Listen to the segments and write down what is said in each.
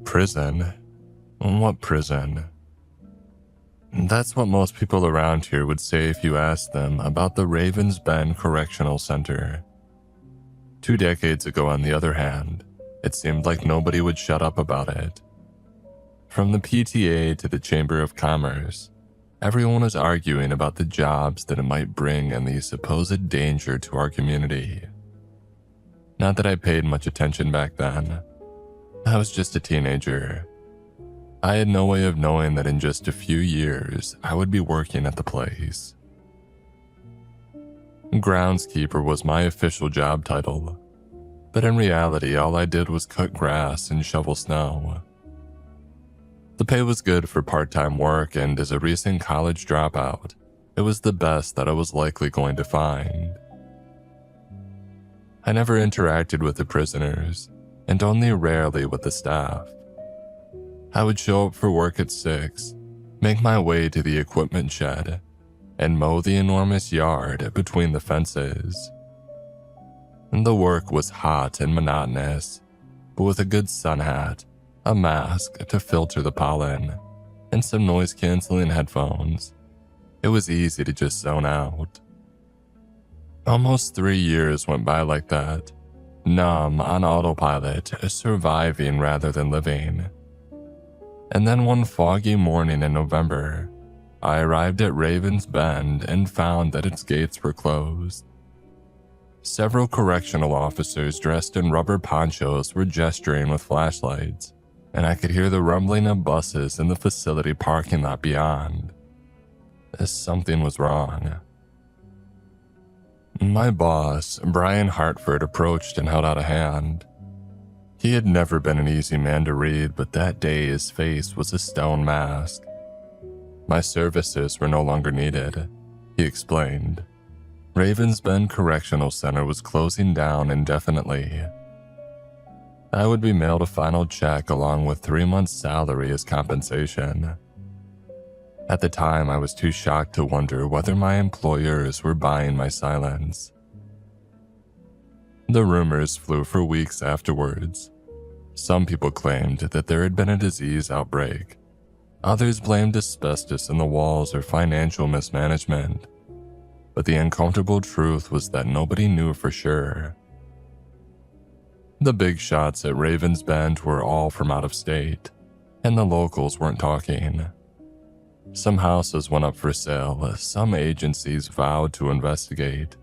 Prison? What prison? That's what most people around here would say if you asked them about the Ravens Bend Correctional Center. 2 decades ago, on the other hand, it seemed like nobody would shut up about it. From the PTA to the Chamber of Commerce, everyone was arguing about the jobs that it might bring and the supposed danger to our community. Not that I paid much attention back then. I was just a teenager. I had no way of knowing that in just a few years, I would be working at the place. Groundskeeper was my official job title, but in reality, all I did was cut grass and shovel snow. The pay was good for part-time work, and as a recent college dropout, it was the best that I was likely going to find. I never interacted with the prisoners, and only rarely with the staff. I would show up for work at 6, make my way to the equipment shed, and mow the enormous yard between the fences. The work was hot and monotonous, but with a good sun hat, a mask to filter the pollen, and some noise-canceling headphones, it was easy to just zone out. Almost 3 years went by like that, numb on autopilot, surviving rather than living. And then one foggy morning in November, I arrived at Ravens Bend and found that its gates were closed. Several correctional officers dressed in rubber ponchos were gesturing with flashlights, and I could hear the rumbling of buses in the facility parking lot beyond. Something was wrong. My boss, Brian Hartford, approached and held out a hand. He had never been an easy man to read, but that day his face was a stone mask. My services were no longer needed, he explained. Ravens Bend Correctional Center was closing down indefinitely. I would be mailed a final check along with 3 months' salary as compensation. At the time, I was too shocked to wonder whether my employers were buying my silence. The rumors flew for weeks afterwards. Some people claimed that there had been a disease outbreak. Others blamed asbestos in the walls or financial mismanagement. But the uncomfortable truth was that nobody knew for sure. The big shots at Ravens Bend were all from out of state, and the locals weren't talking. Some houses went up for sale, some agencies vowed to investigate.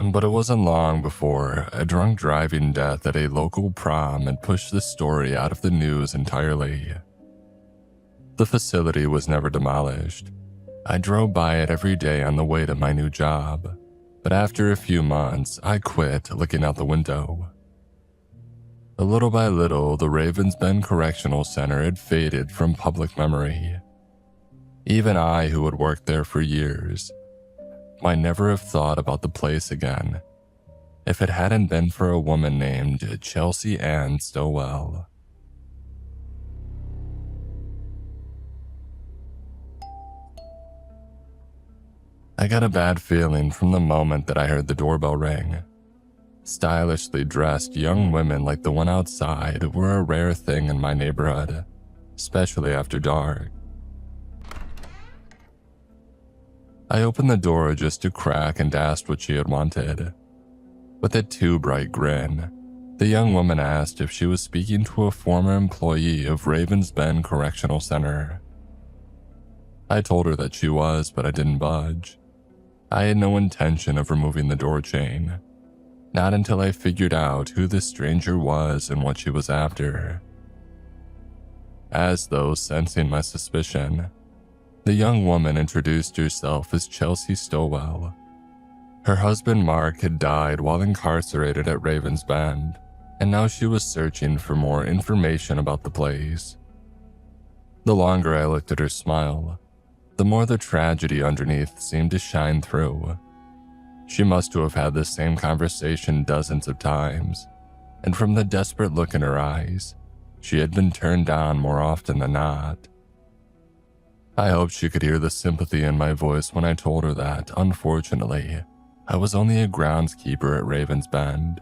But it wasn't long before a drunk driving death at a local prom had pushed the story out of the news entirely. The facility was never demolished. I drove by it every day on the way to my new job, but after a few months, I quit looking out the window. Little by little, the Ravens Bend Correctional Center had faded from public memory. Even I, who had worked there for years, might never have thought about the place again if it hadn't been for a woman named Chelsea Ann Stowell. I got a bad feeling from the moment that I heard the doorbell ring. Stylishly dressed young women like the one outside were a rare thing in my neighborhood, especially after dark. I opened the door just a crack and asked what she had wanted. With a too bright grin, the young woman asked if she was speaking to a former employee of Ravens Bend Correctional Center. I told her that she was, but I didn't budge. I had no intention of removing the door chain. Not until I figured out who this stranger was and what she was after. As though sensing my suspicion, the young woman introduced herself as Chelsea Stowell. Her husband Mark had died while incarcerated at Ravens Bend, and now she was searching for more information about the place. The longer I looked at her smile, the more the tragedy underneath seemed to shine through. She must have had the same conversation dozens of times, and from the desperate look in her eyes, she had been turned down more often than not. I hoped she could hear the sympathy in my voice when I told her that, unfortunately, I was only a groundskeeper at Ravens Bend.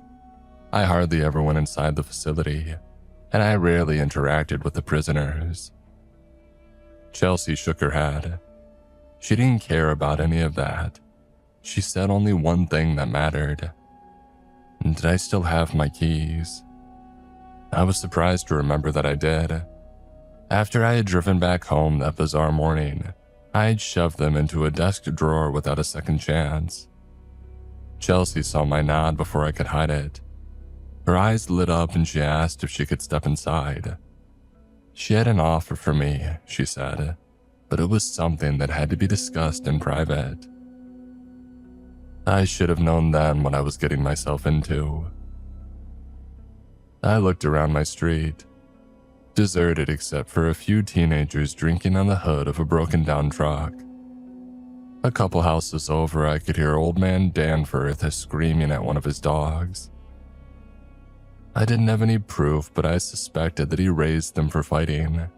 I hardly ever went inside the facility, and I rarely interacted with the prisoners. Chelsea shook her head. She didn't care about any of that. She said only one thing that mattered. Did I still have my keys? I was surprised to remember that I did. After I had driven back home that bizarre morning, I had shoved them into a desk drawer without a second chance. Chelsea saw my nod before I could hide it. Her eyes lit up and she asked if she could step inside. She had an offer for me, she said, but it was something that had to be discussed in private. I should have known then what I was getting myself into. I looked around my street, deserted except for a few teenagers drinking on the hood of a broken-down truck. A couple houses over, I could hear old man Danforth screaming at one of his dogs. I didn't have any proof, but I suspected that he raised them for fighting.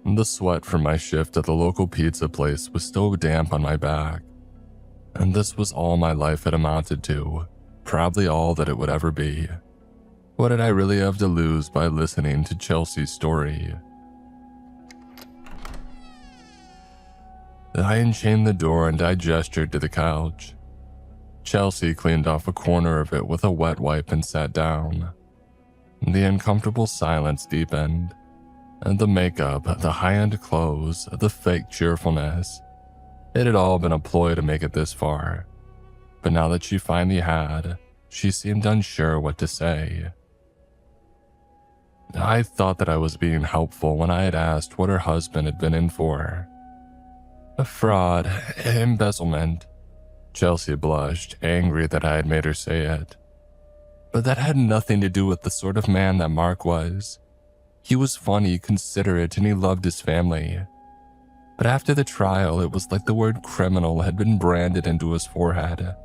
The sweat from my shift at the local pizza place was still damp on my back, and this was all my life had amounted to, probably all that it would ever be. What did I really have to lose by listening to Chelsea's story? I unchained the door and I gestured to the couch. Chelsea cleaned off a corner of it with a wet wipe and sat down. The uncomfortable silence deepened, and the makeup, the high-end clothes, the fake cheerfulness. It had all been a ploy to make it this far, but now that she finally had, she seemed unsure what to say. I thought that I was being helpful when I had asked what her husband had been in for. A fraud, embezzlement. Chelsea blushed, angry that I had made her say it. But that had nothing to do with the sort of man that Mark was. He was funny, considerate, and he loved his family. But after the trial, it was like the word criminal had been branded into his forehead.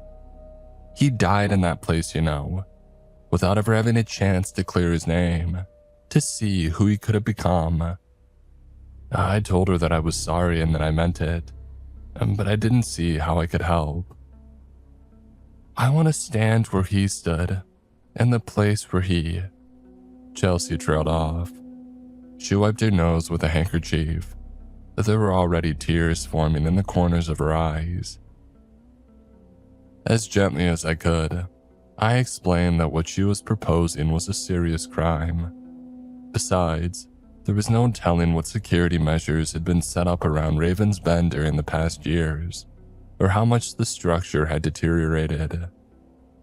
He died in that place, without ever having a chance to clear his name, to see who he could have become. I told her that I was sorry and that I meant it, but I didn't see how I could help. I want to stand where he stood, in the place where he... Chelsea trailed off. She wiped her nose with a handkerchief. There were already tears forming in the corners of her eyes. As gently as I could, I explained that what she was proposing was a serious crime. Besides, there was no telling what security measures had been set up around Raven's Bend during the past years, or how much the structure had deteriorated.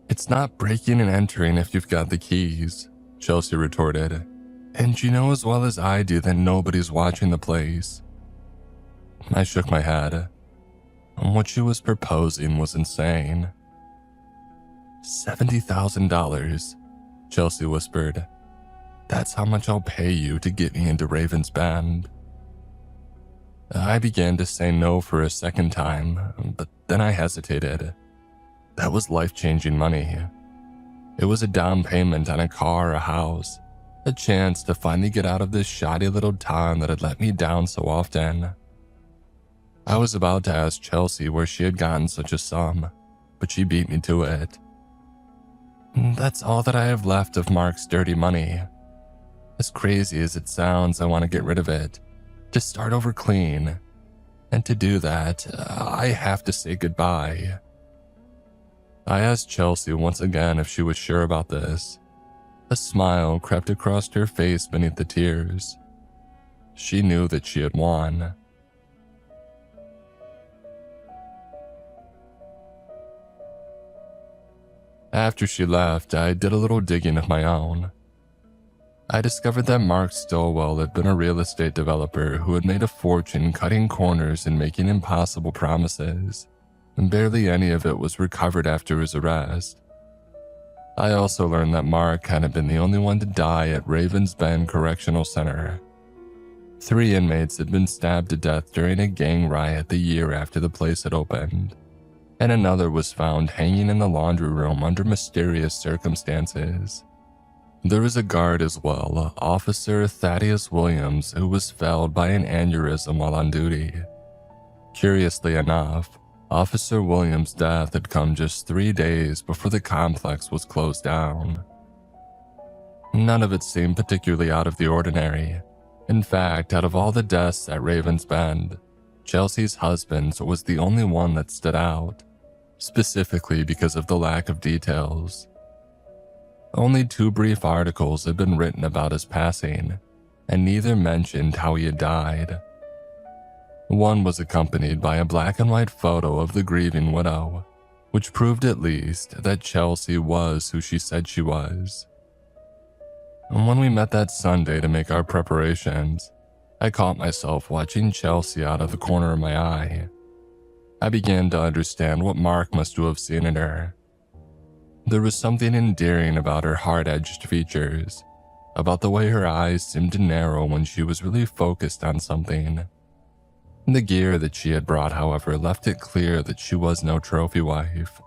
"It's not breaking and entering if you've got the keys," Chelsea retorted. "And you know as well as I do that nobody's watching the place." I shook my head. What she was proposing was insane. $70,000, Chelsea whispered. "That's how much I'll pay you to get me into Raven's Bend." I began to say no for a second time, but then I hesitated. That was life-changing money. It was a down payment on a car, a house, a chance to finally get out of this shoddy little town that had let me down so often. I was about to ask Chelsea where she had gotten such a sum, but she beat me to it. "That's all that I have left of Mark's dirty money. As crazy as it sounds, I want to get rid of it, to start over clean. And to do that, I have to say goodbye." I asked Chelsea once again if she was sure about this. A smile crept across her face beneath the tears. She knew that she had won. After she left, I did a little digging of my own. I discovered that Mark Stowell had been a real estate developer who had made a fortune cutting corners and making impossible promises, and barely any of it was recovered after his arrest. I also learned that Mark hadn't been the only one to die at Raven's Bend Correctional Center. 3 inmates had been stabbed to death during a gang riot the year after the place had opened, and another was found hanging in the laundry room under mysterious circumstances. There was a guard as well, Officer Thaddeus Williams, who was felled by an aneurysm while on duty. Curiously enough, Officer Williams' death had come just 3 days before the complex was closed down. None of it seemed particularly out of the ordinary. In fact, out of all the deaths at Raven's Bend, Chelsea's husband's was the only one that stood out, specifically because of the lack of details. Only 2 brief articles had been written about his passing, and neither mentioned how he had died. One was accompanied by a black and white photo of the grieving widow, which proved at least that Chelsea was who she said she was. And when we met that Sunday to make our preparations, I caught myself watching Chelsea out of the corner of my eye. I began to understand what Mark must have seen in her. There was something endearing about her hard-edged features, about the way her eyes seemed to narrow when she was really focused on something. The gear that she had brought, however, left it clear that she was no trophy wife.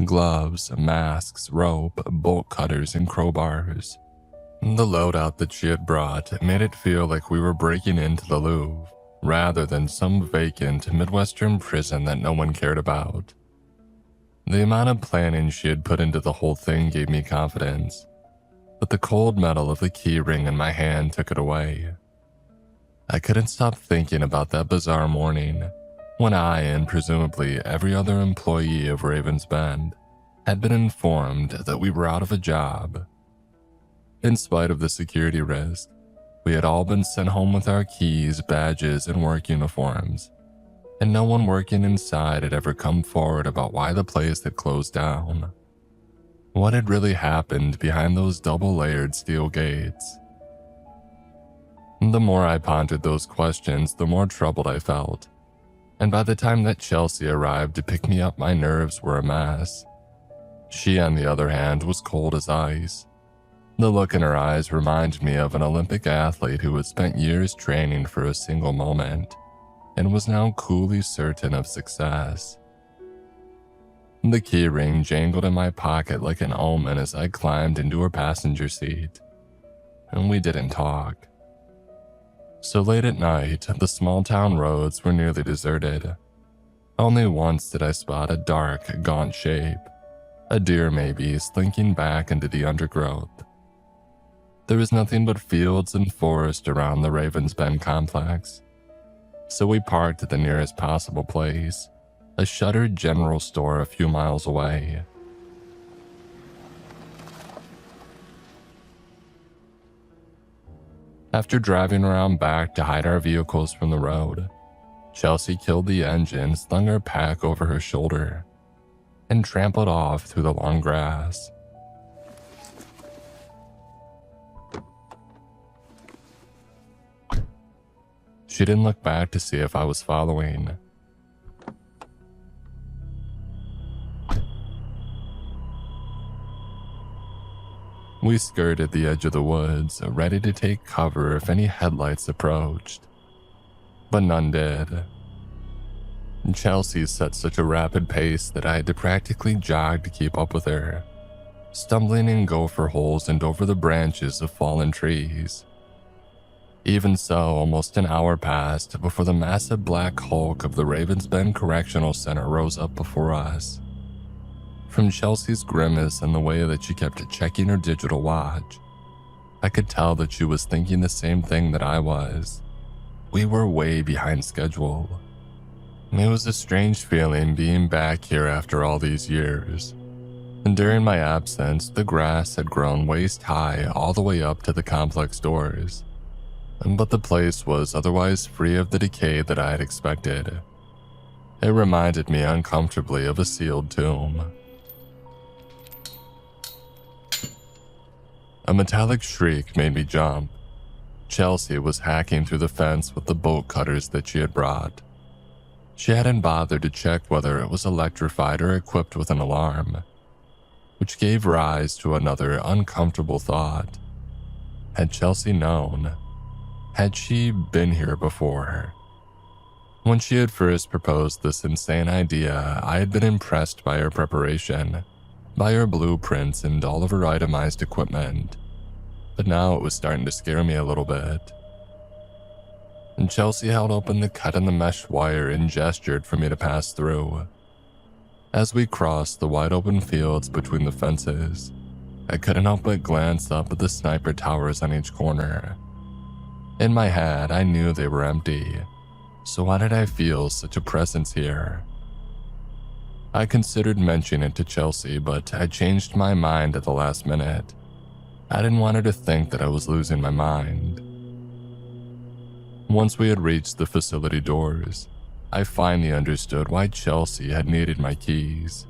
Gloves, masks, rope, bolt cutters, and crowbars. The loadout that she had brought made it feel like we were breaking into the Louvre, rather than some vacant Midwestern prison that no one cared about. The amount of planning she had put into the whole thing gave me confidence, but the cold metal of the key ring in my hand took it away. I couldn't stop thinking about that bizarre morning when I, and presumably every other employee of Raven's Bend, had been informed that we were out of a job. In spite of the security risk, we had all been sent home with our keys, badges, and work uniforms, and no one working inside had ever come forward about why the place had closed down. What had really happened behind those double-layered steel gates? The more I pondered those questions, the more troubled I felt, and by the time that Chelsea arrived to pick me up, my nerves were a mess. She, on the other hand, was cold as ice. The look in her eyes reminded me of an Olympic athlete who had spent years training for a single moment and was now coolly certain of success. The key ring jangled in my pocket like an omen as I climbed into her passenger seat, and we didn't talk. So late at night, the small-town roads were nearly deserted. Only once did I spot a dark, gaunt shape, a deer maybe, slinking back into the undergrowth. There was nothing but fields and forest around the Ravens Bend complex, so we parked at the nearest possible place, a shuttered general store a few miles away. After driving around back to hide our vehicles from the road, Chelsea killed the engine, slung her pack over her shoulder, and trampled off through the long grass. She didn't look back to see if I was following. We skirted the edge of the woods, ready to take cover if any headlights approached, but none did. Chelsea set such a rapid pace that I had to practically jog to keep up with her, stumbling in gopher holes and over the branches of fallen trees. Even so, almost an hour passed before the massive black hulk of the Ravens Bend Correctional Center rose up before us. From Chelsea's grimace and the way that she kept checking her digital watch, I could tell that she was thinking the same thing that I was. We were way behind schedule. It was a strange feeling being back here after all these years. And during my absence, the grass had grown waist-high all the way up to the complex doors. But the place was otherwise free of the decay that I had expected. It reminded me uncomfortably of a sealed tomb. A metallic shriek made me jump. Chelsea was hacking through the fence with the bolt cutters that she had brought. She hadn't bothered to check whether it was electrified or equipped with an alarm, which gave rise to another uncomfortable thought. Had Chelsea known? Had she been here before? When she had first proposed this insane idea, I had been impressed by her preparation, by her blueprints and all of her itemized equipment, but now it was starting to scare me a little bit. And Chelsea held open the cut in the mesh wire and gestured for me to pass through. As we crossed the wide open fields between the fences, I couldn't help but glance up at the sniper towers on each corner. In my head, I knew they were empty, so why did I feel such a presence here? I considered mentioning it to Chelsea, but I changed my mind at the last minute. I didn't want her to think that I was losing my mind. Once we had reached the facility doors, I finally understood why Chelsea had needed my keys.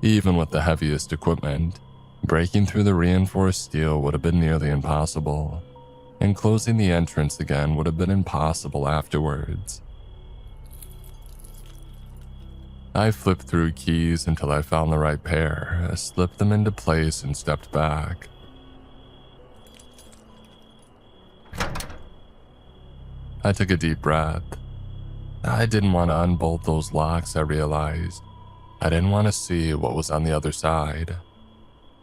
Even with the heaviest equipment, breaking through the reinforced steel would have been nearly impossible, and closing the entrance again would have been impossible afterwards. I flipped through keys until I found the right pair, slipped them into place, and stepped back. I took a deep breath. I didn't want to unbolt those locks, I realized. I didn't want to see what was on the other side.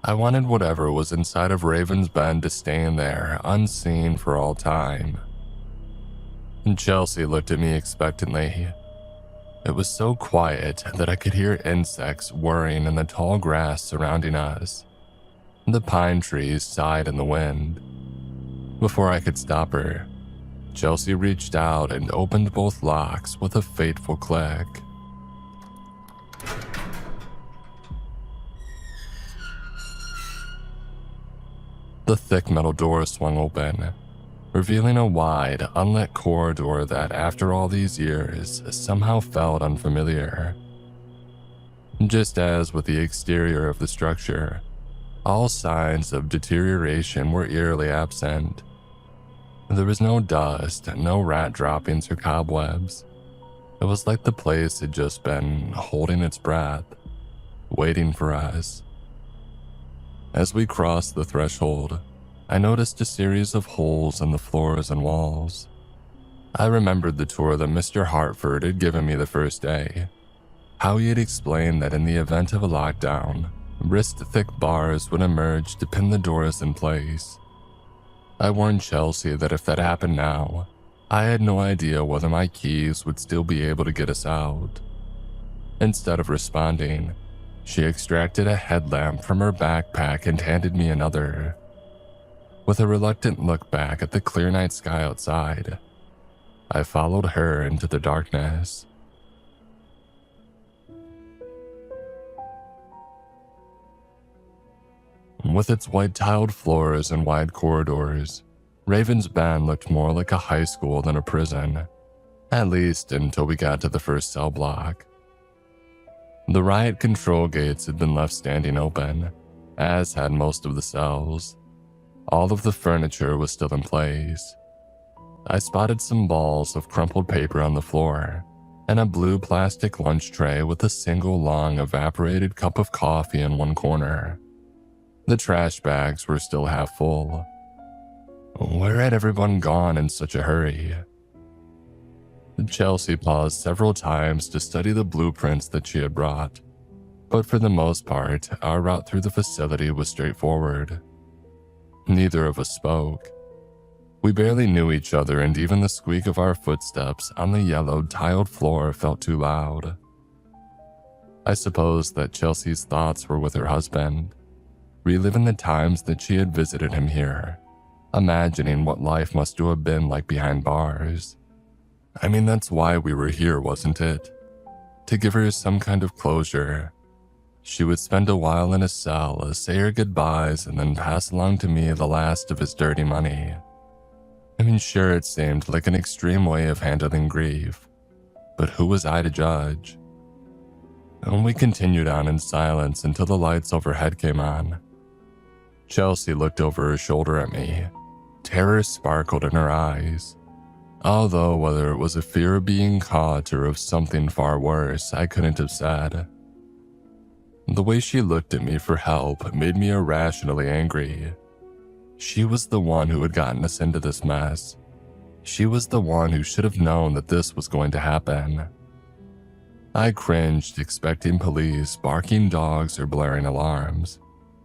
I wanted whatever was inside of Raven's bed to stay in there, unseen for all time. And Chelsea looked at me expectantly. It was so quiet that I could hear insects whirring in the tall grass surrounding us. The pine trees sighed in the wind. Before I could stop her, Chelsea reached out and opened both locks with a fateful click. The thick metal door swung open, revealing a wide, unlit corridor that, after all these years, somehow felt unfamiliar. Just as with the exterior of the structure, all signs of deterioration were eerily absent. There was no dust, no rat droppings or cobwebs. It was like the place had just been holding its breath, waiting for us. As we crossed the threshold, I noticed a series of holes in the floors and walls. I remembered the tour that Mr. Hartford had given me the first day, how he had explained that in the event of a lockdown, wrist-thick bars would emerge to pin the doors in place. I warned Chelsea that if that happened now, I had no idea whether my keys would still be able to get us out. Instead of responding, she extracted a headlamp from her backpack and handed me another. With a reluctant look back at the clear night sky outside, I followed her into the darkness. With its white-tiled floors and wide corridors, Raven's bed looked more like a high school than a prison, at least until we got to the first cell block. The riot control gates had been left standing open, as had most of the cells. All of the furniture was still in place. I spotted some balls of crumpled paper on the floor, and a blue plastic lunch tray with a single long evaporated cup of coffee in one corner. The trash bags were still half full. Where had everyone gone in such a hurry? Chelsea paused several times to study the blueprints that she had brought, but for the most part, our route through the facility was straightforward. Neither of us spoke. We barely knew each other, and even the squeak of our footsteps on the yellowed tiled floor felt too loud. I suppose that Chelsea's thoughts were with her husband, reliving the times that she had visited him here, imagining what life must have been like behind bars. I mean, that's why we were here, wasn't it? To give her some kind of closure. She would spend a while in a cell, say her goodbyes, and then pass along to me the last of his dirty money. I mean, sure, it seemed like an extreme way of handling grief, but who was I to judge? And we continued on in silence until the lights overhead came on. Chelsea looked over her shoulder at me. Terror sparkled in her eyes. Although whether it was a fear of being caught or of something far worse, I couldn't have said. The way she looked at me for help made me irrationally angry. She was the one who had gotten us into this mess. She was the one who should have known that this was going to happen. I cringed, expecting police, barking dogs, or blaring alarms,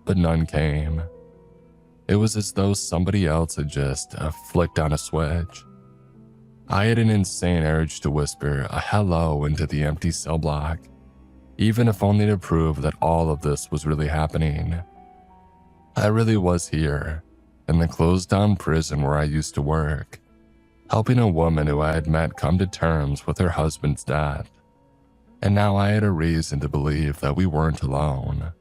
but none came. It was as though somebody else had just flicked on a switch. I had an insane urge to whisper a hello into the empty cell block, even if only to prove that all of this was really happening. I really was here, in the closed-down prison where I used to work, helping a woman who I had met come to terms with her husband's death. And now I had a reason to believe that we weren't alone.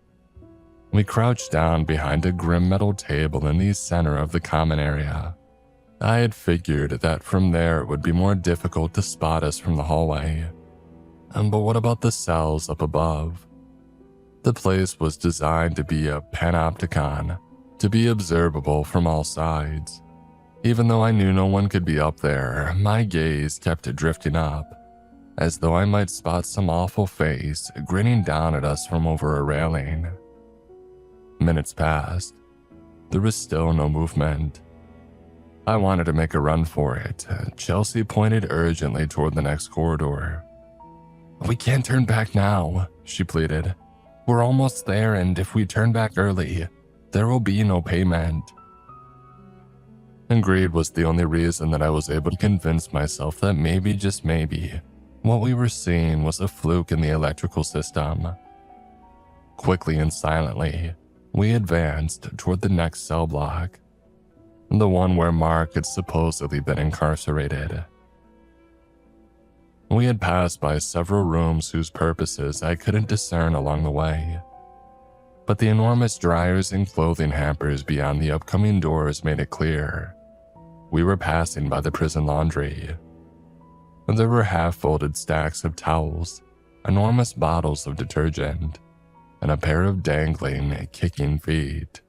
We crouched down behind a grim metal table in the center of the common area. I had figured that from there it would be more difficult to spot us from the hallway. But what about the cells up above? The place was designed to be a panopticon, to be observable from all sides. Even though I knew no one could be up there, my gaze kept drifting up, as though I might spot some awful face grinning down at us from over a railing. Minutes passed. There was still no movement. I wanted to make a run for it. Chelsea pointed urgently toward the next corridor. "We can't turn back now," she pleaded. "We're almost there, and if we turn back early, there will be no payment." And greed was the only reason that I was able to convince myself that maybe, just maybe, what we were seeing was a fluke in the electrical system. Quickly and silently, we advanced toward the next cell block, the one where Mark had supposedly been incarcerated. We had passed by several rooms whose purposes I couldn't discern along the way, but the enormous dryers and clothing hampers beyond the upcoming doors made it clear. We were passing by the prison laundry. There were half-folded stacks of towels, enormous bottles of detergent, and a pair of dangling, kicking feet.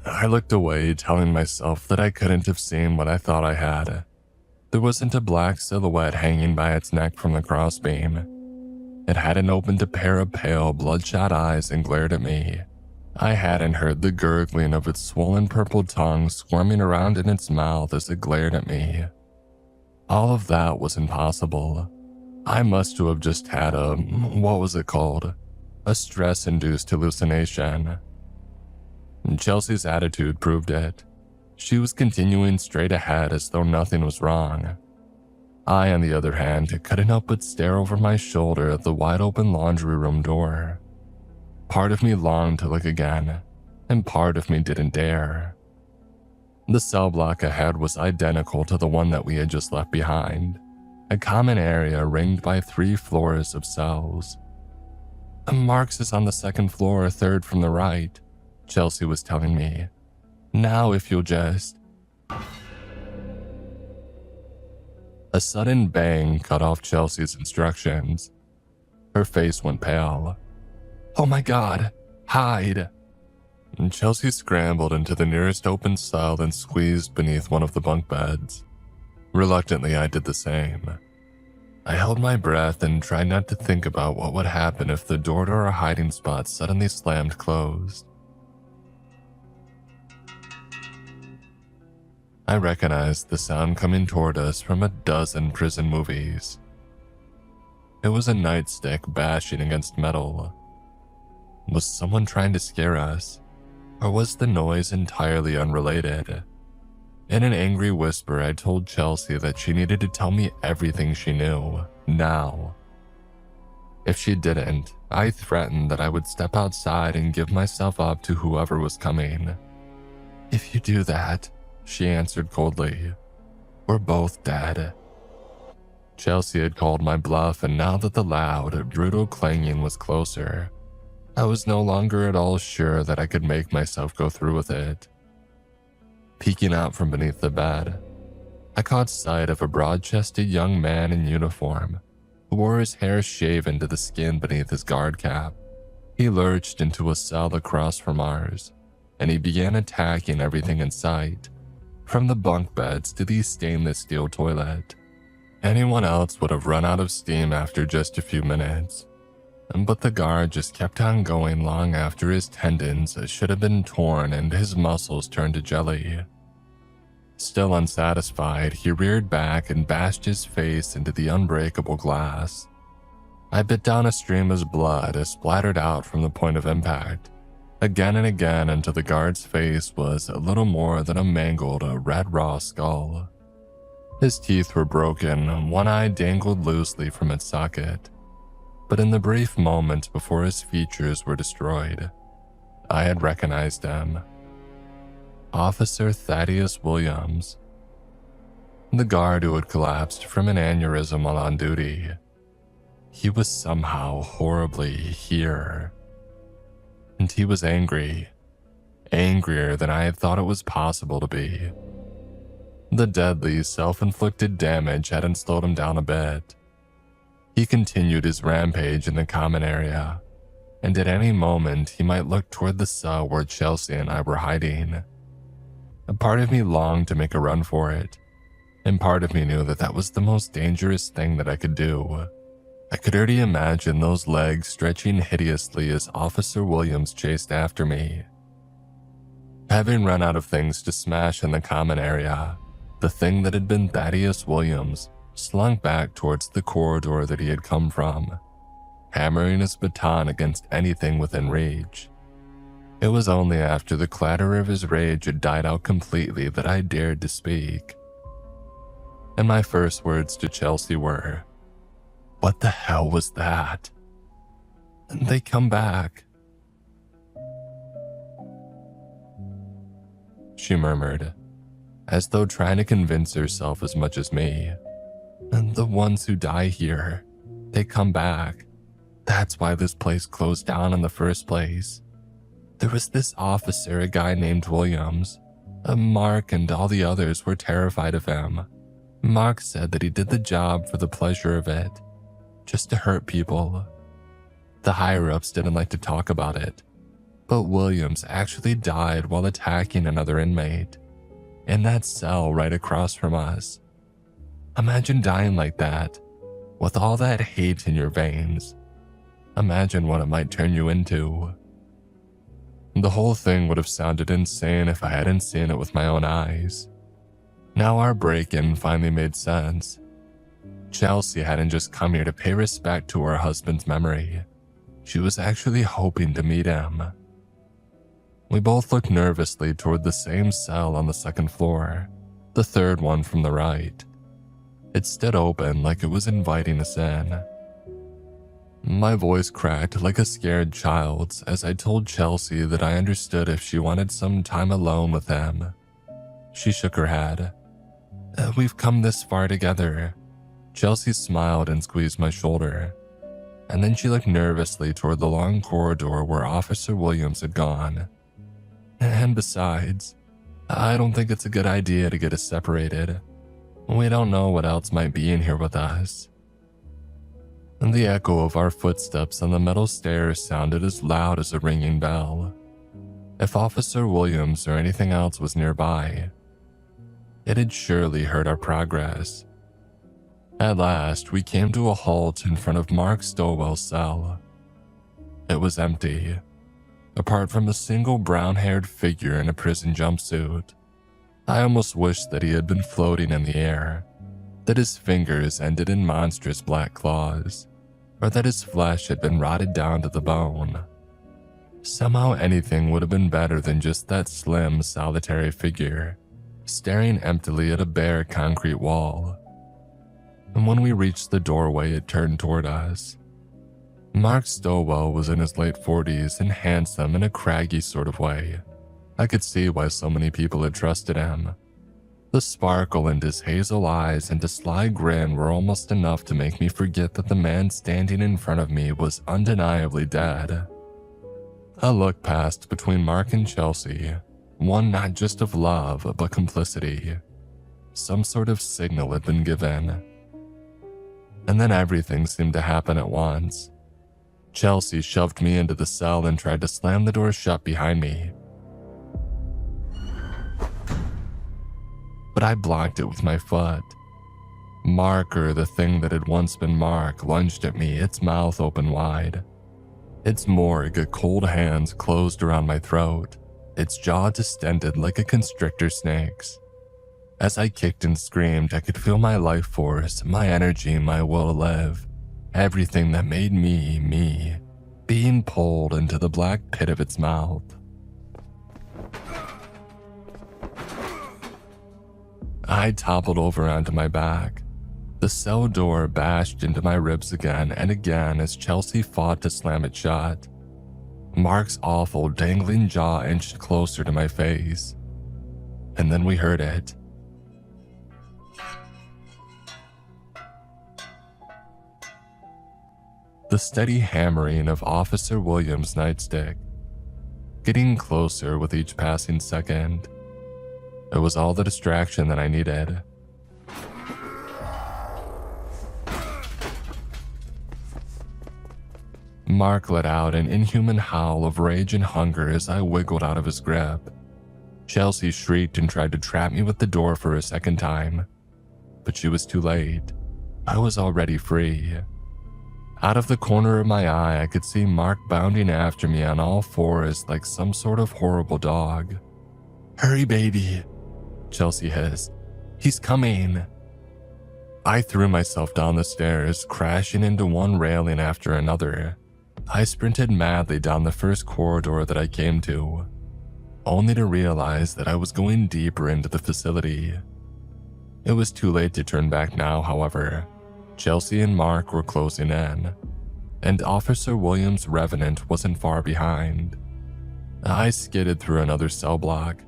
I looked away, telling myself that I couldn't have seen what I thought I had. There wasn't a black silhouette hanging by its neck from the crossbeam. It hadn't opened a pair of pale, bloodshot eyes and glared at me. I hadn't heard the gurgling of its swollen purple tongue squirming around in its mouth as it glared at me. All of that was impossible. I must have just had what was it called? A stress-induced hallucination. Chelsea's attitude proved it. She was continuing straight ahead as though nothing was wrong. I, on the other hand, couldn't help but stare over my shoulder at the wide-open laundry room door. Part of me longed to look again, and part of me didn't dare. The cell block ahead was identical to the one that we had just left behind, a common area ringed by 3 floors of cells. "Mark's is on the second floor, third from the right," Chelsea was telling me. "Now if you'll just..." A sudden bang cut off Chelsea's instructions. Her face went pale. "Oh my God, hide!" And Chelsea scrambled into the nearest open cell and squeezed beneath one of the bunk beds. Reluctantly, I did the same. I held my breath and tried not to think about what would happen if the door to our hiding spot suddenly slammed closed. I recognized the sound coming toward us from a dozen prison movies. It was a nightstick bashing against metal. Was someone trying to scare us, or was the noise entirely unrelated? In an angry whisper, I told Chelsea that she needed to tell me everything she knew, now. If she didn't, I threatened that I would step outside and give myself up to whoever was coming. "If you do that," she answered coldly, "we're both dead." Chelsea had called my bluff, and now that the loud, brutal clanging was closer, I was no longer at all sure that I could make myself go through with it. Peeking out from beneath the bed, I caught sight of a broad-chested young man in uniform who wore his hair shaven to the skin beneath his guard cap. He lurched into a cell across from ours, and he began attacking everything in sight, from the bunk beds to the stainless steel toilet. Anyone else would have run out of steam after just a few minutes, but the guard just kept on going long after his tendons should have been torn and his muscles turned to jelly. Still unsatisfied, he reared back and bashed his face into the unbreakable glass. I bit down a stream of blood as splattered out from the point of impact, again and again until the guard's face was little more than a mangled, red raw skull. His teeth were broken, one eye dangled loosely from its socket. but in the brief moment before his features were destroyed, I had recognized him. Officer Thaddeus Williams, the guard who had collapsed from an aneurysm while on duty. He was somehow horribly here. And he was angry. Angrier than I had thought it was possible to be. The deadly, self-inflicted damage hadn't slowed him down a bit. He continued his rampage in the common area, and at any moment he might look toward the cell where Chelsea and I were hiding. A part of me longed to make a run for it, and part of me knew that that was the most dangerous thing that I could do. I could already imagine those legs stretching hideously as Officer Williams chased after me. Having run out of things to smash in the common area, the thing that had been Thaddeus Williams slunk back towards the corridor that he had come from, hammering his baton against anything within reach. It was only after the clatter of his rage had died out completely that I dared to speak. And my first words to Chelsea were, "What the hell was that?" And they come back. She murmured, as though trying to convince herself as much as me. And the ones who die here, they come back. That's why this place closed down in the first place. There was this officer, a guy named Williams. Mark and all the others were terrified of him. Mark said that he did the job for the pleasure of it, just to hurt people. The higher-ups didn't like to talk about it, but Williams actually died while attacking another inmate, in that cell right across from us. Imagine dying like that, with all that hate in your veins. Imagine what it might turn you into. The whole thing would have sounded insane if I hadn't seen it with my own eyes. Now our break-in finally made sense. Chelsea hadn't just come here to pay respect to her husband's memory. She was actually hoping to meet him. We both looked nervously toward the same cell on the second floor, the third one from the right. It stood open like it was inviting us in. My voice cracked like a scared child's as I told Chelsea that I understood if she wanted some time alone with him. She shook her head. We've come this far together." Chelsea smiled and squeezed my shoulder, and then she looked nervously toward the long corridor where Officer Williams had gone. "And besides, I don't think it's a good idea to get us separated. We don't know what else might be in here with us." And the echo of our footsteps on the metal stairs sounded as loud as a ringing bell. If Officer Williams or anything else was nearby, it had surely hurt our progress. At last, we came to a halt in front of Mark Stowell's cell. It was empty, apart from a single brown-haired figure in a prison jumpsuit. I almost wished that he had been floating in the air, that his fingers ended in monstrous black claws, or that his flesh had been rotted down to the bone. Somehow anything would have been better than just that slim, solitary figure, staring emptily at a bare concrete wall. And when we reached the doorway, it turned toward us. Mark Stowell was in his late 40s and handsome in a craggy sort of way. I could see why so many people had trusted him. The sparkle in his hazel eyes and a sly grin were almost enough to make me forget that the man standing in front of me was undeniably dead. A look passed between Mark and Chelsea, one not just of love, but complicity. Some sort of signal had been given. And then everything seemed to happen at once. Chelsea shoved me into the cell and tried to slam the door shut behind me. But I blocked it with my foot. Mark, or the thing that had once been Mark, lunged at me, its mouth open wide. Its morgue, cold hands closed around my throat, its jaw distended like a constrictor snake's. As I kicked and screamed, I could feel my life force, my energy, my will to live, everything that made me, me, being pulled into the black pit of its mouth. I toppled over onto my back. The cell door bashed into my ribs again and again as Chelsea fought to slam it shut. Mark's awful, dangling jaw inched closer to my face. And then we heard it. The steady hammering of Officer Williams' nightstick, getting closer with each passing second. It was all the distraction that I needed. Mark let out an inhuman howl of rage and hunger as I wiggled out of his grip. Chelsea shrieked and tried to trap me with the door for a second time, but she was too late. I was already free. Out of the corner of my eye, I could see Mark bounding after me on all fours like some sort of horrible dog. "Hurry, baby," Chelsea hissed. "He's coming." I threw myself down the stairs, crashing into one railing after another. I sprinted madly down the first corridor that I came to, only to realize that I was going deeper into the facility. It was too late to turn back now, however. Chelsea and Mark were closing in, and Officer Williams' Revenant wasn't far behind. I skidded through another cell block.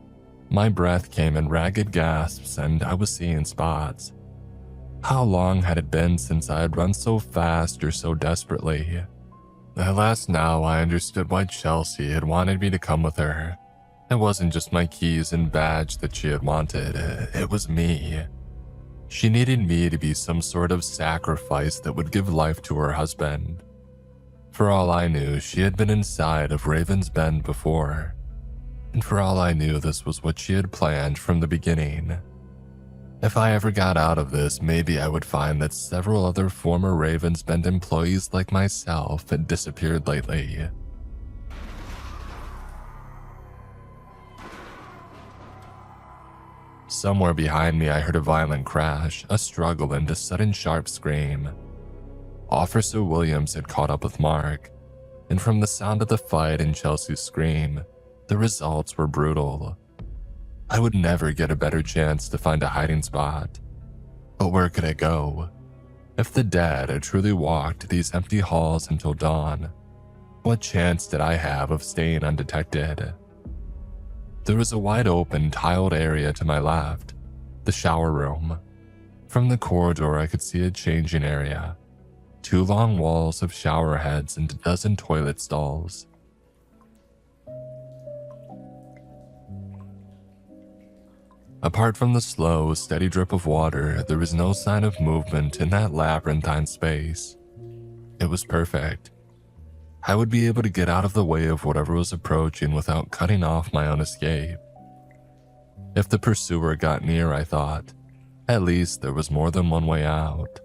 My breath came in ragged gasps and I was seeing spots. How long had it been since I had run so fast or so desperately? At last now I understood why Chelsea had wanted me to come with her. It wasn't just my keys and badge that she had wanted, it was me. She needed me to be some sort of sacrifice that would give life to her husband. For all I knew, she had been inside of Raven's Bend before. And for all I knew, this was what she had planned from the beginning. If I ever got out of this, maybe I would find that several other former Raven's Bend employees like myself had disappeared lately. Somewhere behind me, I heard a violent crash, a struggle, and a sudden sharp scream. Officer Williams had caught up with Mark, and from the sound of the fight and Chelsea's scream, the results were brutal. I would never get a better chance to find a hiding spot. But where could I go? If the dead had truly walked these empty halls until dawn, what chance did I have of staying undetected? There was a wide open, tiled area to my left, the shower room. From the corridor, I could see a changing area. 2 long walls of shower heads and a dozen toilet stalls. Apart from the slow, steady drip of water, there was no sign of movement in that labyrinthine space. It was perfect. I would be able to get out of the way of whatever was approaching without cutting off my own escape. If the pursuer got near, I thought, at least there was more than one way out.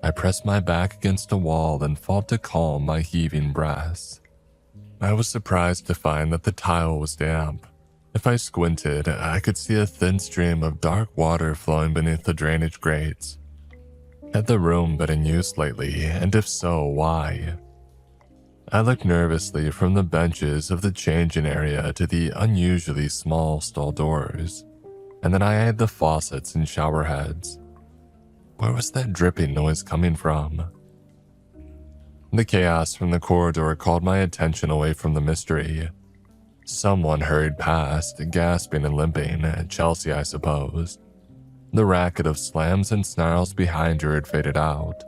I pressed my back against a wall and fought to calm my heaving breaths. I was surprised to find that the tile was damp. If I squinted, I could see a thin stream of dark water flowing beneath the drainage grates. Had the room been in use lately, and if so, why? I looked nervously from the benches of the changing area to the unusually small stall doors, and then I eyed the faucets and shower heads. Where was that dripping noise coming from? The chaos from the corridor called my attention away from the mystery. Someone hurried past, gasping and limping, Chelsea, I suppose. The racket of slams and snarls behind her had faded out,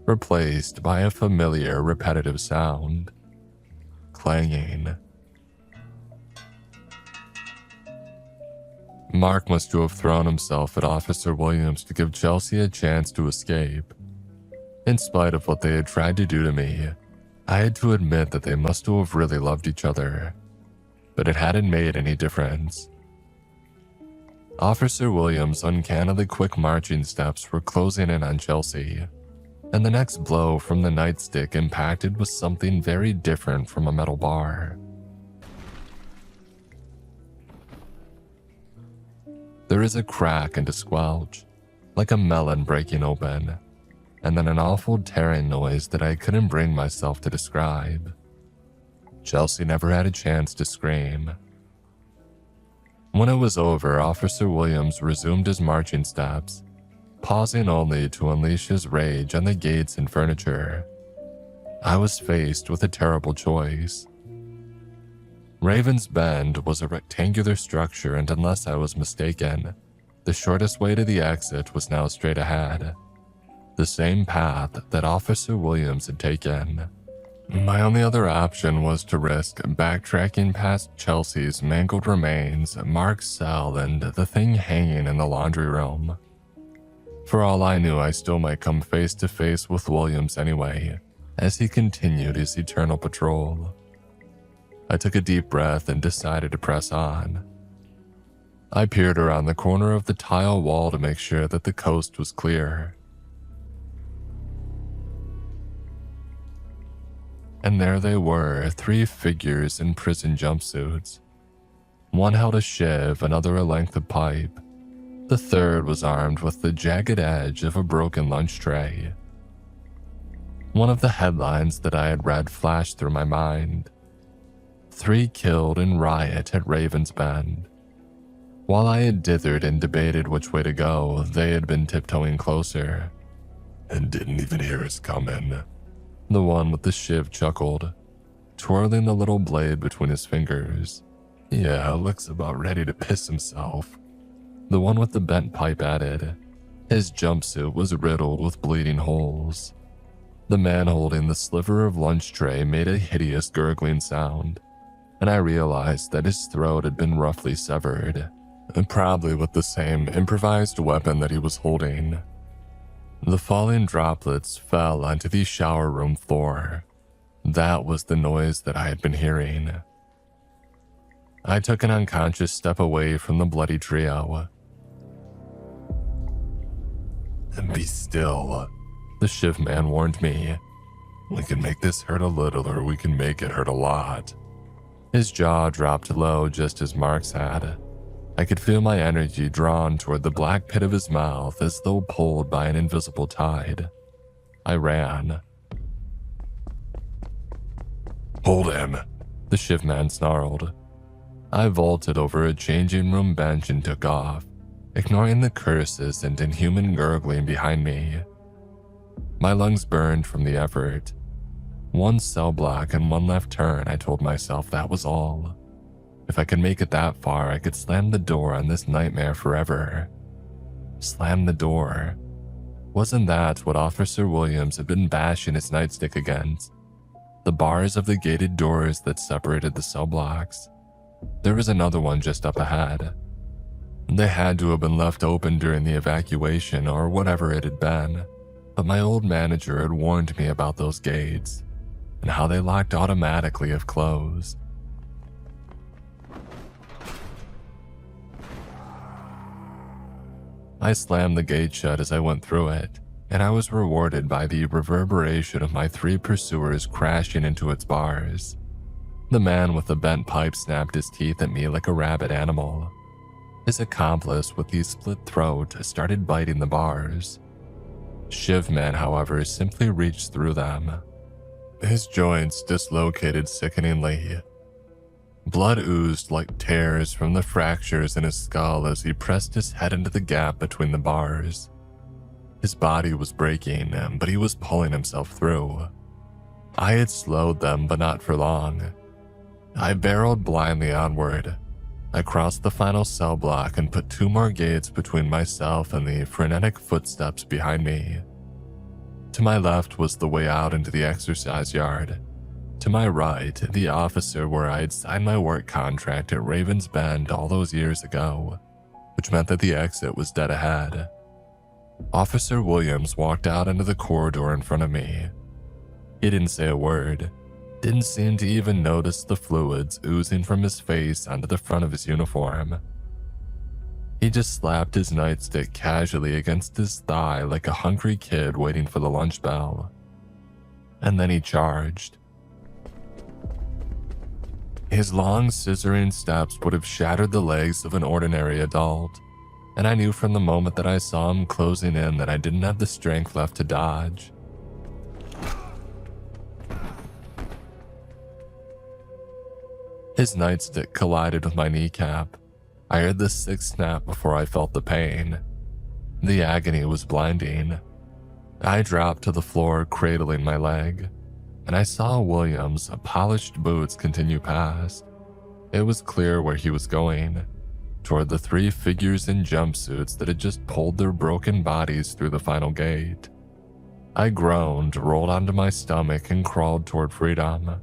replaced by a familiar, repetitive sound. Clanging. Mark must have thrown himself at Officer Williams to give Chelsea a chance to escape. In spite of what they had tried to do to me, I had to admit that they must have really loved each other. But it hadn't made any difference. Officer Williams' uncannily quick marching steps were closing in on Chelsea, and the next blow from the nightstick impacted with something very different from a metal bar. There is a crack and a squelch, like a melon breaking open, and then an awful tearing noise that I couldn't bring myself to describe. Chelsea never had a chance to scream. When it was over, Officer Williams resumed his marching steps, pausing only to unleash his rage on the gates and furniture. I was faced with a terrible choice. Raven's Bend was a rectangular structure, and unless I was mistaken, the shortest way to the exit was now straight ahead, the same path that Officer Williams had taken. My only other option was to risk backtracking past Chelsea's mangled remains, Mark's cell, and the thing hanging in the laundry room. For all I knew, I still might come face to face with Williams anyway, as he continued his eternal patrol. I took a deep breath and decided to press on. I peered around the corner of the tile wall to make sure that the coast was clear. And there they were, 3 figures in prison jumpsuits. One held a shiv, another a length of pipe. The third was armed with the jagged edge of a broken lunch tray. One of the headlines that I had read flashed through my mind. 3 killed in riot at Raven's Bend. While I had dithered and debated which way to go, they had been tiptoeing closer. And didn't even hear us coming. The one with the shiv chuckled, twirling the little blade between his fingers. Yeah, looks about ready to piss himself. The one with the bent pipe added. His jumpsuit was riddled with bleeding holes. The man holding the sliver of lunch tray made a hideous gurgling sound, and I realized that his throat had been roughly severed, and probably with the same improvised weapon that he was holding. The falling droplets fell onto the shower room floor. That was the noise that I had been hearing. I took an unconscious step away from the bloody trio. And be still, the shiv man warned me. We can make this hurt a little, or we can make it hurt a lot. His jaw dropped low just as Mark's had. I could feel my energy drawn toward the black pit of his mouth as though pulled by an invisible tide. I ran. Hold him, the shiv man snarled. I vaulted over a changing room bench and took off, ignoring the curses and inhuman gurgling behind me. My lungs burned from the effort. 1 cell block and 1 left turn, I told myself that was all. If I could make it that far, I could slam the door on this nightmare forever. Slam the door. Wasn't that what Officer Williams had been bashing his nightstick against? The bars of the gated doors that separated the cell blocks. There was another one just up ahead. They had to have been left open during the evacuation or whatever it had been, but my old manager had warned me about those gates and how they locked automatically if closed. I slammed the gate shut as I went through it, and I was rewarded by the reverberation of my 3 pursuers crashing into its bars. The man with the bent pipe snapped his teeth at me like a rabid animal. His accomplice with the split throat started biting the bars. Shiv Man, however, simply reached through them. His joints dislocated sickeningly. Blood oozed like tears from the fractures in his skull as he pressed his head into the gap between the bars. His body was breaking, but he was pulling himself through. I had slowed them, but not for long. I barreled blindly onward. I crossed the final cell block and put 2 more gates between myself and the frenetic footsteps behind me. To my left was the way out into the exercise yard. To my right, the officer where I had signed my work contract at Raven's Bend all those years ago, which meant that the exit was dead ahead. Officer Williams walked out into the corridor in front of me. He didn't say a word, didn't seem to even notice the fluids oozing from his face onto the front of his uniform. He just slapped his nightstick casually against his thigh like a hungry kid waiting for the lunch bell. And then he charged. His long, scissoring steps would have shattered the legs of an ordinary adult, and I knew from the moment that I saw him closing in that I didn't have the strength left to dodge. His nightstick collided with my kneecap. I heard the 6th snap before I felt the pain. The agony was blinding. I dropped to the floor, cradling my leg, and I saw William's polished boots continue past. It was clear where he was going, toward the three figures in jumpsuits that had just pulled their broken bodies through the final gate. I groaned, rolled onto my stomach, and crawled toward freedom.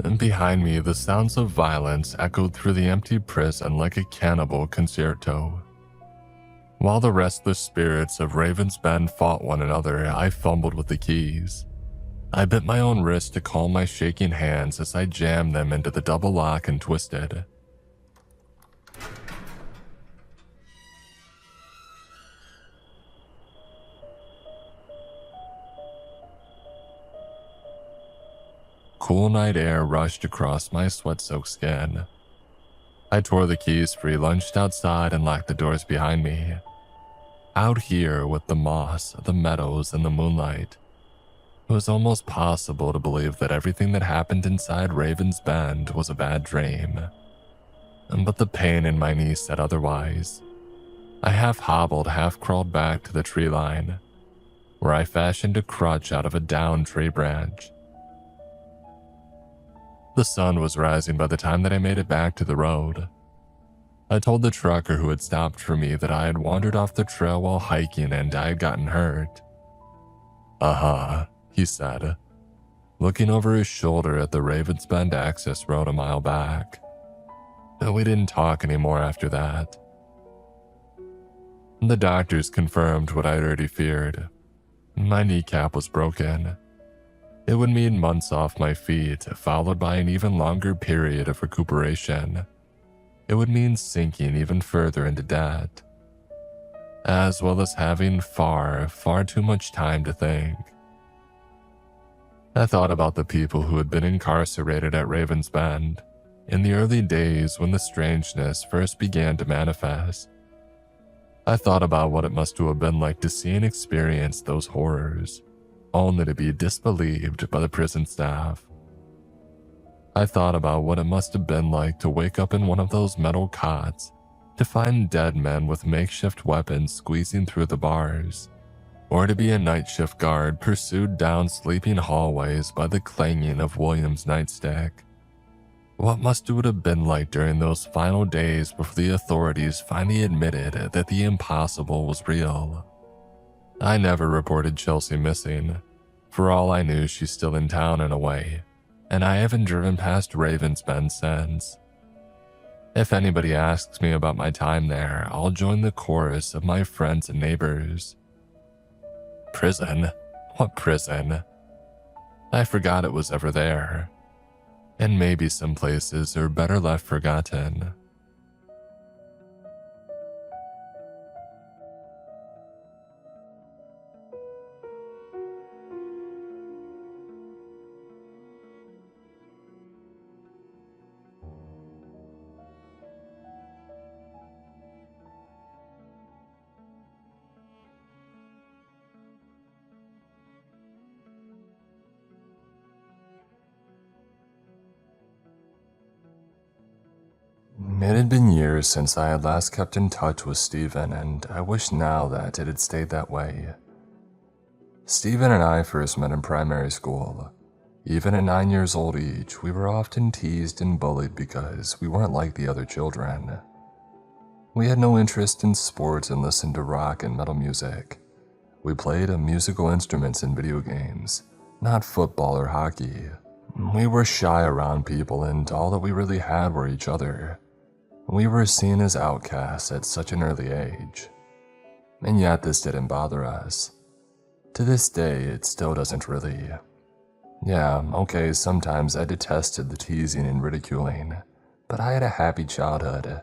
And behind me, the sounds of violence echoed through the empty prison like a cannibal concerto. While the restless spirits of Raven's Bend fought one another, I fumbled with the keys. I bit my own wrist to calm my shaking hands as I jammed them into the double lock and twisted. Cool night air rushed across my sweat-soaked skin. I tore the keys free, lunged outside, and locked the doors behind me. Out here with the moss, the meadows, and the moonlight, it was almost possible to believe that everything that happened inside Raven's Bend was a bad dream. But the pain in my knee said otherwise. I half hobbled, half crawled back to the tree line, where I fashioned a crutch out of a downed tree branch. The sun was rising by the time that I made it back to the road. I told the trucker who had stopped for me that I had wandered off the trail while hiking and I had gotten hurt. "Uh-huh," he said, looking over his shoulder at the Ravens Bend access road a mile back. We didn't talk anymore after that. The doctors confirmed what I'd already feared. My kneecap was broken. It would mean months off my feet, followed by an even longer period of recuperation. It would mean sinking even further into debt, as well as having far too much time to think. I thought about the people who had been incarcerated at Raven's Bend in the early days when the strangeness first began to manifest. I thought about what it must have been like to see and experience those horrors, only to be disbelieved by the prison staff. I thought about what it must have been like to wake up in one of those metal cots, to find dead men with makeshift weapons squeezing through the bars, or to be a night shift guard pursued down sleeping hallways by the clanging of William's nightstick. What must it have been like during those final days before the authorities finally admitted that the impossible was real? I never reported Chelsea missing. For all I knew, she's still in town in a way, and I haven't driven past Raven's Bend since. If anybody asks me about my time there, I'll join the chorus of my friends and neighbors. Prison? What prison? I forgot it was ever there. And maybe some places are better left forgotten. It had been years since I had last kept in touch with Stephen, and I wish now that it had stayed that way. Stephen and I first met in primary school. Even at 9 years old each, we were often teased and bullied because we weren't like the other children. We had no interest in sports and listened to rock and metal music. We played musical instruments in video games, not football or hockey. We were shy around people, and all that we really had were each other. We were seen as outcasts at such an early age. And yet this didn't bother us. To this day, it still doesn't really. Yeah, okay, sometimes I detested the teasing and ridiculing, but I had a happy childhood.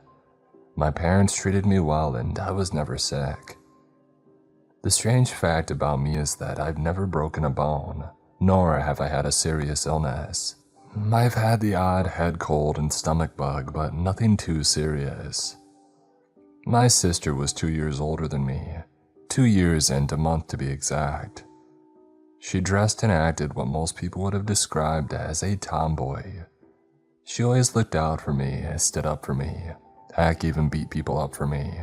My parents treated me well and I was never sick. The strange fact about me is that I've never broken a bone, nor have I had a serious illness. I've had the odd head cold and stomach bug, but nothing too serious. My sister was 2 years older than me, 2 years and a month to be exact. She dressed and acted what most people would have described as a tomboy. She always looked out for me, stood up for me, heck, even beat people up for me.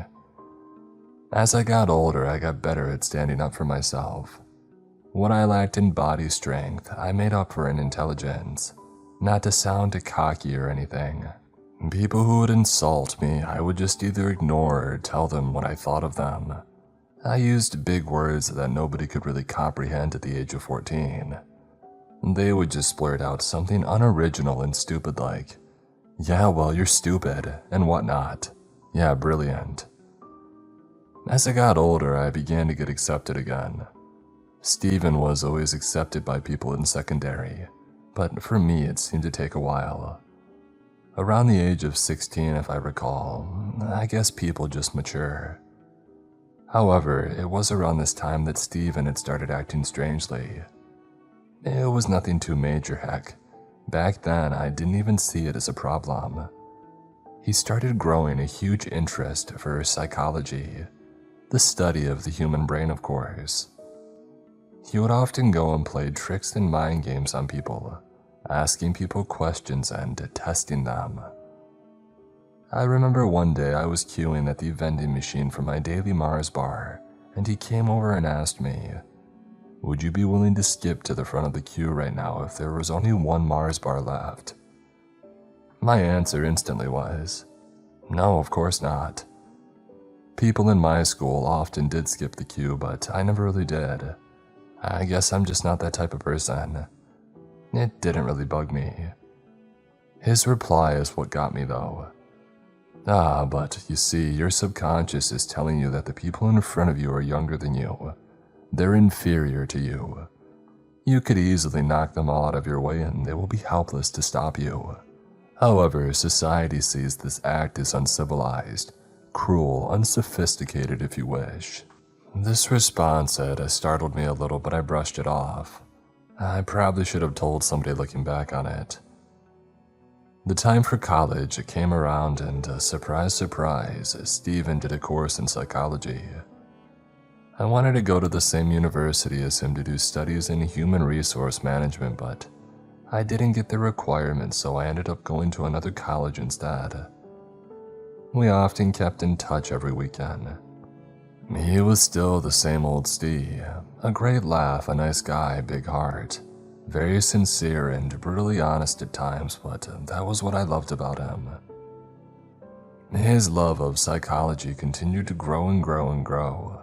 As I got older, I got better at standing up for myself. What I lacked in body strength, I made up for in intelligence, not to sound cocky or anything. People who would insult me, I would just either ignore or tell them what I thought of them. I used big words that nobody could really comprehend at the age of 14. They would just blurt out something unoriginal and stupid like, "Yeah, well, you're stupid," and whatnot. Yeah, brilliant. As I got older, I began to get accepted again. Stephen was always accepted by people in secondary, but for me it seemed to take a while. Around the age of 16, if I recall, I guess people just mature. However, it was around this time that Stephen had started acting strangely. It was nothing too major, heck. Back then, I didn't even see it as a problem. He started growing a huge interest for psychology, the study of the human brain, of course. He would often go and play tricks and mind games on people, asking people questions and testing them. I remember one day I was queuing at the vending machine for my daily Mars bar, and he came over and asked me, "Would you be willing to skip to the front of the queue right now if there was only one Mars bar left?" My answer instantly was, "No, of course not." People in my school often did skip the queue, but I never really did. I guess I'm just not that type of person. It didn't really bug me. His reply is what got me though. But you see, your subconscious is telling you that the people in front of you are younger than you. They're inferior to you. You could easily knock them all out of your way and they will be helpless to stop you. However, society sees this act as uncivilized, cruel, unsophisticated if you wish. This response had startled me a little, but I brushed it off. I probably should have told somebody looking back on it. The time for college came around and, surprise, surprise, Stephen did a course in psychology. I wanted to go to the same university as him to do studies in human resource management, but I didn't get the requirements, so I ended up going to another college instead. We often kept in touch every weekend. He was still the same old Steve, a great laugh, a nice guy, big heart, very sincere and brutally honest at times, but that was what I loved about him. His love of psychology continued to grow and grow and grow.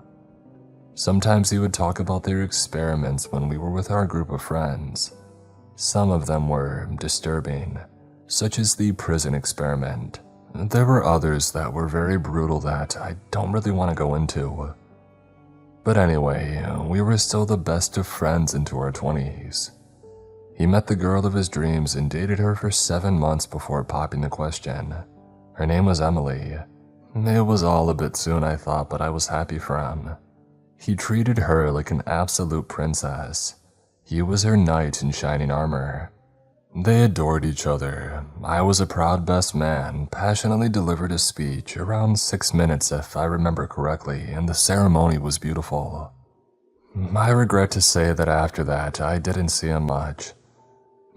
Sometimes he would talk about their experiments when we were with our group of friends. Some of them were disturbing, such as the prison experiment. There were others that were very brutal that I don't really want to go into. But anyway, we were still the best of friends into our 20s. He met the girl of his dreams and dated her for 7 months before popping the question. Her name was Emily. It was all a bit soon, I thought, but I was happy for him. He treated her like an absolute princess. He was her knight in shining armor. They adored each other. I was a proud best man, passionately delivered a speech, around 6 minutes if I remember correctly, and the ceremony was beautiful. I regret to say that after that, I didn't see him much.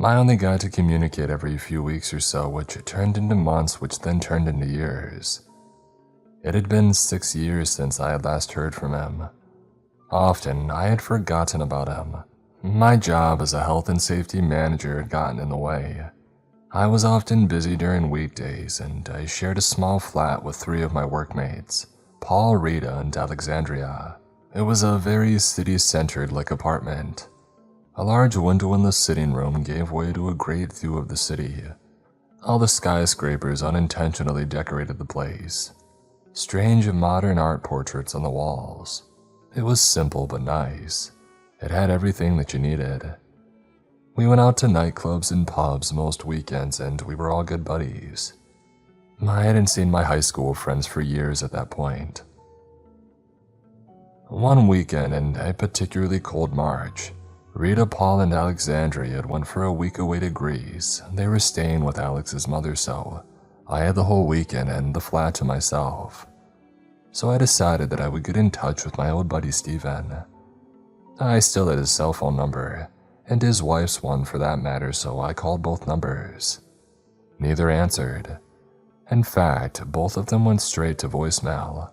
I only got to communicate every few weeks or so, which turned into months, which then turned into years. It had been 6 years since I had last heard from him. Often, I had forgotten about him. My job as a health and safety manager had gotten in the way. I was often busy during weekdays, and I shared a small flat with 3 of my workmates, Paul, Rita, and Alexandria. It was a very city-centered-like apartment. A large window in the sitting room gave way to a great view of the city. All the skyscrapers unintentionally decorated the place. Strange modern art portraits on the walls. It was simple but nice. It had everything that you needed. We went out to nightclubs and pubs most weekends, and we were all good buddies. I hadn't seen my high school friends for years at that point. One weekend in a particularly cold March, Rita, Paul, and Alexandria had went for a week away to Greece. They were staying with Alex's mother, so I had the whole weekend and the flat to myself. So I decided that I would get in touch with my old buddy Steven. I still had his cell phone number, and his wife's one for that matter, so I called both numbers. Neither answered. In fact, both of them went straight to voicemail.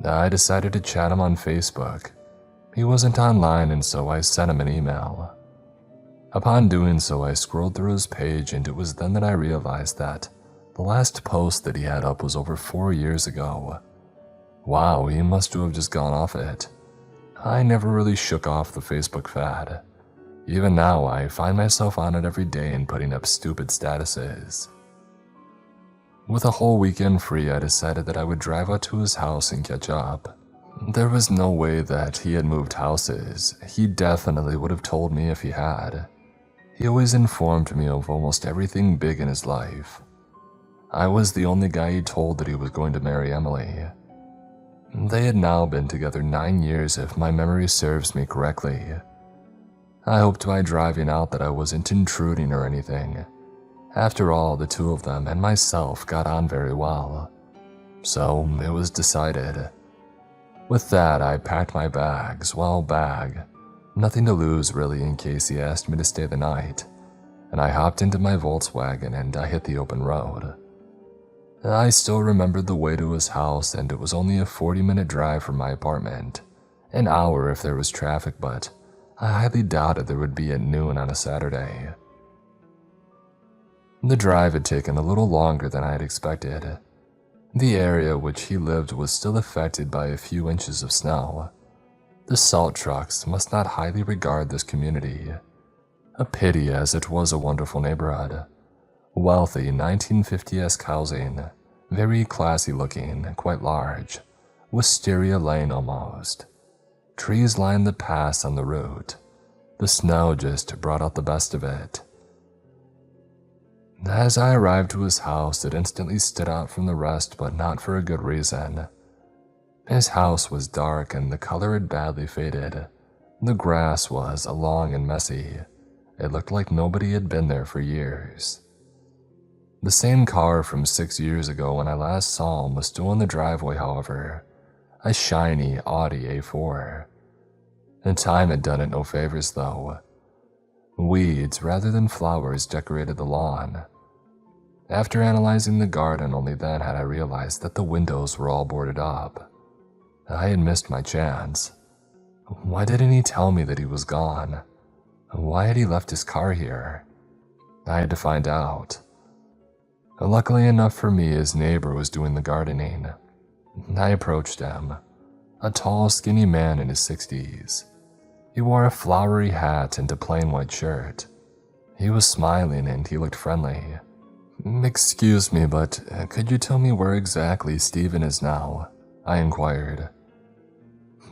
I decided to chat him on Facebook. He wasn't online, and so I sent him an email. Upon doing so, I scrolled through his page, and it was then that I realized that the last post that he had up was over 4 years ago. Wow, he must have just gone off it. I never really shook off the Facebook fad. Even now, I find myself on it every day and putting up stupid statuses. With a whole weekend free, I decided that I would drive out to his house and catch up. There was no way that he had moved houses. He definitely would have told me if he had. He always informed me of almost everything big in his life. I was the only guy he told that he was going to marry Emily. They had now been together 9 years if my memory serves me correctly. I hoped by driving out that I wasn't intruding or anything. After all, the two of them and myself got on very well. So it was decided. With that, I packed my bags, nothing to lose really in case he asked me to stay the night, and I hopped into my Volkswagen and I hit the open road. I still remembered the way to his house, and it was only a 40-minute drive from my apartment. An hour if there was traffic, but I highly doubted there would be at noon on a Saturday. The drive had taken a little longer than I had expected. The area which he lived was still affected by a few inches of snow. The salt trucks must not highly regard this community. A pity, as it was a wonderful neighborhood. Wealthy 1950s housing, very classy looking, quite large, Wisteria Lane almost. Trees lined the paths on the route. The snow just brought out the best of it. As I arrived to his house, it instantly stood out from the rest, but not for a good reason. His house was dark and the color had badly faded. The grass was long and messy. It looked like nobody had been there for years. The same car from 6 years ago when I last saw him was still in the driveway, however. A shiny Audi A4. And time had done it no favors, though. Weeds rather than flowers decorated the lawn. After analyzing the garden, only then had I realized that the windows were all boarded up. I had missed my chance. Why didn't he tell me that he was gone? Why had he left his car here? I had to find out. Luckily enough for me, his neighbor was doing the gardening. I approached him. A tall, skinny man in his 60s. He wore a flowery hat and a plain white shirt. He was smiling and he looked friendly. "Excuse me, but could you tell me where exactly Steven is now?" I inquired.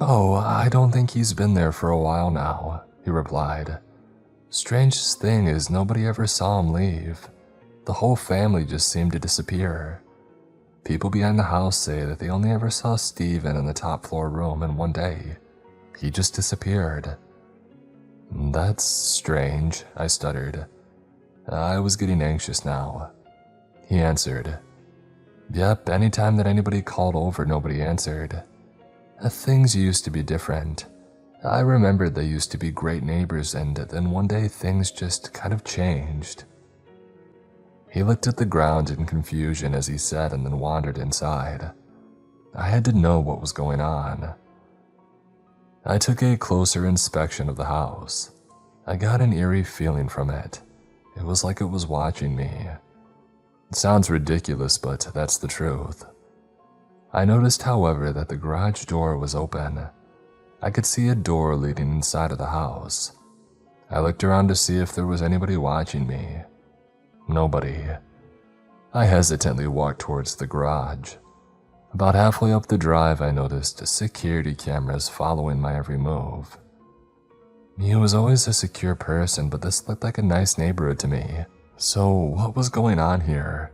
"Oh, I don't think he's been there for a while now," he replied. "Strangest thing is nobody ever saw him leave. The whole family just seemed to disappear. People behind the house say that they only ever saw Steven in the top floor room, and one day, he just disappeared." "That's strange," I stuttered. I was getting anxious now. He answered, "Yep, anytime that anybody called over, nobody answered. Things used to be different. I remembered they used to be great neighbors, and then one day things just kind of changed." He looked at the ground in confusion as he said, and then wandered inside. I had to know what was going on. I took a closer inspection of the house. I got an eerie feeling from it. It was like it was watching me. It sounds ridiculous, but that's the truth. I noticed, however, that the garage door was open. I could see a door leading inside of the house. I looked around to see if there was anybody watching me. Nobody. I hesitantly walked towards the garage. About halfway up the drive, I noticed security cameras following my every move. He was always a secure person, but this looked like a nice neighborhood to me. So what was going on here?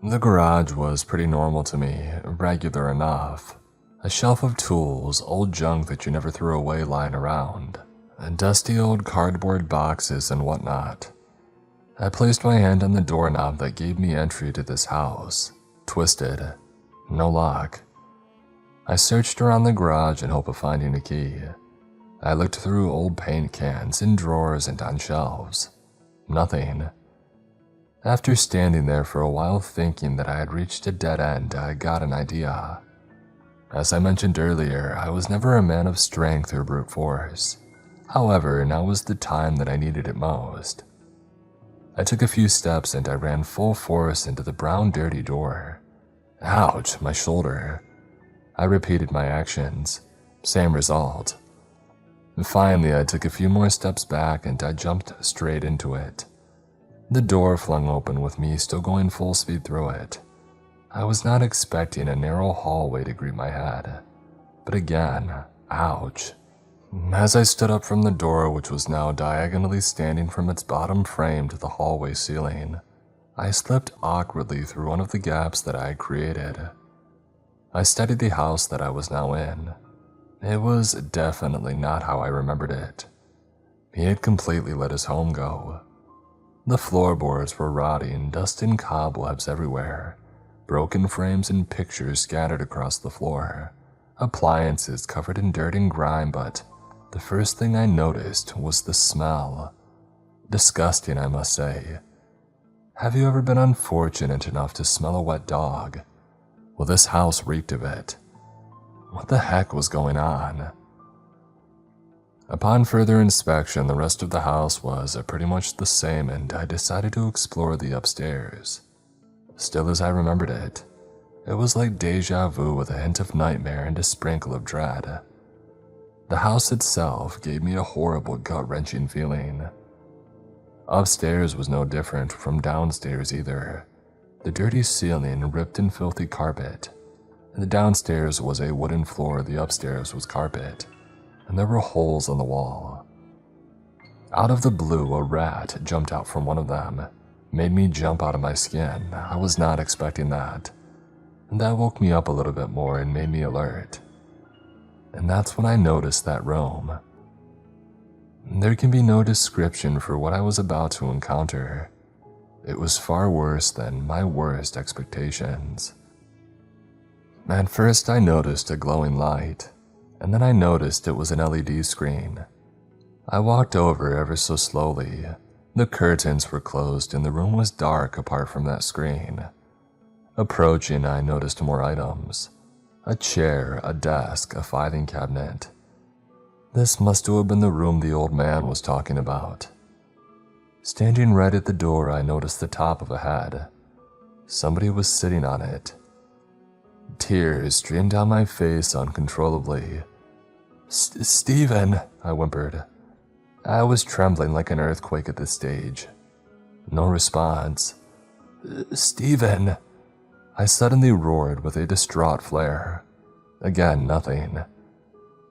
The garage was pretty normal to me, regular enough. A shelf of tools, old junk that you never threw away lying around, and dusty old cardboard boxes and whatnot. I placed my hand on the doorknob that gave me entry to this house. Twisted. No lock. I searched around the garage in hope of finding a key. I looked through old paint cans, in drawers and on shelves. Nothing. After standing there for a while thinking that I had reached a dead end, I got an idea. As I mentioned earlier, I was never a man of strength or brute force. However, now was the time that I needed it most. I took a few steps and I ran full force into the brown dirty door. Ouch, my shoulder. I repeated my actions. Same result. Finally, I took a few more steps back and I jumped straight into it. The door flung open with me still going full speed through it. I was not expecting a narrow hallway to greet my head. But again, ouch. As I stood up from the door, which was now diagonally standing from its bottom frame to the hallway ceiling, I slipped awkwardly through one of the gaps that I had created. I studied the house that I was now in. It was definitely not how I remembered it. He had completely let his home go. The floorboards were rotting, dust and cobwebs everywhere, broken frames and pictures scattered across the floor, appliances covered in dirt and grime, but the first thing I noticed was the smell. Disgusting, I must say. Have you ever been unfortunate enough to smell a wet dog? Well, this house reeked of it. What the heck was going on? Upon further inspection, the rest of the house was pretty much the same, and I decided to explore the upstairs. Still as I remembered it, it was like deja vu with a hint of nightmare and a sprinkle of dread. The house itself gave me a horrible gut-wrenching feeling. Upstairs was no different from downstairs either. The dirty ceiling, ripped and filthy carpet. The downstairs was a wooden floor, the upstairs was carpet, and there were holes on the wall. Out of the blue, a rat jumped out from one of them, made me jump out of my skin. I was not expecting that. And that woke me up a little bit more and made me alert. And that's when I noticed that room. There can be no description for what I was about to encounter. It was far worse than my worst expectations. At first I noticed a glowing light, and then I noticed it was an LED screen. I walked over ever so slowly. The curtains were closed and the room was dark apart from that screen. Approaching, I noticed more items. A chair, a desk, a filing cabinet. This must have been the room the old man was talking about. Standing right at the door, I noticed the top of a head. Somebody was sitting on it. Tears streamed down my face uncontrollably. "Stephen," I whimpered. I was trembling like an earthquake at this stage. No response. "Stephen," I suddenly roared with a distraught flare. Again, nothing.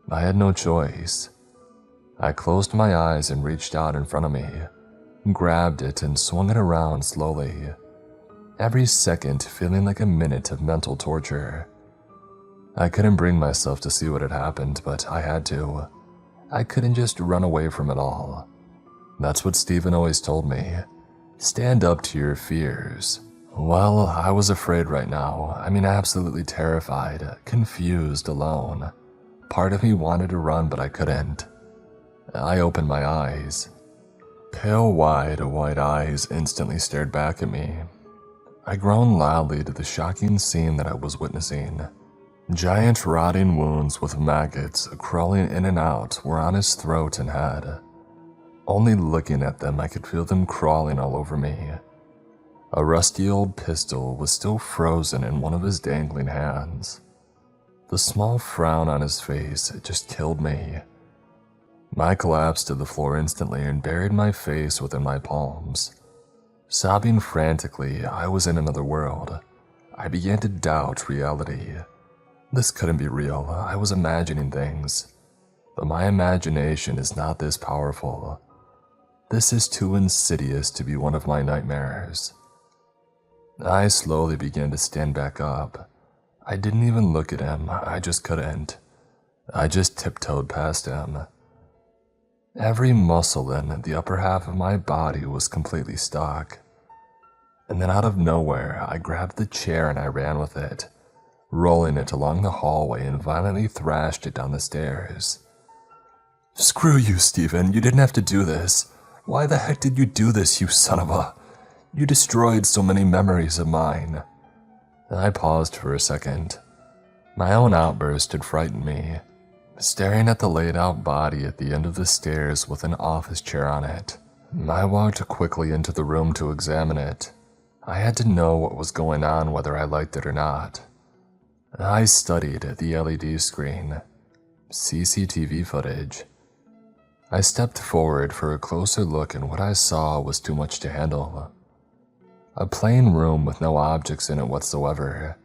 I had no choice. I closed my eyes and reached out in front of me, grabbed it and swung it around slowly, every second feeling like a minute of mental torture. I couldn't bring myself to see what had happened, but I had to. I couldn't just run away from it all. That's what Stephen always told me. Stand up to your fears. Well, I was afraid right now. I mean, absolutely terrified, confused, alone. Part of me wanted to run, but I couldn't. I opened my eyes. Pale, wide, white eyes instantly stared back at me. I groaned loudly to the shocking scene that I was witnessing. Giant rotting wounds with maggots crawling in and out were on his throat and head. Only looking at them, I could feel them crawling all over me. A rusty old pistol was still frozen in one of his dangling hands. The small frown on his face just killed me. I collapsed to the floor instantly and buried my face within my palms. Sobbing frantically, I was in another world. I began to doubt reality. This couldn't be real. I was imagining things. But my imagination is not this powerful. This is too insidious to be one of my nightmares. I slowly began to stand back up. I didn't even look at him. I just couldn't. I just tiptoed past him. Every muscle in the upper half of my body was completely stuck. And then out of nowhere, I grabbed the chair and I ran with it, rolling it along the hallway and violently thrashed it down the stairs. "Screw you, Stephen. You didn't have to do this. Why the heck did you do this, you son of a... You destroyed so many memories of mine." I paused for a second. My own outburst had frightened me. Staring at the laid-out body at the end of the stairs with an office chair on it, I walked quickly into the room to examine it. I had to know what was going on whether I liked it or not. I studied the LED screen. CCTV footage. I stepped forward for a closer look, and what I saw was too much to handle. A plain room with no objects in it whatsoever.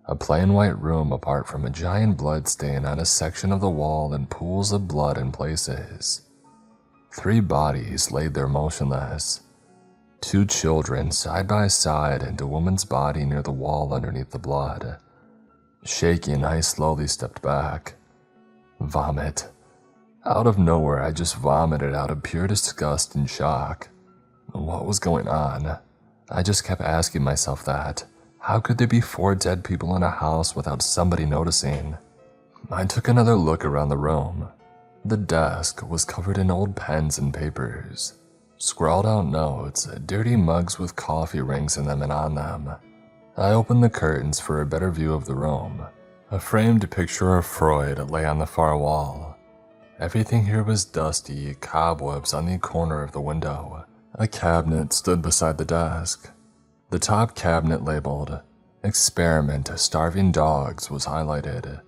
A plain white room apart from a giant blood stain on a section of the wall and pools of blood in places. 3 bodies laid there motionless. 2 children side by side and a woman's body near the wall underneath the blood. Shaking, I slowly stepped back. Vomit. Out of nowhere, I just vomited out of pure disgust and shock. What was going on? I just kept asking myself that. How could there be 4 dead people in a house without somebody noticing? I took another look around the room. The desk was covered in old pens and papers. Scrawled out notes, dirty mugs with coffee rings in them and on them. I opened the curtains for a better view of the room. A framed picture of Freud lay on the far wall. Everything here was dusty, cobwebs on the corner of the window. A cabinet stood beside the desk. The top cabinet labeled, "Experiment Starving Dogs" was highlighted.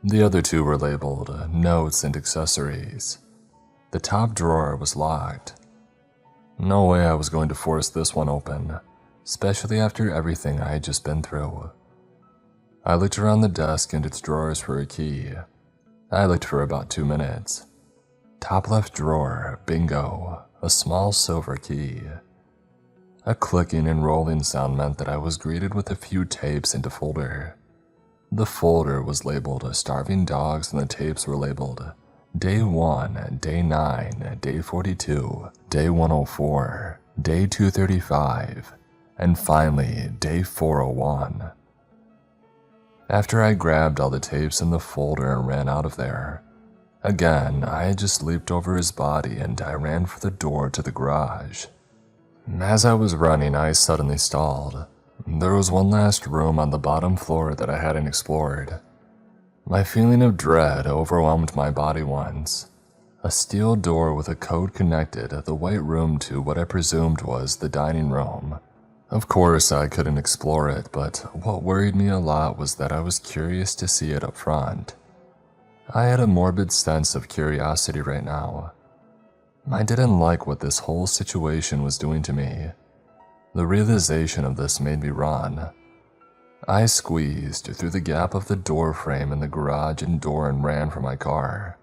The other 2 were labeled, "Notes and Accessories." The top drawer was locked. No way I was going to force this one open, especially after everything I had just been through. I looked around the desk and its drawers for a key. I looked for about 2 minutes. Top left drawer, bingo, a small silver key. A clicking and rolling sound meant that I was greeted with a few tapes in a folder. The folder was labeled "Starving Dogs" and the tapes were labeled Day 1, Day 9, Day 42, Day 104, Day 235, and finally Day 401. After I grabbed all the tapes in the folder and ran out of there, again, I had just leaped over his body and I ran for the door to the garage. As I was running, I suddenly stalled. There was one last room on the bottom floor that I hadn't explored. My feeling of dread overwhelmed my body once. A steel door with a code connected the white room to what I presumed was the dining room. Of course, I couldn't explore it, but what worried me a lot was that I was curious to see it up front. I had a morbid sense of curiosity right now. I didn't like what this whole situation was doing to me. The realization of this made me run. I squeezed through the gap of the door frame in the garage and door and ran for my car.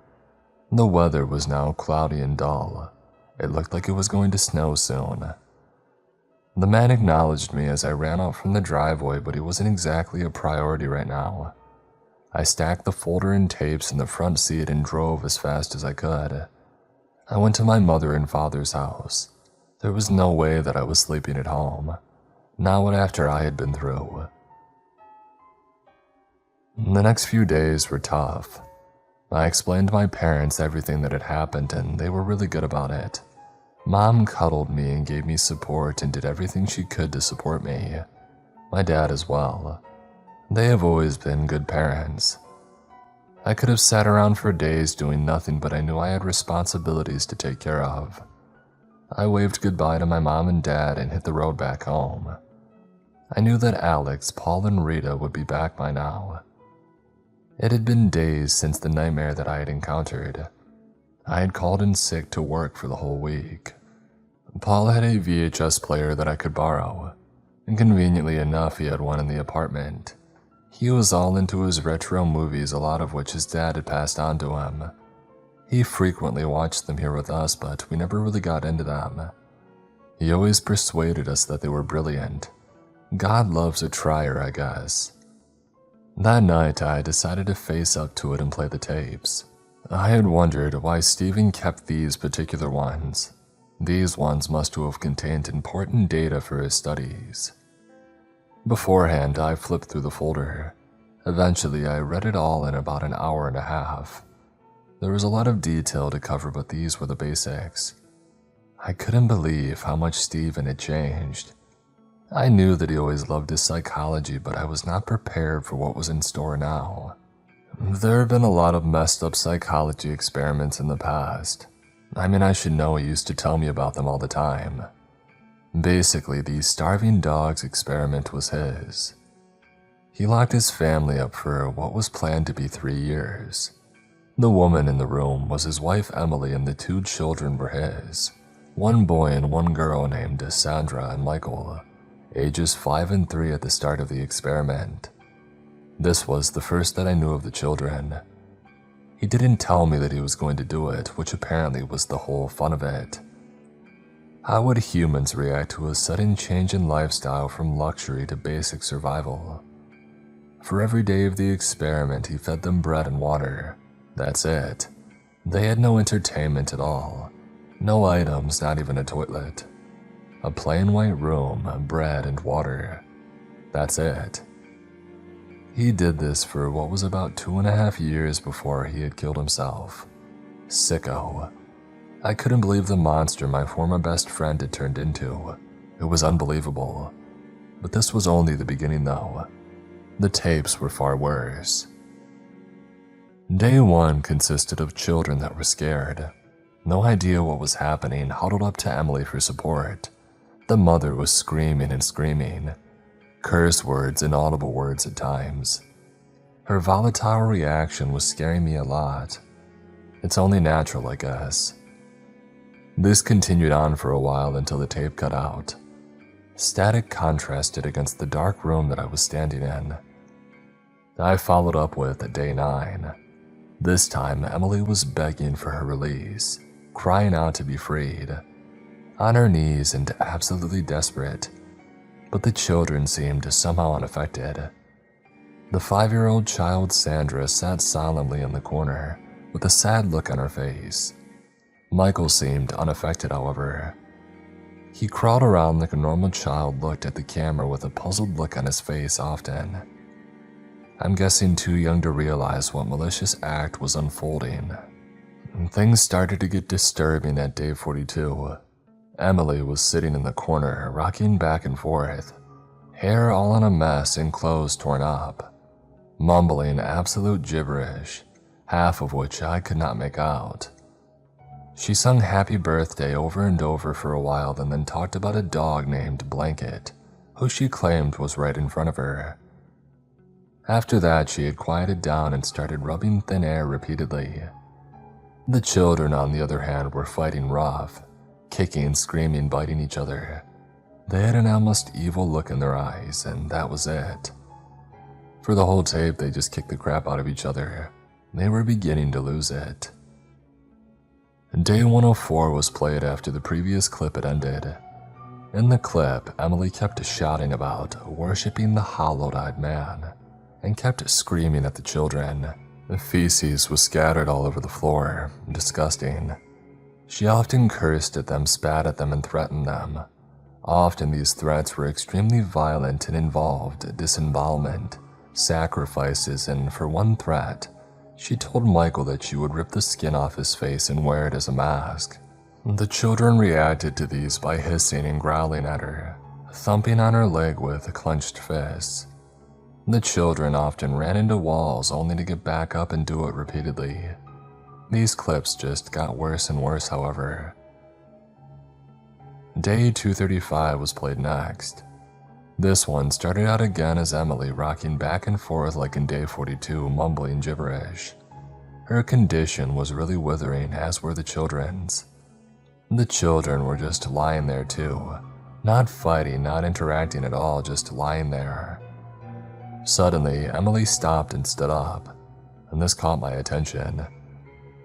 The weather was now cloudy and dull. It looked like it was going to snow soon. The man acknowledged me as I ran out from the driveway, but he wasn't exactly a priority right now. I stacked the folder and tapes in the front seat and drove as fast as I could. I went to my mother and father's house. There was no way that I was sleeping at home, not after I had been through. The next few days were tough. I explained to my parents everything that had happened and they were really good about it. Mom cuddled me and gave me support and did everything she could to support me. My dad as well. They have always been good parents. I could have sat around for days doing nothing, but I knew I had responsibilities to take care of. I waved goodbye to my mom and dad and hit the road back home. I knew that Alex, Paul, and Rita would be back by now. It had been days since the nightmare that I had encountered. I had called in sick to work for the whole week. Paul had a VHS player that I could borrow, and conveniently enough he had one in the apartment. He was all into his retro movies, a lot of which his dad had passed on to him. He frequently watched them here with us, but we never really got into them. He always persuaded us that they were brilliant. God loves a trier, I guess. That night, I decided to face up to it and play the tapes. I had wondered why Stephen kept these particular ones. These ones must have contained important data for his studies. Beforehand, I flipped through the folder. Eventually, I read it all in about an hour and a half. There was a lot of detail to cover, but these were the basics. I couldn't believe how much Stephen had changed. I knew that he always loved his psychology, but I was not prepared for what was in store now. There have been a lot of messed up psychology experiments in the past. I should know, he used to tell me about them all the time. Basically, the starving dogs experiment was his. He locked his family up for what was planned to be 3 years. The woman in the room was his wife Emily, and the 2 children were his. 1 boy and 1 girl named Sandra and Michael, ages 5 and 3 at the start of the experiment. This was the first that I knew of the children. He didn't tell me that he was going to do it, which apparently was the whole fun of it. How would humans react to a sudden change in lifestyle from luxury to basic survival? For every day of the experiment, he fed them bread and water. That's it. They had no entertainment at all. No items, not even a toilet. A plain white room, bread and water. That's it. He did this for what was about 2.5 years before he had killed himself. Sicko. I couldn't believe the monster my former best friend had turned into. It was unbelievable. But this was only the beginning though. The tapes were far worse. Day 1 consisted of children that were scared. No idea what was happening, huddled up to Emily for support. The mother was screaming and screaming. Curse words, inaudible words at times. Her volatile reaction was scaring me a lot. It's only natural, I guess. This continued on for a while until the tape cut out. Static contrasted against the dark room that I was standing in. I followed up with day 9. This time, Emily was begging for her release, crying out to be freed. On her knees and absolutely desperate, but the children seemed somehow unaffected. The 5-year-old child Sandra sat solemnly in the corner with a sad look on her face. Michael seemed unaffected, however. He crawled around like a normal child, looked at the camera with a puzzled look on his face often. I'm guessing too young to realize what malicious act was unfolding. Things started to get disturbing at day 42. Emily was sitting in the corner, rocking back and forth, hair all in a mess and clothes torn up, mumbling absolute gibberish, half of which I could not make out. She sung Happy Birthday over and over for a while and then talked about a dog named Blanket, who she claimed was right in front of her. After that, she had quieted down and started rubbing thin air repeatedly. The children, on the other hand, were fighting rough, kicking, screaming, biting each other. They had an almost evil look in their eyes, and that was it. For the whole tape, they just kicked the crap out of each other. They were beginning to lose it. Day 104 was played after the previous clip had ended. In the clip, Emily kept shouting about worshipping the hollowed-eyed man, and kept screaming at the children. The feces was scattered all over the floor, disgusting. She often cursed at them, spat at them, and threatened them. Often these threats were extremely violent and involved disembowelment, sacrifices, and for one threat, she told Michael that she would rip the skin off his face and wear it as a mask. The children reacted to these by hissing and growling at her, thumping on her leg with clenched fists. The children often ran into walls only to get back up and do it repeatedly. These clips just got worse and worse, however. Day 235 was played next. This one started out again as Emily rocking back and forth like in day 42, mumbling gibberish. Her condition was really withering, as were the children's. The children were just lying there too, not fighting, not interacting at all, just lying there. Suddenly, Emily stopped and stood up, and this caught my attention.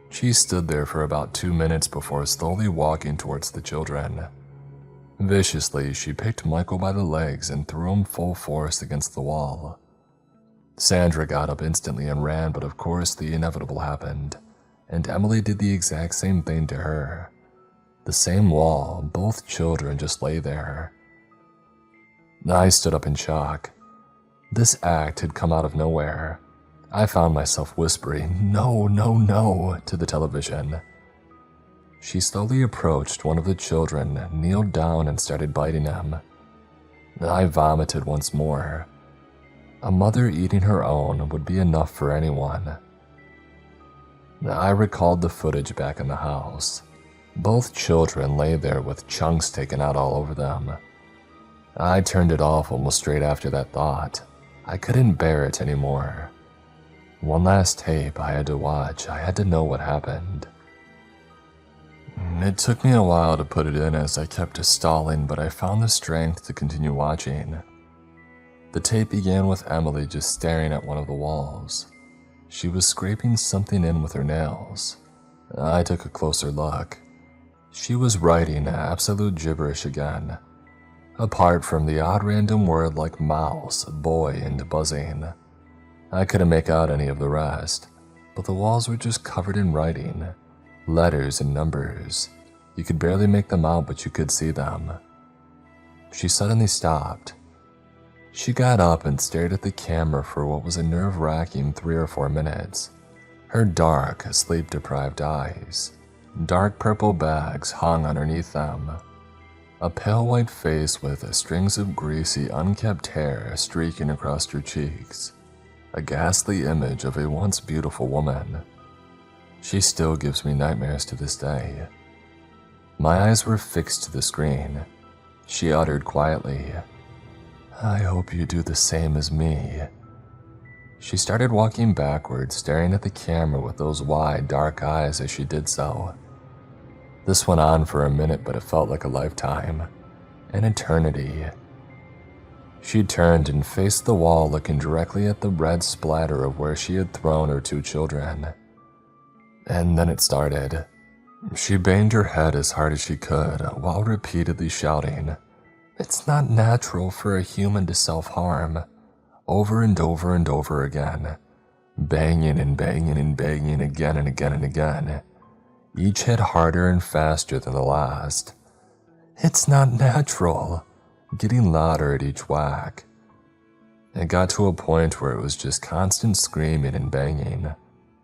She stood there for about 2 minutes before slowly walking towards the children. Viciously, she picked Michael by the legs and threw him full force against the wall. Sandra got up instantly and ran, but of course the inevitable happened, and Emily did the exact same thing to her. The same wall, both children just lay there. I stood up in shock. This act had come out of nowhere. I found myself whispering, "No, no, no," to the television. She slowly approached one of the children, kneeled down, and started biting him. I vomited once more. A mother eating her own would be enough for anyone. I recalled the footage back in the house. Both children lay there with chunks taken out all over them. I turned it off almost straight after that thought. I couldn't bear it anymore. One last tape I had to watch. I had to know what happened. It took me a while to put it in as I kept stalling, but I found the strength to continue watching. The tape began with Emily just staring at one of the walls. She was scraping something in with her nails. I took a closer look. She was writing absolute gibberish again. Apart from the odd random word like mouse, boy, and buzzing. I couldn't make out any of the rest, but the walls were just covered in writing. Letters and numbers. You could barely make them out, but you could see them. She suddenly stopped. She got up and stared at the camera for what was a nerve-wracking 3 or 4 minutes. Her dark, sleep-deprived eyes. Dark purple bags hung underneath them. A pale white face with strings of greasy, unkempt hair streaking across her cheeks. A ghastly image of a once beautiful woman. She still gives me nightmares to this day. My eyes were fixed to the screen. She uttered quietly, "I hope you do the same as me." She started walking backwards, staring at the camera with those wide, dark eyes as she did so. This went on for a minute, but it felt like a lifetime, an eternity. She turned and faced the wall, looking directly at the red splatter of where she had thrown her 2 children. And then it started. She banged her head as hard as she could, while repeatedly shouting, "It's not natural for a human to self-harm," over and over and over again, banging and banging and banging again and again and again. Each hit harder and faster than the last. "It's not natural," getting louder at each whack. It got to a point where it was just constant screaming and banging.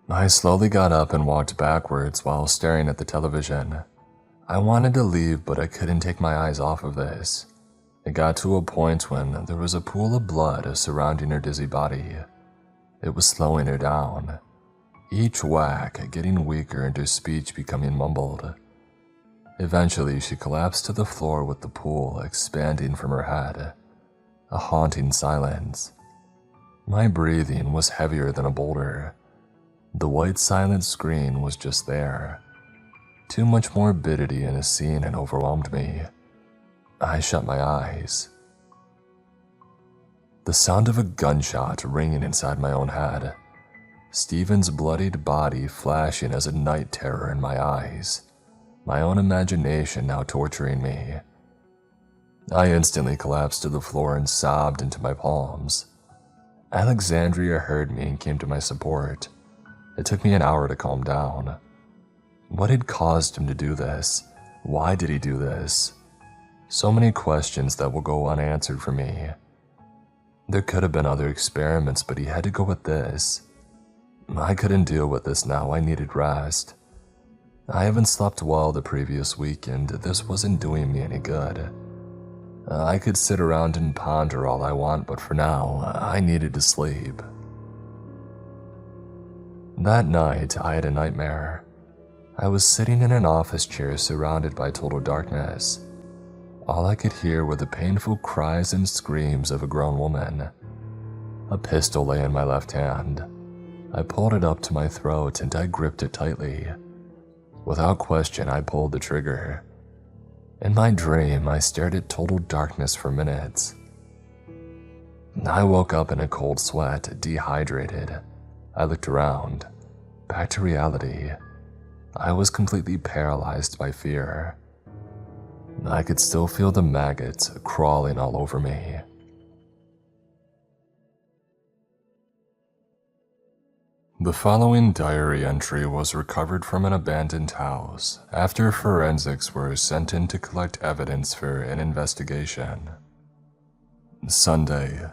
I slowly got up and walked backwards while staring at the television. I wanted to leave, but I couldn't take my eyes off of this. It got to a point when there was a pool of blood surrounding her dizzy body. It was slowing her down. Each whack getting weaker and her speech becoming mumbled. Eventually, she collapsed to the floor with the pool expanding from her head. A haunting silence. My breathing was heavier than a boulder. The white silent screen was just there. Too much morbidity in a scene had overwhelmed me. I shut my eyes. The sound of a gunshot ringing inside my own head. Stephen's bloodied body flashing as a night terror in my eyes. My own imagination now torturing me. I instantly collapsed to the floor and sobbed into my palms. Alexandria heard me and came to my support. It took me an hour to calm down. What had caused him to do this? Why did he do this? So many questions that will go unanswered for me. There could have been other experiments, but he had to go with this. I couldn't deal with this now. I needed rest. I haven't slept well the previous weekend. This wasn't doing me any good. I could sit around and ponder all I want, but for now, I needed to sleep. That night, I had a nightmare. I was sitting in an office chair surrounded by total darkness. All I could hear were the painful cries and screams of a grown woman. A pistol lay in my left hand. I pulled it up to my throat and I gripped it tightly. Without question, I pulled the trigger. In my dream, I stared at total darkness for minutes. I woke up in a cold sweat, dehydrated. I looked around. Back to reality. I was completely paralyzed by fear. I could still feel the maggots crawling all over me. The following diary entry was recovered from an abandoned house after forensics were sent in to collect evidence for an investigation. Sunday.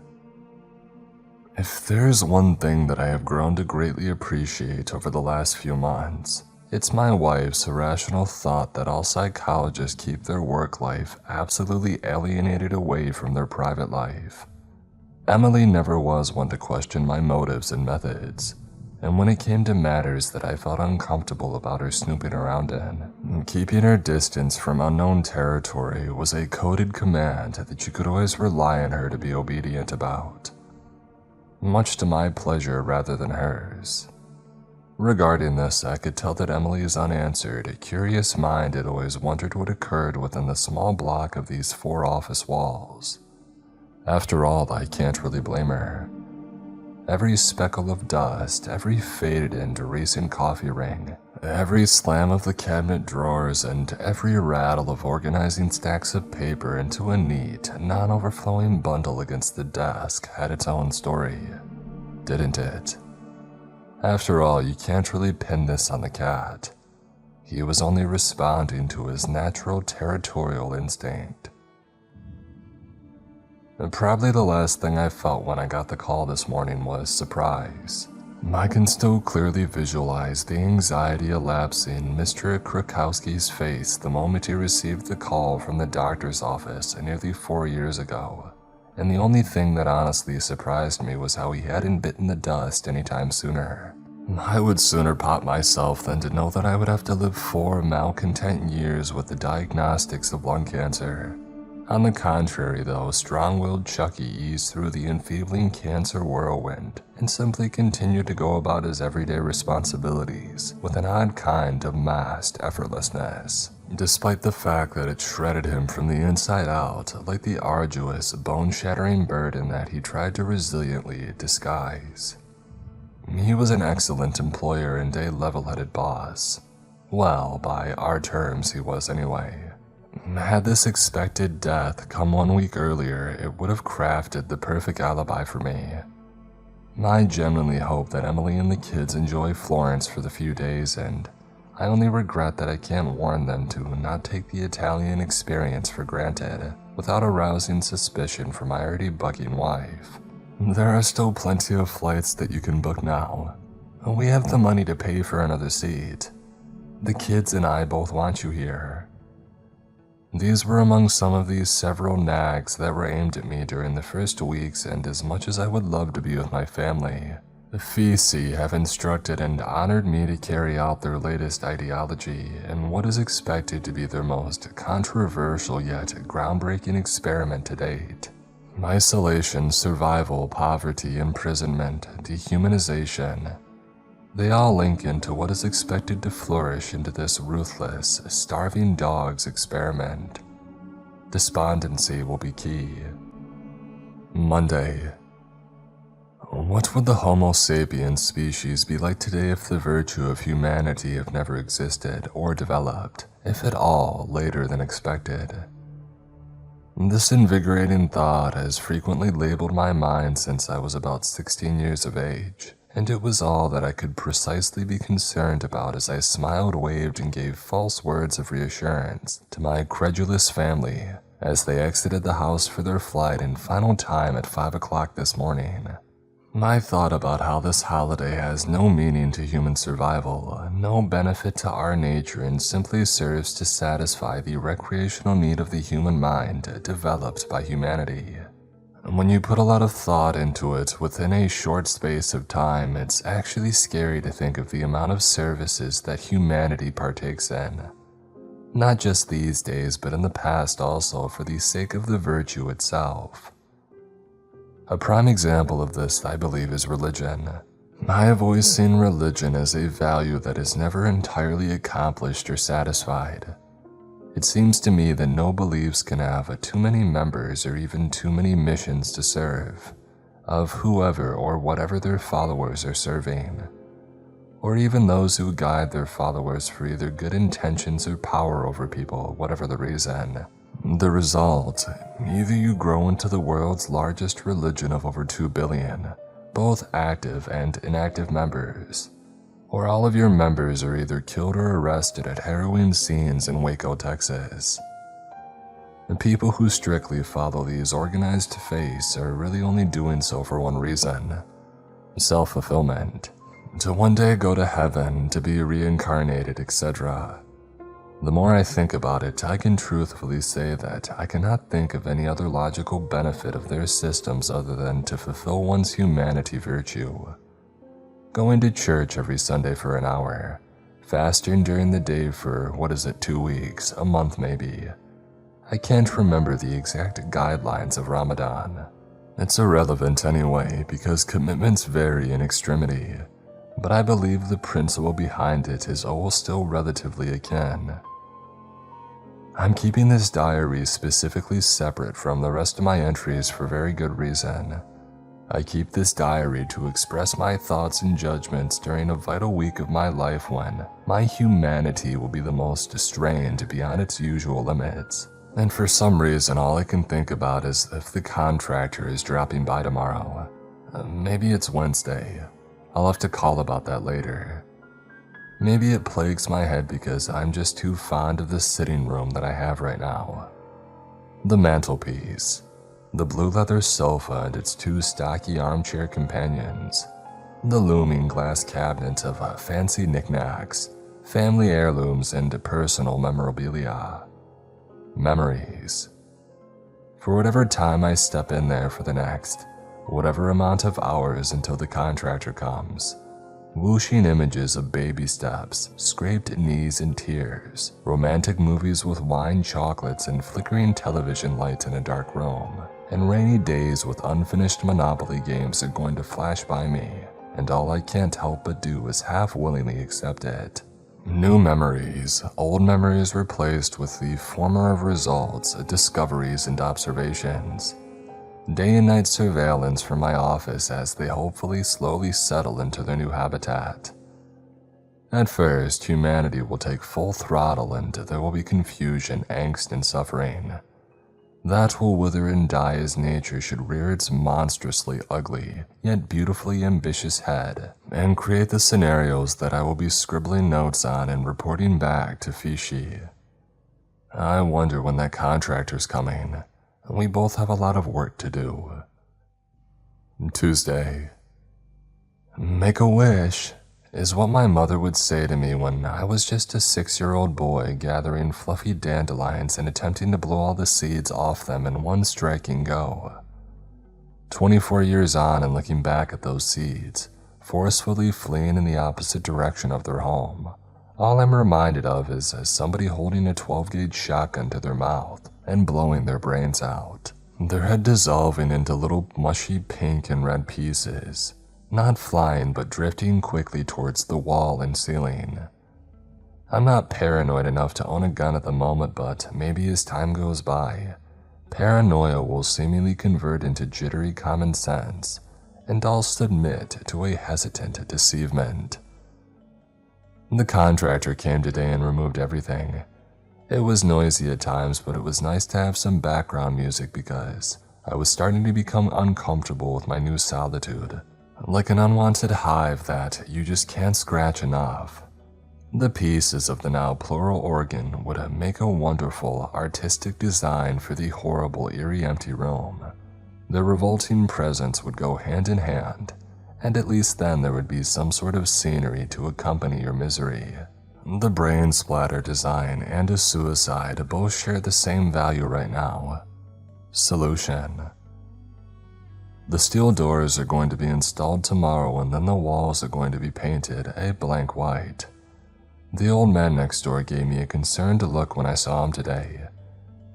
If there's one thing that I have grown to greatly appreciate over the last few months, It's my wife's irrational thought that all psychologists keep their work life absolutely alienated away from their private life. Emily never was one to question my motives and methods, and when it came to matters that I felt uncomfortable about her snooping around in, keeping her distance from unknown territory was a coded command that you could always rely on her to be obedient about, much to my pleasure rather than hers. Regarding this, I could tell that Emily's unanswered, curious mind had always wondered what occurred within the small block of these 4 office walls. After all, I can't really blame her. Every speckle of dust, every faded and recent coffee ring, every slam of the cabinet drawers, and every rattle of organizing stacks of paper into a neat, non-overflowing bundle against the desk had its own story, didn't it? After all, you can't really pin this on the cat. He was only responding to his natural territorial instinct. Probably the last thing I felt when I got the call this morning was surprise. I can still clearly visualize the anxiety elapsing Mr. Krakowski's face the moment he received the call from the doctor's office nearly 4 years ago, and the only thing that honestly surprised me was how he hadn't bitten the dust any time sooner. I would sooner pop myself than to know that I would have to live 4 malcontent years with the diagnostics of lung cancer. On the contrary, though, strong-willed Chucky eased through the enfeebling cancer whirlwind and simply continued to go about his everyday responsibilities with an odd kind of masked effortlessness, despite the fact that it shredded him from the inside out like the arduous, bone-shattering burden that he tried to resiliently disguise. He was an excellent employer and a level-headed boss. Well, by our terms, he was anyway. Had this expected death come 1 week earlier, it would have crafted the perfect alibi for me. I genuinely hope that Emily and the kids enjoy Florence for the few days, and I only regret that I can't warn them to not take the Italian experience for granted without arousing suspicion for my already bucking wife. There are still plenty of flights that you can book now. We have the money to pay for another seat. The kids and I both want you here. These were among some of these several nags that were aimed at me during the first weeks, and as much as I would love to be with my family, the Fisi have instructed and honored me to carry out their latest ideology in what is expected to be their most controversial yet groundbreaking experiment to date. Isolation, survival, poverty, imprisonment, dehumanization. They all link into what is expected to flourish into this ruthless, starving dogs experiment. Despondency will be key. Monday. What would the Homo sapiens species be like today if the virtue of humanity have never existed or developed, if at all, later than expected? This invigorating thought has frequently labeled my mind since I was about 16 years of age, and it was all that I could precisely be concerned about as I smiled, waved, and gave false words of reassurance to my credulous family as they exited the house for their flight and final time at 5 o'clock this morning. I thought about how this holiday has no meaning to human survival, no benefit to our nature, and simply serves to satisfy the recreational need of the human mind developed by humanity. When you put a lot of thought into it within a short space of time, it's actually scary to think of the amount of services that humanity partakes in. Not just these days, but in the past also, for the sake of the virtue itself. A prime example of this, I believe, is religion. I have always seen religion as a value that is never entirely accomplished or satisfied. It seems to me that no beliefs can have too many members or even too many missions to serve, of whoever or whatever their followers are serving, or even those who guide their followers for either good intentions or power over people, whatever the reason. The result, either you grow into the world's largest religion of over 2 billion, both active and inactive members, or all of your members are either killed or arrested at harrowing scenes in Waco, Texas. The people who strictly follow these organized faiths are really only doing so for one reason: self-fulfillment. To one day go to heaven, to be reincarnated, etc. The more I think about it, I can truthfully say that I cannot think of any other logical benefit of their systems other than to fulfill one's humanity virtue. Going to church every Sunday for an hour, fasting during the day for, 2 weeks, a month maybe. I can't remember the exact guidelines of Ramadan. It's irrelevant anyway because commitments vary in extremity, but I believe the principle behind it is all still relatively akin. I'm keeping this diary specifically separate from the rest of my entries for very good reason. I keep this diary to express my thoughts and judgments during a vital week of my life when my humanity will be the most strained beyond its usual limits. And for some reason, all I can think about is if the contractor is dropping by tomorrow. Maybe it's Wednesday. I'll have to call about that later. Maybe it plagues my head because I'm just too fond of the sitting room that I have right now. The mantelpiece, the blue leather sofa and its 2 stocky armchair companions, the looming glass cabinet of fancy knickknacks, family heirlooms and personal memorabilia. Memories. For whatever time I step in there for the next, whatever amount of hours until the contractor comes, whooshing images of baby steps, scraped knees and tears, romantic movies with wine chocolates and flickering television lights in a dark room, and rainy days with unfinished Monopoly games are going to flash by me, and all I can't help but do is half-willingly accept it. New memories, old memories replaced with the former of results, discoveries, and observations. Day and night surveillance from my office as they hopefully slowly settle into their new habitat. At first, humanity will take full throttle and there will be confusion, angst, and suffering. That will wither and die as nature should rear its monstrously ugly, yet beautifully ambitious head, and create the scenarios that I will be scribbling notes on and reporting back to Fishi. I wonder when that contractor's coming. We both have a lot of work to do. Tuesday. Make a wish is what my mother would say to me when I was just a 6-year-old boy gathering fluffy dandelions and attempting to blow all the seeds off them in one striking go. 24 years on and looking back at those seeds, forcefully fleeing in the opposite direction of their home, all I'm reminded of is somebody holding a 12-gauge shotgun to their mouth and blowing their brains out, their head dissolving into little mushy pink and red pieces, not flying but drifting quickly towards the wall and ceiling. I'm not paranoid enough to own a gun at the moment, but maybe as time goes by, paranoia will seemingly convert into jittery common sense, and I'll submit to a hesitant deceivement. The contractor came today and removed everything. It was noisy at times, but it was nice to have some background music because I was starting to become uncomfortable with my new solitude, like an unwanted hive that you just can't scratch enough. The pieces of the now plural organ would make a wonderful artistic design for the horrible, eerie empty room. The revolting presence would go hand in hand, and at least then there would be some sort of scenery to accompany your misery. The brain splatter design and a suicide both share the same value right now. Solution. The steel doors are going to be installed tomorrow and then the walls are going to be painted a blank white. The old man next door gave me a concerned look when I saw him today.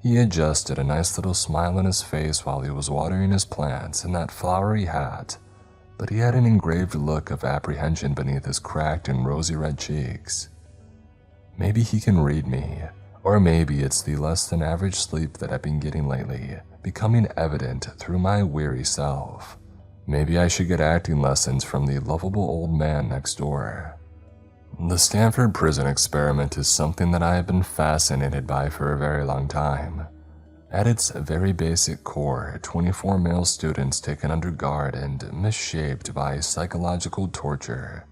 He adjusted a nice little smile on his face while he was watering his plants in that flowery hat, but he had an engraved look of apprehension beneath his cracked and rosy red cheeks. Maybe he can read me, or maybe it's the less than average sleep that I've been getting lately, becoming evident through my weary self. Maybe I should get acting lessons from the lovable old man next door. The Stanford prison experiment is something that I have been fascinated by for a very long time. At its very basic core, 24 male students taken under guard and misshaped by psychological torture.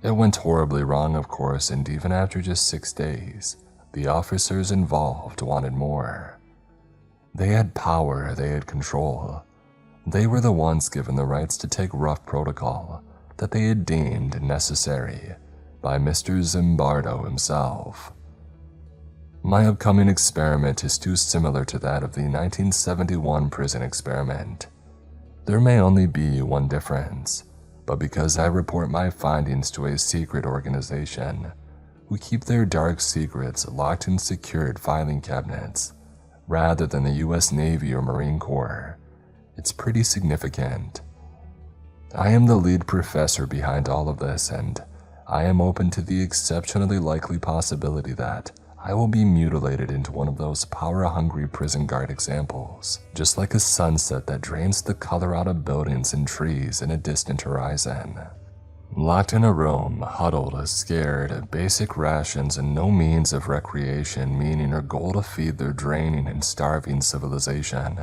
It went horribly wrong, of course, and even after just 6 days, the officers involved wanted more. They had power, they had control. They were the ones given the rights to take rough protocol, that they had deemed necessary by Mr. Zimbardo himself. My upcoming experiment is too similar to that of the 1971 prison experiment. There may only be one difference, but because I report my findings to a secret organization who keep their dark secrets locked in secured filing cabinets, rather than the US Navy or Marine Corps, it's pretty significant. I am the lead professor behind all of this, and I am open to the exceptionally likely possibility that I will be mutilated into one of those power-hungry prison guard examples, just like a sunset that drains the color out of buildings and trees in a distant horizon. Locked in a room, huddled, scared, basic rations and no means of recreation, meaning or goal to feed their draining and starving civilization.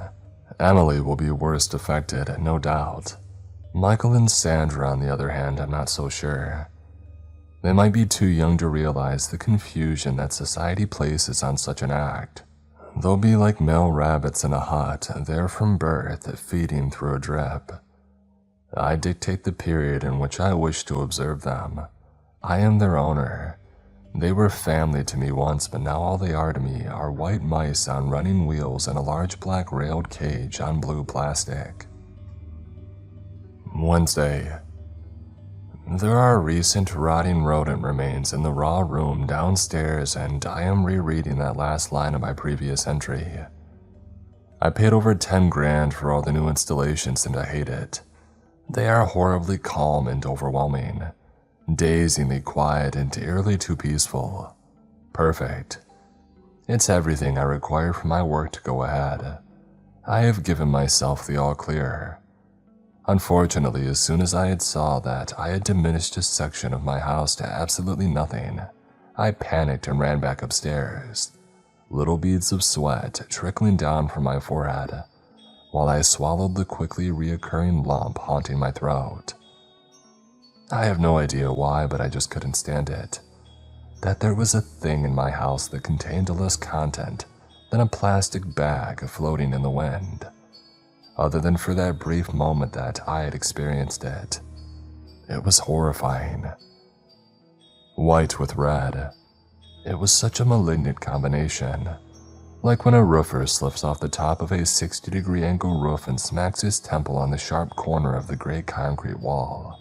Emily will be worst affected, no doubt. Michael and Sandra, on the other hand, I'm not so sure. They might be too young to realize the confusion that society places on such an act. They'll be like male rabbits in a hut, there from birth, feeding through a drip. I dictate the period in which I wish to observe them. I am their owner. They were family to me once, but now all they are to me are white mice on running wheels in a large black railed cage on blue plastic. Wednesday. There are recent rotting rodent remains in the raw room downstairs, and I am rereading that last line of my previous entry. I paid over 10 grand for all the new installations and I hate it. They are horribly calm and overwhelming, dazingly quiet and eerily too peaceful. Perfect. It's everything I require for my work to go ahead. I have given myself the all clear. Unfortunately, as soon as I had saw that I had diminished a section of my house to absolutely nothing, I panicked and ran back upstairs, little beads of sweat trickling down from my forehead, while I swallowed the quickly reoccurring lump haunting my throat. I have no idea why, but I just couldn't stand it. That there was a thing in my house that contained less content than a plastic bag floating in the wind. Other than for that brief moment that I had experienced it. It was horrifying. White with red. It was such a malignant combination. Like when a roofer slips off the top of a 60-degree angle roof and smacks his temple on the sharp corner of the gray concrete wall.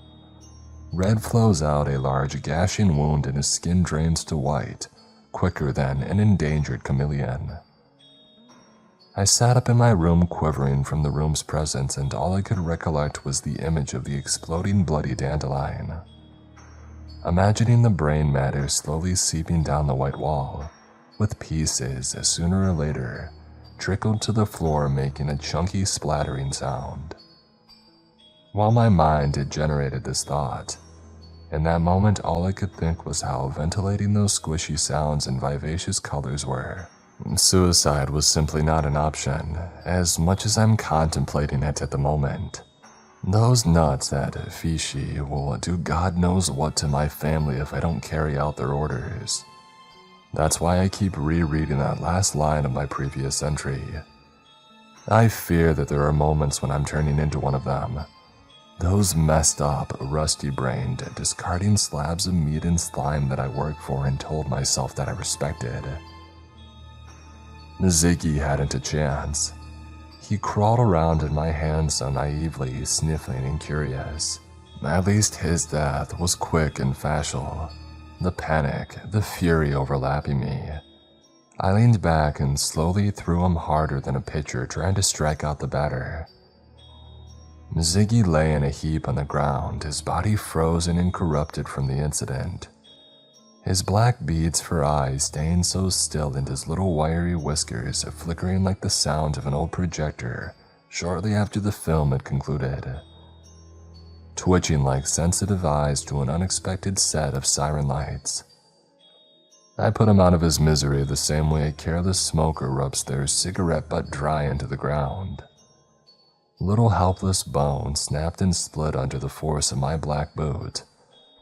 Red flows out a large gashing wound and his skin drains to white, quicker than an endangered chameleon. I sat up in my room quivering from the room's presence, and all I could recollect was the image of the exploding bloody dandelion. Imagining the brain matter slowly seeping down the white wall, with pieces, sooner or later, trickled to the floor making a chunky splattering sound. While my mind had generated this thought, in that moment all I could think was how ventilating those squishy sounds and vivacious colors were. Suicide was simply not an option, as much as I'm contemplating it at the moment. Those nuts at Fishi will do God knows what to my family if I don't carry out their orders. That's why I keep rereading that last line of my previous entry. I fear that there are moments when I'm turning into one of them. Those messed up, rusty-brained, discarding slabs of meat and slime that I worked for and told myself that I respected. Ziggy hadn't a chance. He crawled around in my hands so naively, sniffling and curious. At least his death was quick and facile. The panic, the fury overlapping me. I leaned back and slowly threw him harder than a pitcher trying to strike out the batter. Ziggy lay in a heap on the ground, his body frozen and corrupted from the incident. His black beads for eyes staying so still and his little wiry whiskers flickering like the sound of an old projector shortly after the film had concluded. Twitching like sensitive eyes to an unexpected set of siren lights. I put him out of his misery the same way a careless smoker rubs their cigarette butt dry into the ground. Little helpless bones snapped and split under the force of my black boot,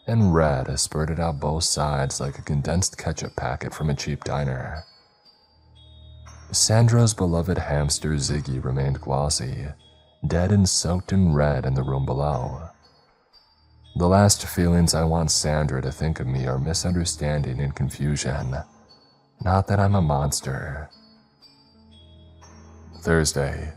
and red spurted out both sides like a condensed ketchup packet from a cheap diner. Sandra's beloved hamster Ziggy remained glossy, dead and soaked in red in the room below. The last feelings I want Sandra to think of me are misunderstanding and confusion, not that I'm a monster. Thursday.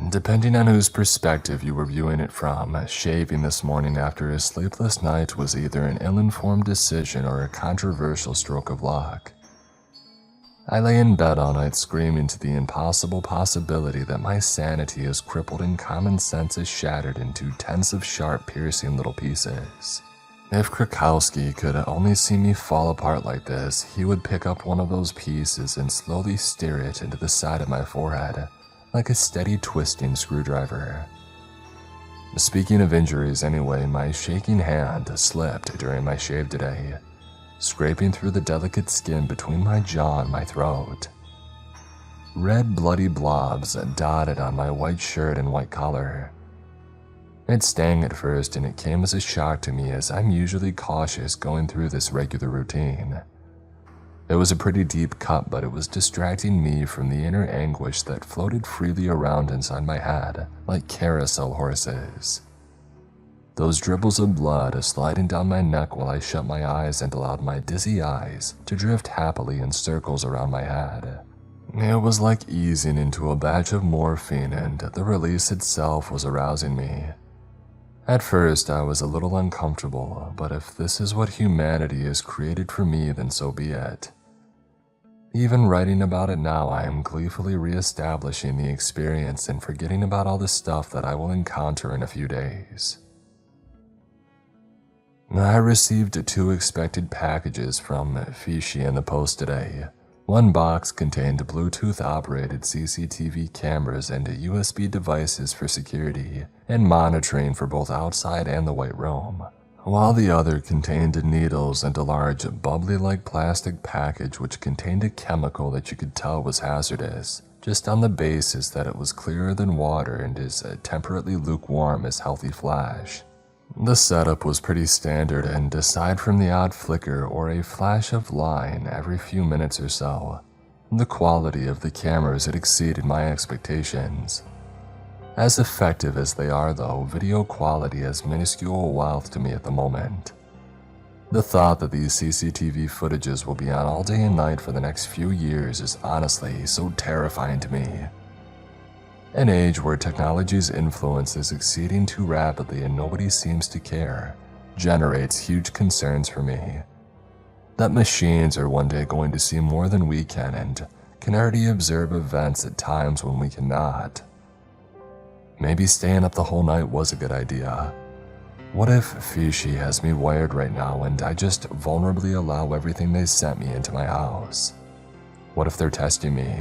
Depending on whose perspective you were viewing it from, shaving this morning after a sleepless night was either an ill-informed decision or a controversial stroke of luck. I lay in bed all night screaming to the impossible possibility that my sanity is crippled and common sense is shattered into tens of sharp, piercing little pieces. If Krakowski could only see me fall apart like this, he would pick up one of those pieces and slowly steer it into the side of my forehead, like a steady twisting screwdriver. Speaking of injuries anyway, my shaking hand slipped during my shave today, scraping through the delicate skin between my jaw and my throat. Red bloody blobs dotted on my white shirt and white collar. It stung at first and it came as a shock to me as I'm usually cautious going through this regular routine. It was a pretty deep cut, but it was distracting me from the inner anguish that floated freely around inside my head like carousel horses. Those dribbles of blood sliding down my neck while I shut my eyes and allowed my dizzy eyes to drift happily in circles around my head. It was like easing into a batch of morphine, and the release itself was arousing me. At first, I was a little uncomfortable, but if this is what humanity has created for me, then so be it. Even writing about it now, I am gleefully re-establishing the experience and forgetting about all the stuff that I will encounter in a few days. I received 2 expected packages from Fishy in the post today. One box contained Bluetooth-operated CCTV cameras and USB devices for security and monitoring for both outside and the White Room, while the other contained needles and a large, bubbly-like plastic package which contained a chemical that you could tell was hazardous, just on the basis that it was clearer than water and as temperately lukewarm as healthy flesh. The setup was pretty standard, and aside from the odd flicker or a flash of line every few minutes or so, the quality of the cameras had exceeded my expectations. As effective as they are though, video quality has minuscule wealth to me at the moment. The thought that these CCTV footages will be on all day and night for the next few years is honestly so terrifying to me. An age where technology's influence is exceeding too rapidly and nobody seems to care generates huge concerns for me. That machines are one day going to see more than we can and can already observe events at times when we cannot. Maybe staying up the whole night was a good idea. What if Fishy has me wired right now and I just vulnerably allow everything they sent me into my house? What if they're testing me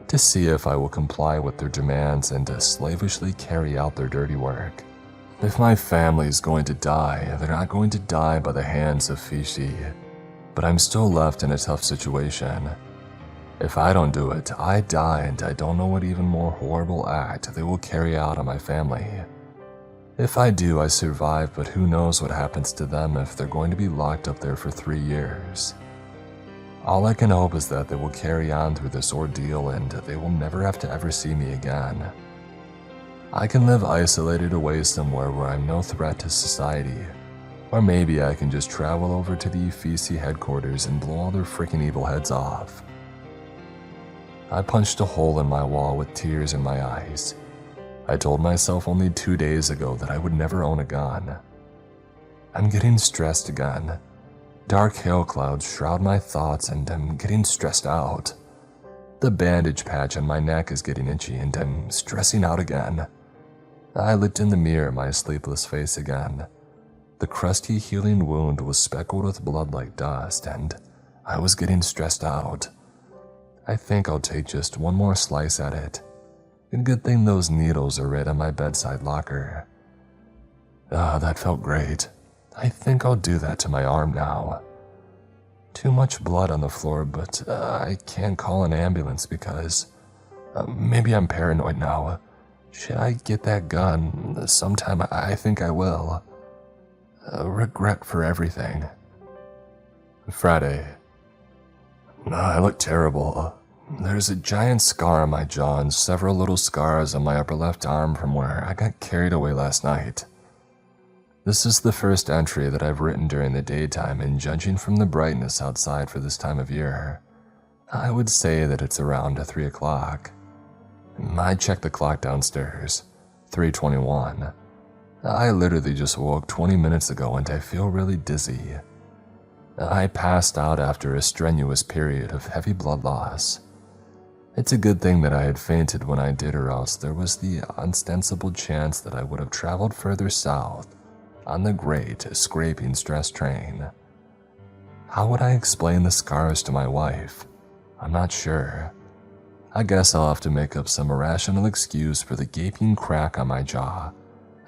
to see if I will comply with their demands and slavishly carry out their dirty work? If my family's going to die, they're not going to die by the hands of Fishy, but I'm still left in a tough situation. If I don't do it, I die, and I don't know what even more horrible act they will carry out on my family. If I do, I survive, but who knows what happens to them if they're going to be locked up there for 3 years. All I can hope is that they will carry on through this ordeal and they will never have to ever see me again. I can live isolated away somewhere where I'm no threat to society, or maybe I can just travel over to the Uffizi headquarters and blow all their freaking evil heads off. I punched a hole in my wall with tears in my eyes. I told myself only 2 days ago that I would never own a gun. I'm getting stressed again. Dark hail clouds shroud my thoughts and I'm getting stressed out. The bandage patch on my neck is getting itchy and I'm stressing out again. I looked in the mirror at my sleepless face again. The crusty healing wound was speckled with blood like dust and I was getting stressed out. I think I'll take just one more slice at it. And good thing those needles are right on my bedside locker. That felt great. I think I'll do that to my arm now. Too much blood on the floor, but I can't call an ambulance because maybe I'm paranoid now. Should I get that gun sometime? I think I will. Regret for everything. Friday. I look terrible. There's a giant scar on my jaw and several little scars on my upper left arm from where I got carried away last night. This is the first entry that I've written during the daytime, and judging from the brightness outside for this time of year, I would say that it's around 3 o'clock. I checked the clock downstairs, 3:21. I literally just woke 20 minutes ago and I feel really dizzy. I passed out after a strenuous period of heavy blood loss. It's a good thing that I had fainted when I did, or else there was the ostensible chance that I would have traveled further south on the great scraping stress train. How would I explain the scars to my wife? I'm not sure. I guess I'll have to make up some irrational excuse for the gaping crack on my jaw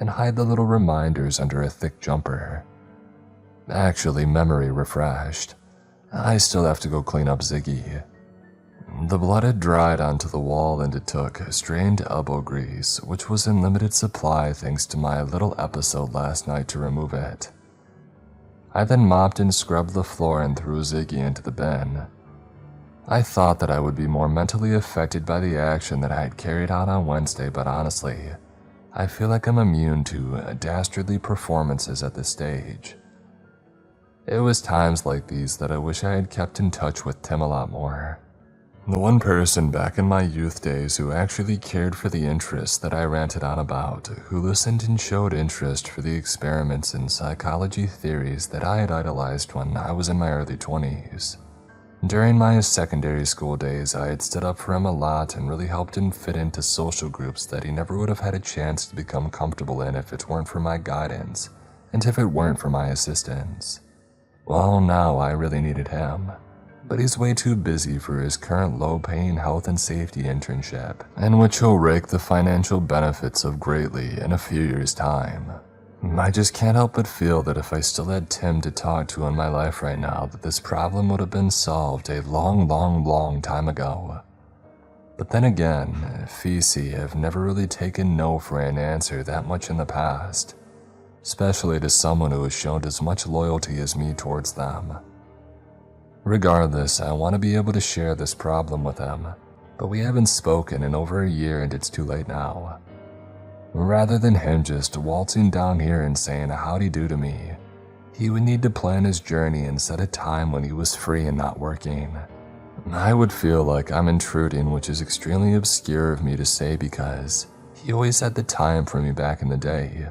and hide the little reminders under a thick jumper. Actually, memory refreshed. I still have to go clean up Ziggy. The blood had dried onto the wall and it took strained elbow grease, which was in limited supply thanks to my little episode last night, to remove it. I then mopped and scrubbed the floor and threw Ziggy into the bin. I thought that I would be more mentally affected by the action that I had carried out on Wednesday, but honestly, I feel like I'm immune to dastardly performances at this stage. It was times like these that I wish I had kept in touch with Tim a lot more. The one person back in my youth days who actually cared for the interests that I ranted on about, who listened and showed interest for the experiments and psychology theories that I had idolized when I was in my early 20s. During my secondary school days, I had stood up for him a lot and really helped him fit into social groups that he never would have had a chance to become comfortable in if it weren't for my guidance and if it weren't for my assistance. Well, now I really needed him, but he's way too busy for his current low-paying health and safety internship, in which he'll rake the financial benefits of greatly in a few years' time. I just can't help but feel that if I still had Tim to talk to in my life right now, that this problem would have been solved a long time ago. But then again, Fisi have never really taken no for an answer that much in the past, especially to someone who has shown as much loyalty as me towards them. Regardless, I want to be able to share this problem with him, but we haven't spoken in over a year and it's too late now. Rather than him just waltzing down here and saying howdy do to me, he would need to plan his journey and set a time when he was free and not working. I would feel like I'm intruding, which is extremely obscure of me to say because he always had the time for me back in the day.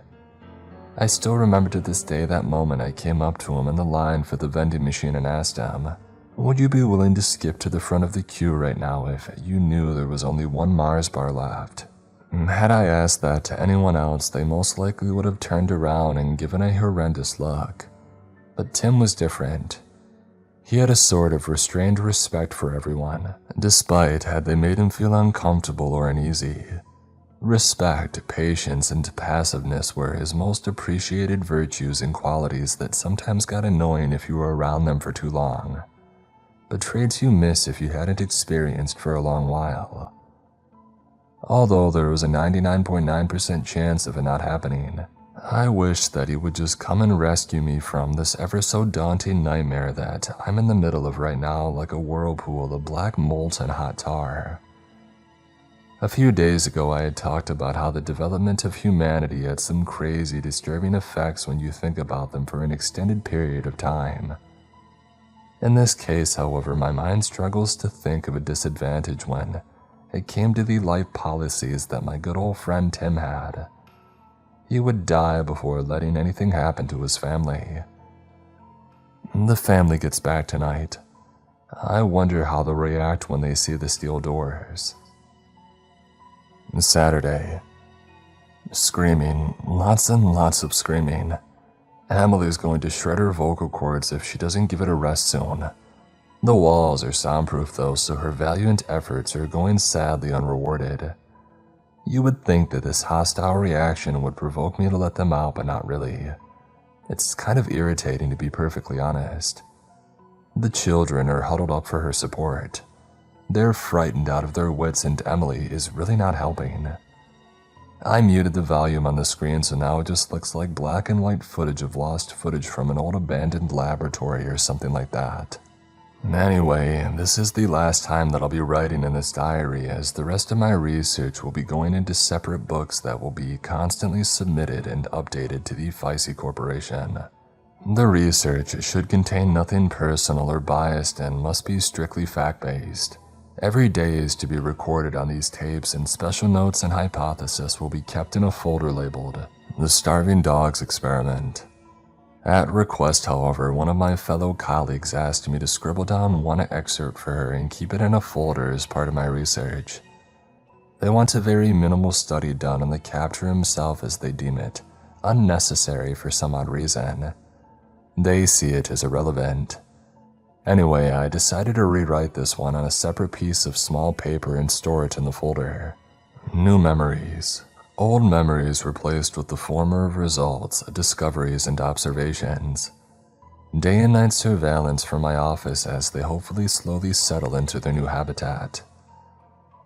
I still remember to this day that moment I came up to him in the line for the vending machine and asked him, "Would you be willing to skip to the front of the queue right now if you knew there was only one Mars bar left?" Had I asked that to anyone else, they most likely would have turned around and given a horrendous look. But Tim was different. He had a sort of restrained respect for everyone, despite had they made him feel uncomfortable or uneasy. Respect, patience, and passiveness were his most appreciated virtues and qualities that sometimes got annoying if you were around them for too long, but traits you miss if you hadn't experienced for a long while. Although there was a 99.9% chance of it not happening, I wish that he would just come and rescue me from this ever so daunting nightmare that I'm in the middle of right now, like a whirlpool of black molten hot tar. A few days ago I had talked about how the development of humanity had some crazy, disturbing effects when you think about them for an extended period of time. In this case, however, my mind struggles to think of a disadvantage when it came to the life policies that my good old friend Tim had. He would die before letting anything happen to his family. The family gets back tonight. I wonder how they'll react when they see the steel doors. Saturday. Screaming, lots and lots of screaming. Emily's going to shred her vocal cords if she doesn't give it a rest soon. The walls are soundproof though, so her valiant efforts are going sadly unrewarded. You would think that this hostile reaction would provoke me to let them out, but not really. It's kind of irritating, to be perfectly honest. The children are huddled up for her support. They're frightened out of their wits and Emily is really not helping. I muted the volume on the screen, so now it just looks like black and white footage of lost footage from an old abandoned laboratory or something like that. Anyway, this is the last time that I'll be writing in this diary, as the rest of my research will be going into separate books that will be constantly submitted and updated to the Feisty Corporation. The research should contain nothing personal or biased and must be strictly fact-based. Every day is to be recorded on these tapes, and special notes and hypotheses will be kept in a folder labeled The Starving Dogs Experiment. At request, however, one of my fellow colleagues asked me to scribble down one excerpt for her and keep it in a folder as part of my research. They want a very minimal study done on the capture himself, as they deem it unnecessary for some odd reason. They see it as irrelevant. Anyway, I decided to rewrite this one on a separate piece of small paper and store it in the folder. New memories. Old memories replaced with the former of results, discoveries, and observations. Day and night surveillance from my office as they hopefully slowly settle into their new habitat.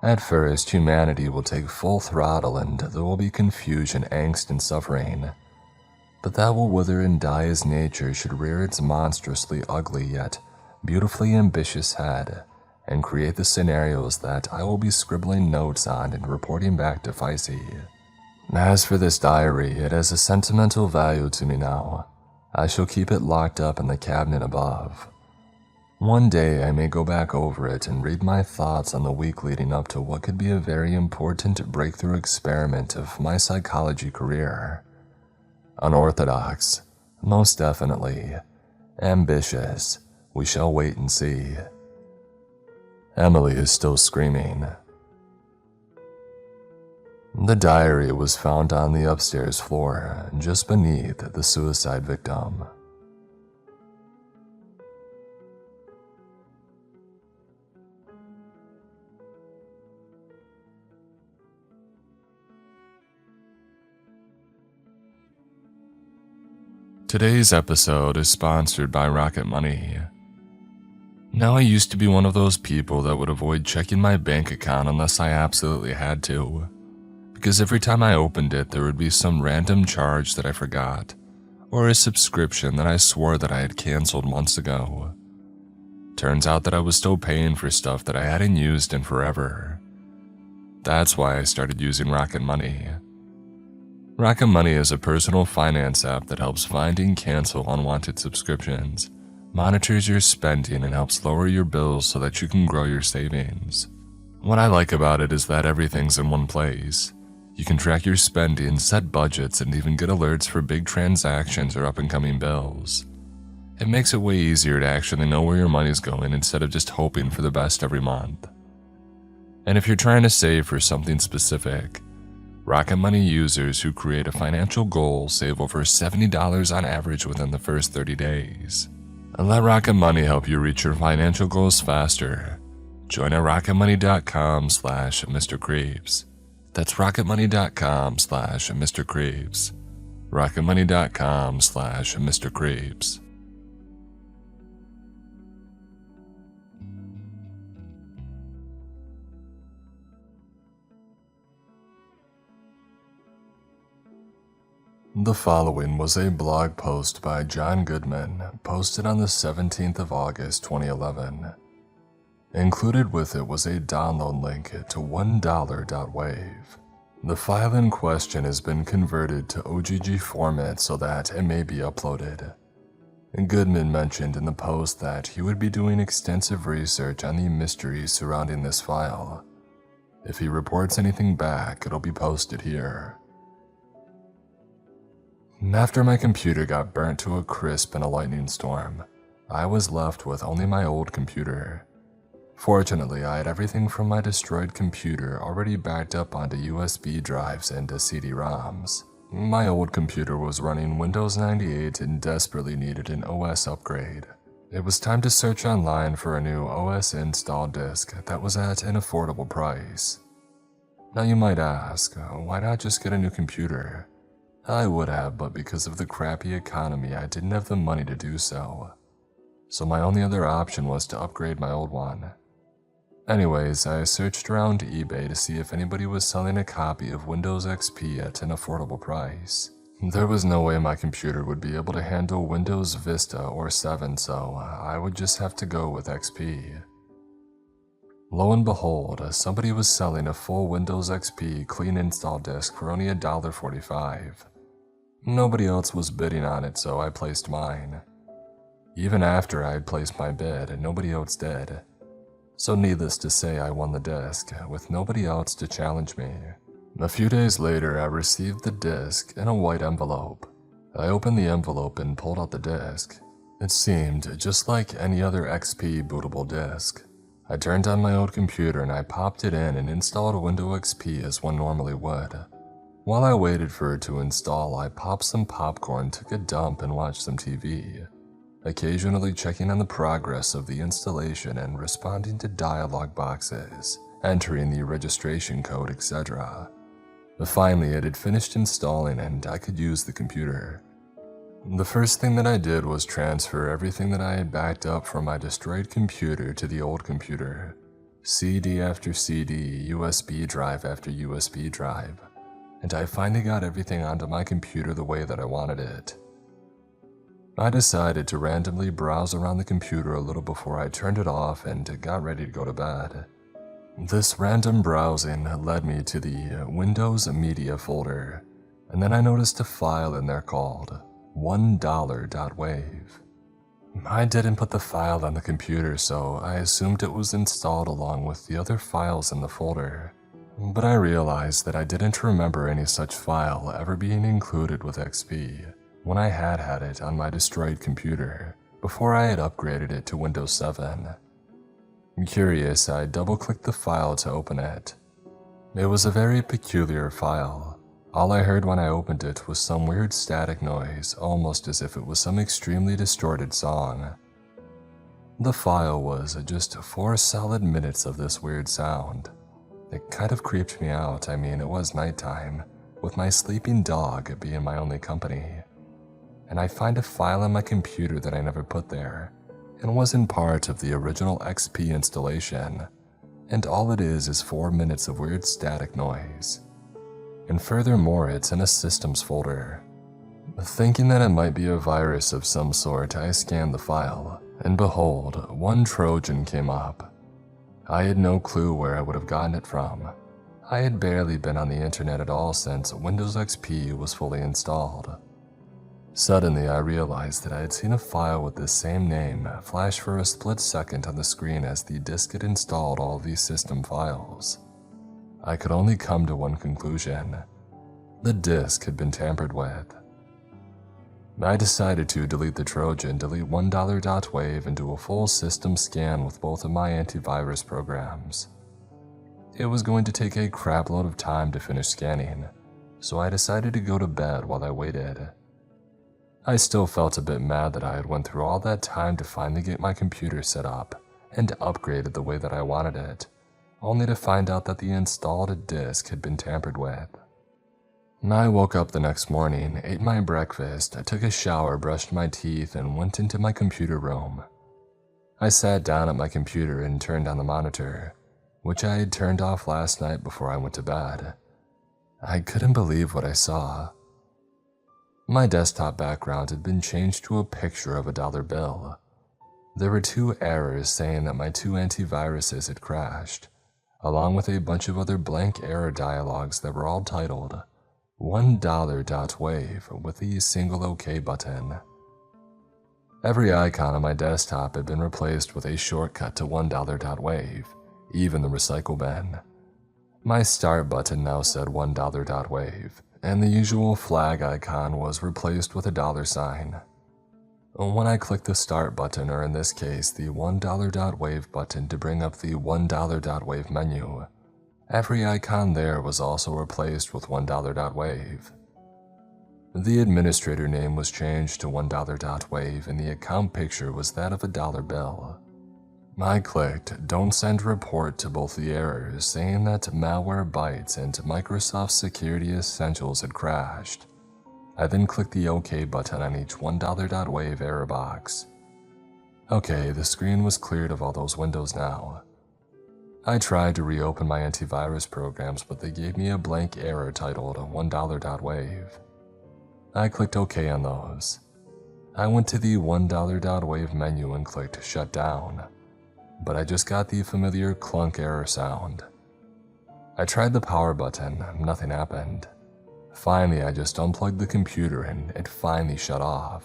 At first, humanity will take full throttle and there will be confusion, angst, and suffering. But that will wither and die as nature should rear its monstrously ugly yet beautifully ambitious head and create the scenarios that I will be scribbling notes on and reporting back to Feisty. As for this diary, it has a sentimental value to me now. I shall keep it locked up in the cabinet above. One day I may go back over it and read my thoughts on the week leading up to what could be a very important breakthrough experiment of my psychology career. Unorthodox, most definitely. Ambitious, we shall wait and see. Emily is still screaming. The diary was found on the upstairs floor, just beneath the suicide victim. Today's episode is sponsored by Rocket Money. Now, I used to be one of those people that would avoid checking my bank account unless I absolutely had to, because every time I opened it, there would be some random charge that I forgot, or a subscription that I swore that I had canceled months ago. Turns out that I was still paying for stuff that I hadn't used in forever. That's why I started using Rocket Money. Rocket Money is a personal finance app that helps find and cancel unwanted subscriptions, monitors your spending, and helps lower your bills so that you can grow your savings. What I like about it is that everything's in one place. You can track your spending, set budgets, and even get alerts for big transactions or up-and-coming bills. It makes it way easier to actually know where your money's going instead of just hoping for the best every month. And if you're trying to save for something specific, Rocket Money users who create a financial goal save over $70 on average within the first 30 days. And let Rocket Money help you reach your financial goals faster. Join at rocketmoney.com/Mr. Creeps. That's rocketmoney.com/Mr. Creeps. rocketmoney.com/Mr. Creeps. The following was a blog post by John Goodman, posted on the 17th of August 2011. Included with it was a download link to $1.wave. The file in question has been converted to OGG format so that it may be uploaded. Goodman mentioned in the post that he would be doing extensive research on the mysteries surrounding this file. If he reports anything back, it'll be posted here. After my computer got burnt to a crisp in a lightning storm, I was left with only my old computer. Fortunately, I had everything from my destroyed computer already backed up onto USB drives and CD-ROMs. My old computer was running Windows 98 and desperately needed an OS upgrade. It was time to search online for a new OS install disk that was at an affordable price. Now you might ask, why not just get a new computer? I would have, but because of the crappy economy, I didn't have the money to do so. So my only other option was to upgrade my old one. Anyways, I searched around eBay to see if anybody was selling a copy of Windows XP at an affordable price. There was no way my computer would be able to handle Windows Vista or 7, so I would just have to go with XP. Lo and behold, somebody was selling a full Windows XP clean install disk for only $1.45. Nobody else was bidding on it, so I placed mine. Even after I had placed my bid, nobody else did. So needless to say, I won the disc, with nobody else to challenge me. A few days later, I received the disc in a white envelope. I opened the envelope and pulled out the disc. It seemed just like any other XP bootable disc. I turned on my old computer and I popped it in and installed Windows XP as one normally would. While I waited for it to install, I popped some popcorn, took a dump, and watched some TV, occasionally checking on the progress of the installation and responding to dialog boxes, entering the registration code, etc. Finally, it had finished installing and I could use the computer. The first thing that I did was transfer everything that I had backed up from my destroyed computer to the old computer. CD after CD, USB drive after USB drive, and I finally got everything onto my computer the way that I wanted it. I decided to randomly browse around the computer a little before I turned it off and got ready to go to bed. This random browsing led me to the Windows Media folder, and then I noticed a file in there called $1.wave. I didn't put the file on the computer, so I assumed it was installed along with the other files in the folder. But I realized that I didn't remember any such file ever being included with XP when I had it on my destroyed computer before I had upgraded it to Windows 7. Curious, I double-clicked the file to open it. It was a very peculiar file. All I heard when I opened it was some weird static noise, almost as if it was some extremely distorted song. The file was just 4 solid minutes of this weird sound. It kind of creeped me out. I mean, it was nighttime, with my sleeping dog being my only company. And I find a file on my computer that I never put there, and wasn't part of the original XP installation, and all it is 4 minutes of weird static noise. And furthermore, it's in a systems folder. Thinking that it might be a virus of some sort, I scanned the file, and behold, one Trojan came up. I had no clue where I would have gotten it from. I had barely been on the internet at all since Windows XP was fully installed. Suddenly, I realized that I had seen a file with the same name flash for a split second on the screen as the disk had installed all these system files. I could only come to one conclusion. The disk had been tampered with. I decided to delete the Trojan, delete $1.wave, and do a full system scan with both of my antivirus programs. It was going to take a crapload of time to finish scanning, so I decided to go to bed while I waited. I still felt a bit mad that I had went through all that time to finally get my computer set up and upgraded the way that I wanted it, only to find out that the installed disk had been tampered with. I woke up the next morning, ate my breakfast, took a shower, brushed my teeth, and went into my computer room. I sat down at my computer and turned on the monitor, which I had turned off last night before I went to bed. I couldn't believe what I saw. My desktop background had been changed to a picture of a dollar bill. There were 2 errors saying that my 2 antiviruses had crashed, along with a bunch of other blank error dialogues that were all titled $1.wave with a single OK button. Every icon on my desktop had been replaced with a shortcut to $1.wave, even the recycle bin. My start button now said $1.wave, and the usual flag icon was replaced with a $sign. When I clicked the start button, or in this case the $1.wave button to bring up the $1.wave menu, every icon there was also replaced with $1.wave. The administrator name was changed to $1.wave, and the account picture was that of a dollar bill. I clicked Don't Send Report to both the errors, saying that Malwarebytes and Microsoft Security Essentials had crashed. I then clicked the OK button on each $1.wave error box. Okay, the screen was cleared of all those windows now. I tried to reopen my antivirus programs, but they gave me a blank error titled $1.wave. I clicked OK on those. I went to the $1.wave menu and clicked shut down, but I just got the familiar clunk error sound. I tried the power button, nothing happened. Finally, I just unplugged the computer and it finally shut off.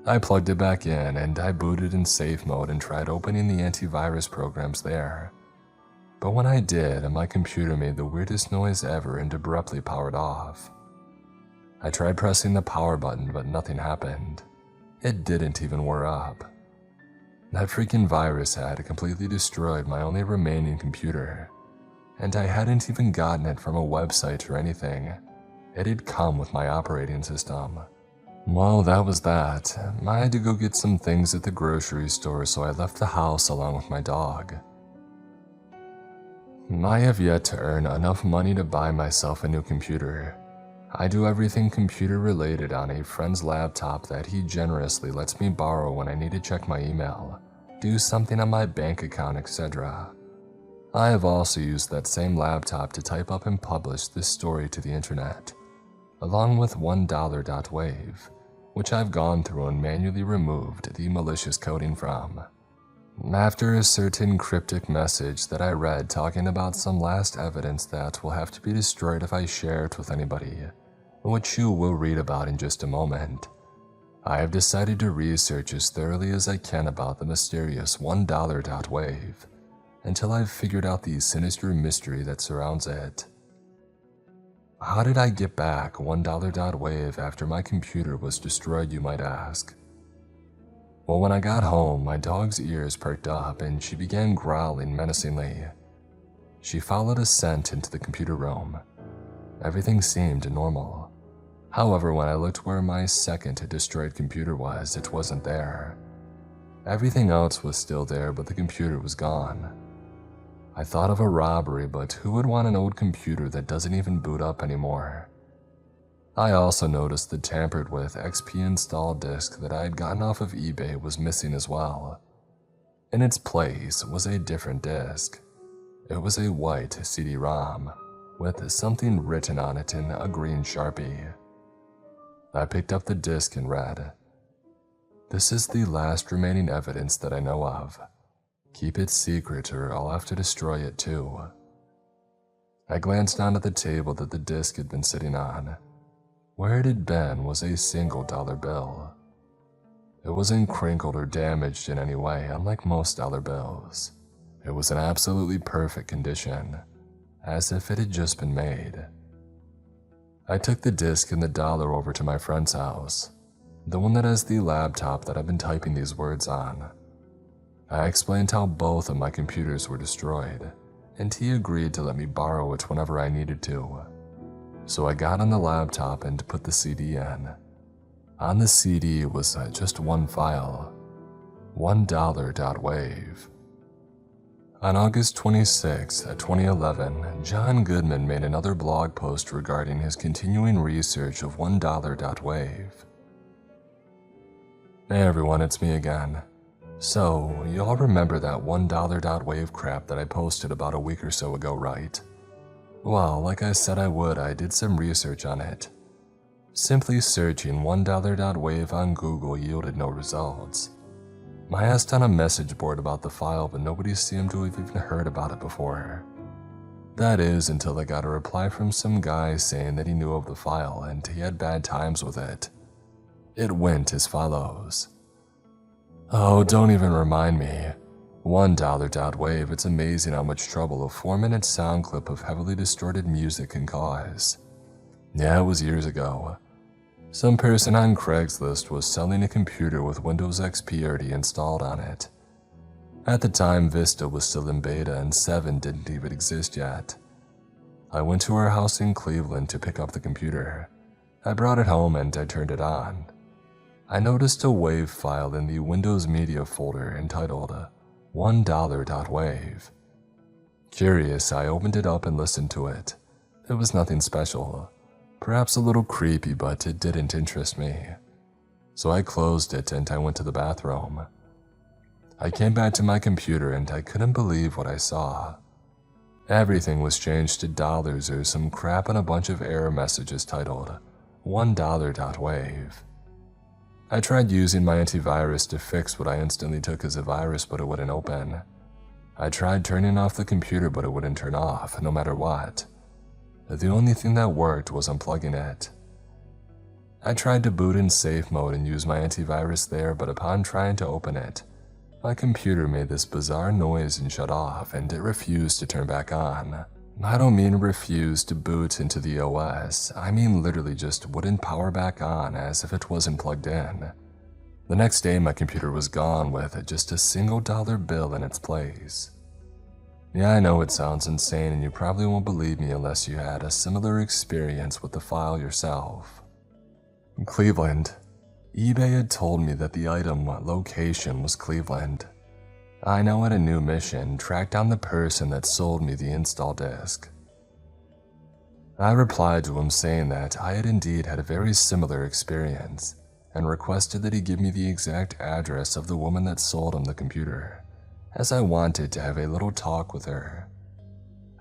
I plugged it back in and I booted in safe mode and tried opening the antivirus programs there. But when I did, my computer made the weirdest noise ever and abruptly powered off. I tried pressing the power button, but nothing happened. It didn't even wear up. That freaking virus had completely destroyed my only remaining computer, and I hadn't even gotten it from a website or anything. It had come with my operating system. Well, that was that. I had to go get some things at the grocery store, so I left the house along with my dog. I have yet to earn enough money to buy myself a new computer. I do everything computer related on a friend's laptop that he generously lets me borrow when I need to check my email, do something on my bank account, etc. I have also used that same laptop to type up and publish this story to the internet, along with $1.wave, which I've gone through and manually removed the malicious coding from. After a certain cryptic message that I read talking about some last evidence that will have to be destroyed if I share it with anybody, which you will read about in just a moment, I have decided to research as thoroughly as I can about the mysterious $1.wave until I've figured out the sinister mystery that surrounds it. How did I get back $1.wave after my computer was destroyed, you might ask? Well, when I got home, my dog's ears perked up and she began growling menacingly. She followed a scent into the computer room. Everything seemed normal. However, when I looked where my second destroyed computer was, it wasn't there. Everything else was still there, but the computer was gone. I thought of a robbery, but who would want an old computer that doesn't even boot up anymore? I also noticed the tampered with XP install disk that I had gotten off of eBay was missing as well. In its place was a different disk. It was a white CD-ROM with something written on it in a green Sharpie. I picked up the disk and read, "This is the last remaining evidence that I know of. Keep it secret or I'll have to destroy it too." I glanced down at the table that the disk had been sitting on. Where it had been was a single dollar bill. It wasn't crinkled or damaged in any way, unlike most dollar bills. It was in absolutely perfect condition, as if it had just been made. I took the disc and the dollar over to my friend's house, the one that has the laptop that I've been typing these words on. I explained how both of my computers were destroyed, and he agreed to let me borrow it whenever I needed to. So I got on the laptop and put the CD in. On the CD was just one file, $1.wave. On August 26, 2011, John Goodman made another blog post regarding his continuing research of $1.wave. Hey everyone, it's me again. So, you all remember that $1.wave crap that I posted about a week or so ago, right? Well, like I said I would, I did some research on it. Simply searching $1.wave on Google yielded no results. I asked on a message board about the file, but nobody seemed to have even heard about it before. That is, until I got a reply from some guy saying that he knew of the file and he had bad times with it. It went as follows. Oh, don't even remind me. $1.wave, it's amazing how much trouble a 4-minute sound clip of heavily distorted music can cause. Yeah, it was years ago. Some person on Craigslist was selling a computer with Windows XP already installed on it. At the time, Vista was still in beta and 7 didn't even exist yet. I went to her house in Cleveland to pick up the computer. I brought it home and I turned it on. I noticed a WAV file in the Windows Media folder entitled $1.wave. Curious, I opened it up and listened to it. It was nothing special. Perhaps a little creepy, but it didn't interest me. So I closed it and I went to the bathroom. I came back to my computer and I couldn't believe what I saw. Everything was changed to dollars or some crap and a bunch of error messages titled $1.wave. I tried using my antivirus to fix what I instantly took as a virus, but it wouldn't open. I tried turning off the computer, but it wouldn't turn off, no matter what. The only thing that worked was unplugging it. I tried to boot in safe mode and use my antivirus there, but upon trying to open it, my computer made this bizarre noise and shut off, and it refused to turn back on. I don't mean refuse to boot into the OS, I mean literally just wouldn't power back on as if it wasn't plugged in. The next day my computer was gone with just a single dollar bill in its place. Yeah, I know it sounds insane and you probably won't believe me unless you had a similar experience with the file yourself. In Cleveland, eBay had told me that the item location was Cleveland. I now had a new mission, track down the person that sold me the install disk. I replied to him saying that I had indeed had a very similar experience and requested that he give me the exact address of the woman that sold him the computer, as I wanted to have a little talk with her.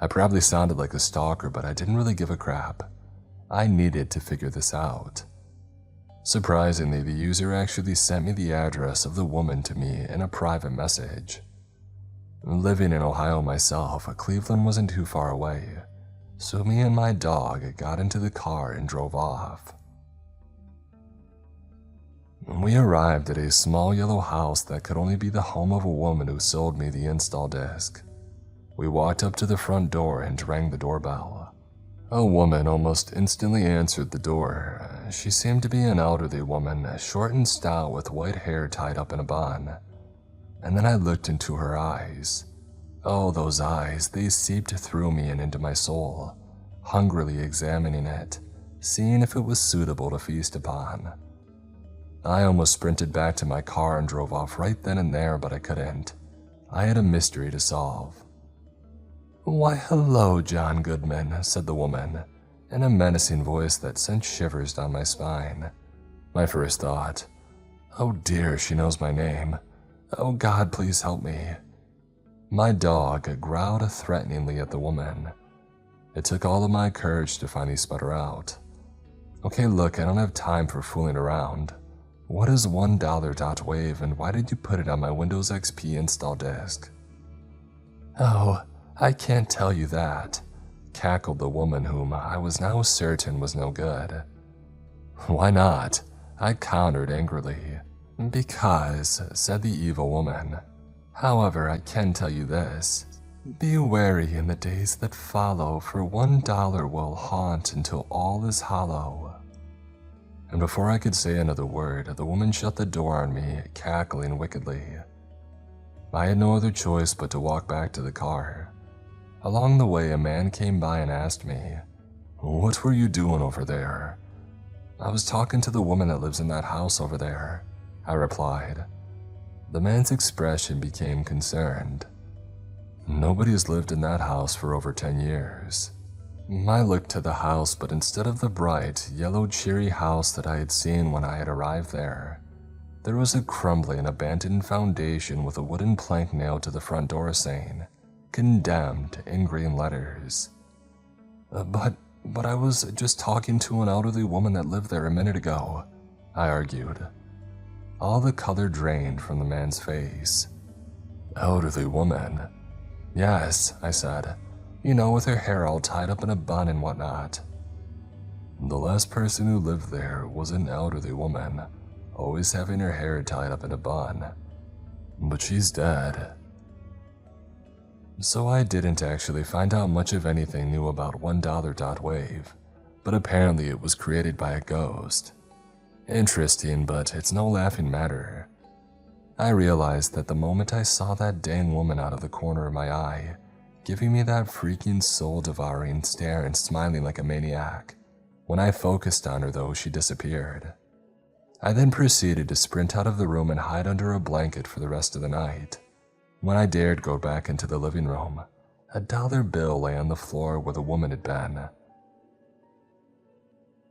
I probably sounded like a stalker, but I didn't really give a crap. I needed to figure this out. Surprisingly, the user actually sent me the address of the woman to me in a private message. Living in Ohio myself, Cleveland wasn't too far away, so me and my dog got into the car and drove off. We arrived at a small yellow house that could only be the home of a woman who sold me the install disk. We walked up to the front door and rang the doorbell. A woman almost instantly answered the door. She seemed to be an elderly woman, short and stout with white hair tied up in a bun. And then I looked into her eyes. Oh, those eyes, they seeped through me and into my soul, hungrily examining it, seeing if it was suitable to feast upon. I almost sprinted back to my car and drove off right then and there, but I couldn't. I had a mystery to solve. "Why, hello, John Goodman," said the woman, in a menacing voice that sent shivers down my spine. My first thought, oh dear, she knows my name. Oh God, please help me. My dog growled threateningly at the woman. It took all of my courage to finally sput her out. Okay, look, I don't have time for fooling around. What is $1.wave and why did you put it on my Windows XP install disk? Oh, I can't tell you that, cackled the woman whom I was now certain was no good. Why not? I countered angrily. Because, said the evil woman. However, I can tell you this. Be wary in the days that follow, for $1 will haunt until all is hollow. And before I could say another word, the woman shut the door on me, cackling wickedly. I had no other choice but to walk back to the car. Along the way, a man came by and asked me, "What were you doing over there?" "I was talking to the woman that lives in that house over there," I replied. The man's expression became concerned. "Nobody has lived in that house for over 10 years. I looked to the house, but instead of the bright, yellow, cheery house that I had seen when I had arrived there was a crumbling, abandoned foundation with a wooden plank nailed to the front door saying, "Condemned," in green letters. But I was just talking to an elderly woman that lived there a minute ago," I argued. All the color drained from the man's face. "Elderly woman?" "Yes," I said. "You know, with her hair all tied up in a bun and whatnot." "The last person who lived there was an elderly woman, always having her hair tied up in a bun. But she's dead." So I didn't actually find out much of anything new about $1.wave, but apparently it was created by a ghost. Interesting, but it's no laughing matter. I realized that the moment I saw that dang woman out of the corner of my eye, giving me that freaking soul-devouring stare and smiling like a maniac. When I focused on her though, she disappeared. I then proceeded to sprint out of the room and hide under a blanket for the rest of the night. When I dared go back into the living room, a dollar bill lay on the floor where the woman had been.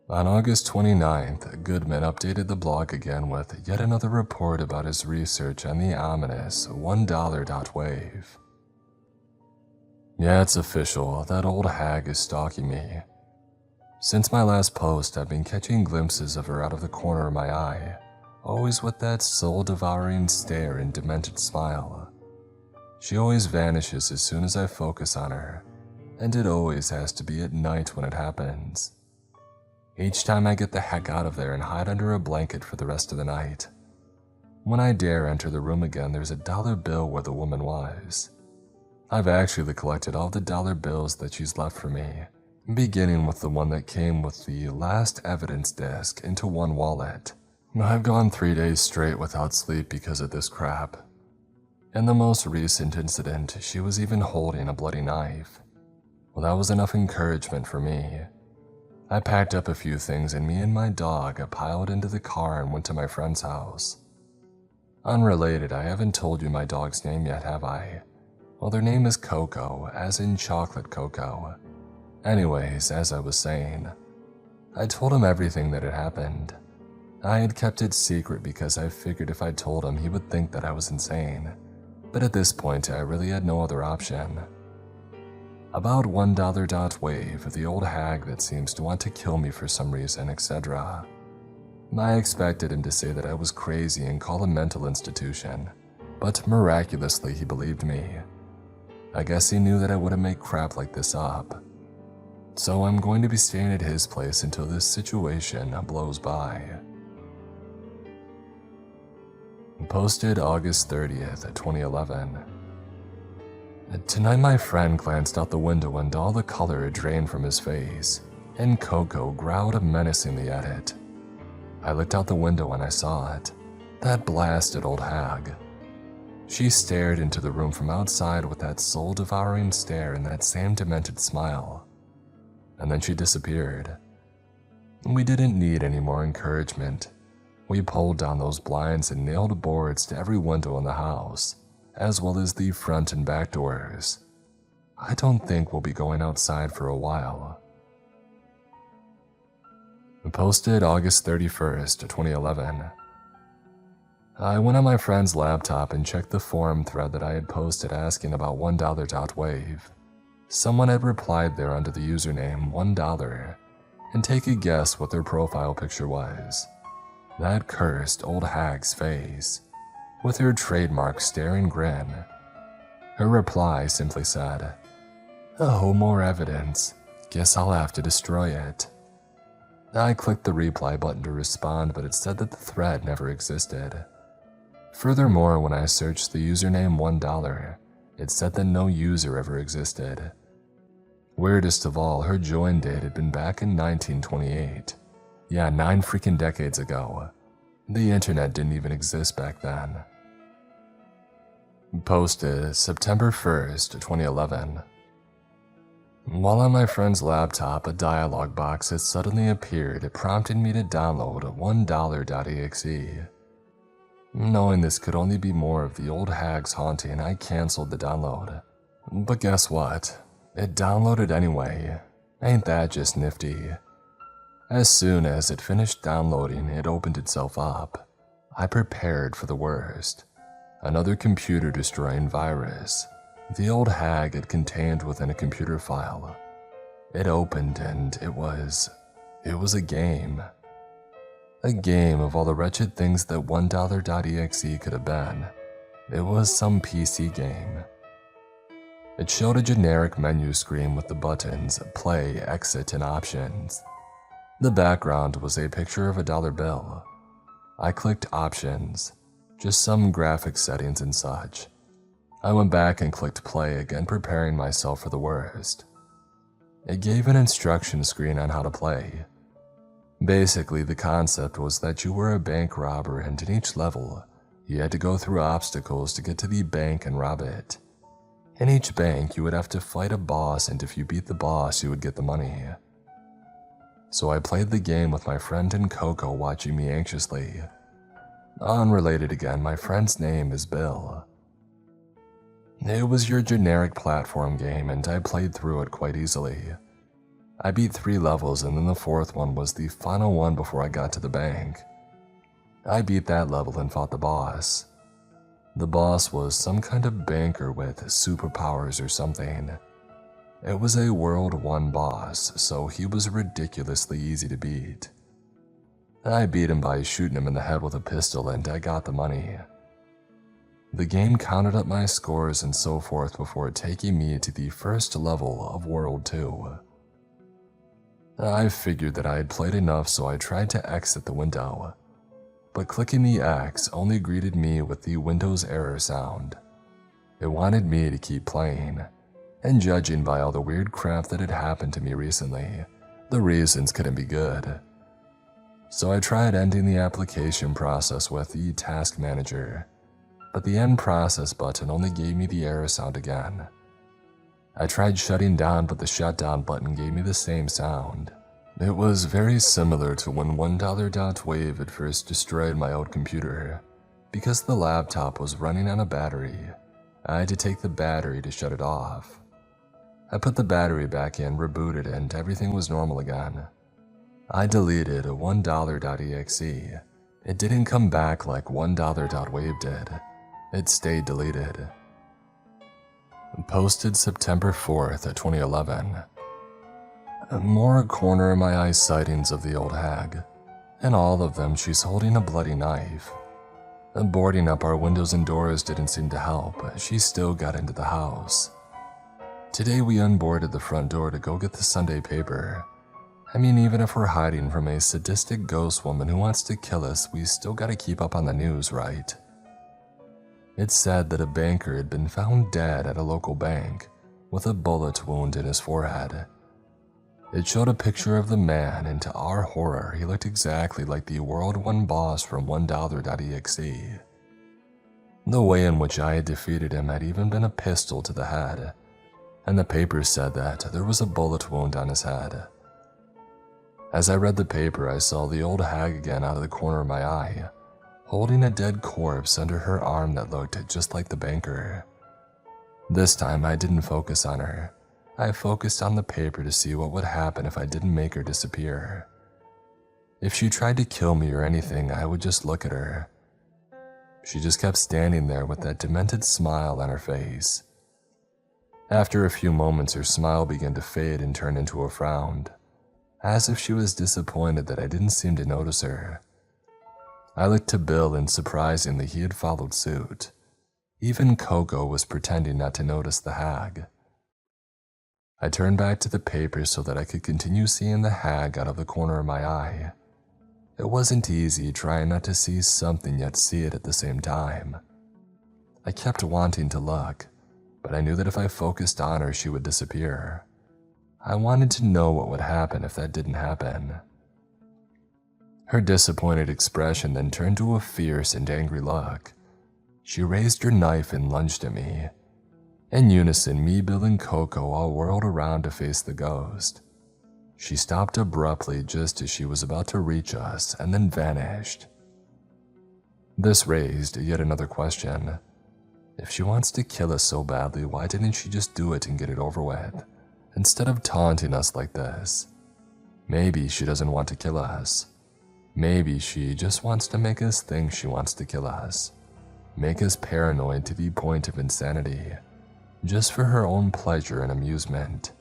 On August 29th, Goodman updated the blog again with yet another report about his research on the ominous $1.wave. "Yeah, it's official. That old hag is stalking me. Since my last post, I've been catching glimpses of her out of the corner of my eye, always with that soul-devouring stare and demented smile. She always vanishes as soon as I focus on her, and it always has to be at night when it happens. Each time I get the heck out of there and hide under a blanket for the rest of the night. When I dare enter the room again, there's a dollar bill where the woman was. I've actually collected all the dollar bills that she's left for me, beginning with the one that came with the last evidence disc into one wallet. I've gone 3 days straight without sleep because of this crap. In the most recent incident, she was even holding a bloody knife. Well, that was enough encouragement for me. I packed up a few things and me and my dog piled into the car and went to my friend's house. Unrelated, I haven't told you my dog's name yet, have I? Well, their name is Coco, as in chocolate cocoa. Anyways, as I was saying, I told him everything that had happened. I had kept it secret because I figured if I told him he would think that I was insane, but at this point I really had no other option. About $1.wave, the old hag that seems to want to kill me for some reason, etc. I expected him to say that I was crazy and call a mental institution, but miraculously he believed me. I guess he knew that I wouldn't make crap like this up. So I'm going to be staying at his place until this situation blows by. Posted August 30th, 2011. Tonight my friend glanced out the window and all the color had drained from his face, and Coco growled menacingly at it. I looked out the window and I saw it. That blasted old hag. She stared into the room from outside with that soul-devouring stare and that same demented smile. And then she disappeared. We didn't need any more encouragement. We pulled down those blinds and nailed boards to every window in the house, as well as the front and back doors. I don't think we'll be going outside for a while. Posted August 31st, 2011. I went on my friend's laptop and checked the forum thread that I had posted asking about $1.wave. Someone had replied there under the username $1, and take a guess what their profile picture was. That cursed old hag's face, with her trademark staring grin. Her reply simply said, "Oh, more evidence. Guess I'll have to destroy it." I clicked the reply button to respond, but it said that the thread never existed. Furthermore, when I searched the username $1, it said that no user ever existed. Weirdest of all, her join date had been back in 1928. Yeah, 9 freaking decades ago. The internet didn't even exist back then. Posted September 1st, 2011. While on my friend's laptop, a dialog box had suddenly appeared, prompting me to download $1.exe. Knowing this could only be more of the old hag's haunting, I canceled the download. But guess what? It downloaded anyway. Ain't that just nifty? As soon as it finished downloading, it opened itself up. I prepared for the worst. Another computer-destroying virus. The old hag had contained within a computer file. It opened and it was a game. A game of all the wretched things that $1.exe could have been. It was some PC game. It showed a generic menu screen with the buttons play, exit, and options. The background was a picture of a dollar bill. I clicked options, just some graphic settings and such. I went back and clicked play again, preparing myself for the worst. It gave an instruction screen on how to play. Basically, the concept was that you were a bank robber and in each level, you had to go through obstacles to get to the bank and rob it. In each bank, you would have to fight a boss, and if you beat the boss, you would get the money. So I played the game with my friend and Coco watching me anxiously. Unrelated again, my friend's name is Bill. It was your generic platform game, and I played through it quite easily. I beat 3 levels, and then the 4th one was the final one before I got to the bank. I beat that level and fought the boss. The boss was some kind of banker with superpowers or something. It was a World 1 boss, so he was ridiculously easy to beat. I beat him by shooting him in the head with a pistol and I got the money. The game counted up my scores and so forth before taking me to the first level of World 2. I figured that I had played enough, so I tried to exit the window, but clicking the X only greeted me with the Windows error sound. It wanted me to keep playing, and judging by all the weird crap that had happened to me recently, the reasons couldn't be good. So I tried ending the application process with the task manager, but the end process button only gave me the error sound again. I tried shutting down, but the shutdown button gave me the same sound. It was very similar to when $1.wave had first destroyed my old computer. Because the laptop was running on a battery, I had to take the battery to shut it off. I put the battery back in, rebooted, and everything was normal again. I deleted $1.exe. It didn't come back like $1.wave did. It stayed deleted. Posted September 4th, 2011. More corner of my eye sightings of the old hag. In all of them, she's holding a bloody knife. Boarding up our windows and doors didn't seem to help. She still got into the house. Today we unboarded the front door to go get the Sunday paper. I mean, even if we're hiding from a sadistic ghost woman who wants to kill us, we still gotta keep up on the news, right? It said that a banker had been found dead at a local bank with a bullet wound in his forehead. It showed a picture of the man, and to our horror, he looked exactly like the World 1 boss from $1.exe. The way in which I had defeated him had even been a pistol to the head, and the paper said that there was a bullet wound on his head. As I read the paper, I saw the old hag again out of the corner of my eye, holding a dead corpse under her arm that looked just like the banker. This time I didn't focus on her. I focused on the paper to see what would happen if I didn't make her disappear. If she tried to kill me or anything, I would just look at her. She just kept standing there with that demented smile on her face. After a few moments, her smile began to fade and turn into a frown, as if she was disappointed that I didn't seem to notice her. I looked to Bill, and surprisingly, he had followed suit. Even Coco was pretending not to notice the hag. I turned back to the paper so that I could continue seeing the hag out of the corner of my eye. It wasn't easy trying not to see something yet see it at the same time. I kept wanting to look, but I knew that if I focused on her, she would disappear. I wanted to know what would happen if that didn't happen. Her disappointed expression then turned to a fierce and angry look. She raised her knife and lunged at me. In unison, me, Bill, and Coco all whirled around to face the ghost. She stopped abruptly just as she was about to reach us and then vanished. This raised yet another question. If she wants to kill us so badly, why didn't she just do it and get it over with, instead of taunting us like this? Maybe she doesn't want to kill us. Maybe she just wants to make us think she wants to kill us, make us paranoid to the point of insanity, just for her own pleasure and amusement.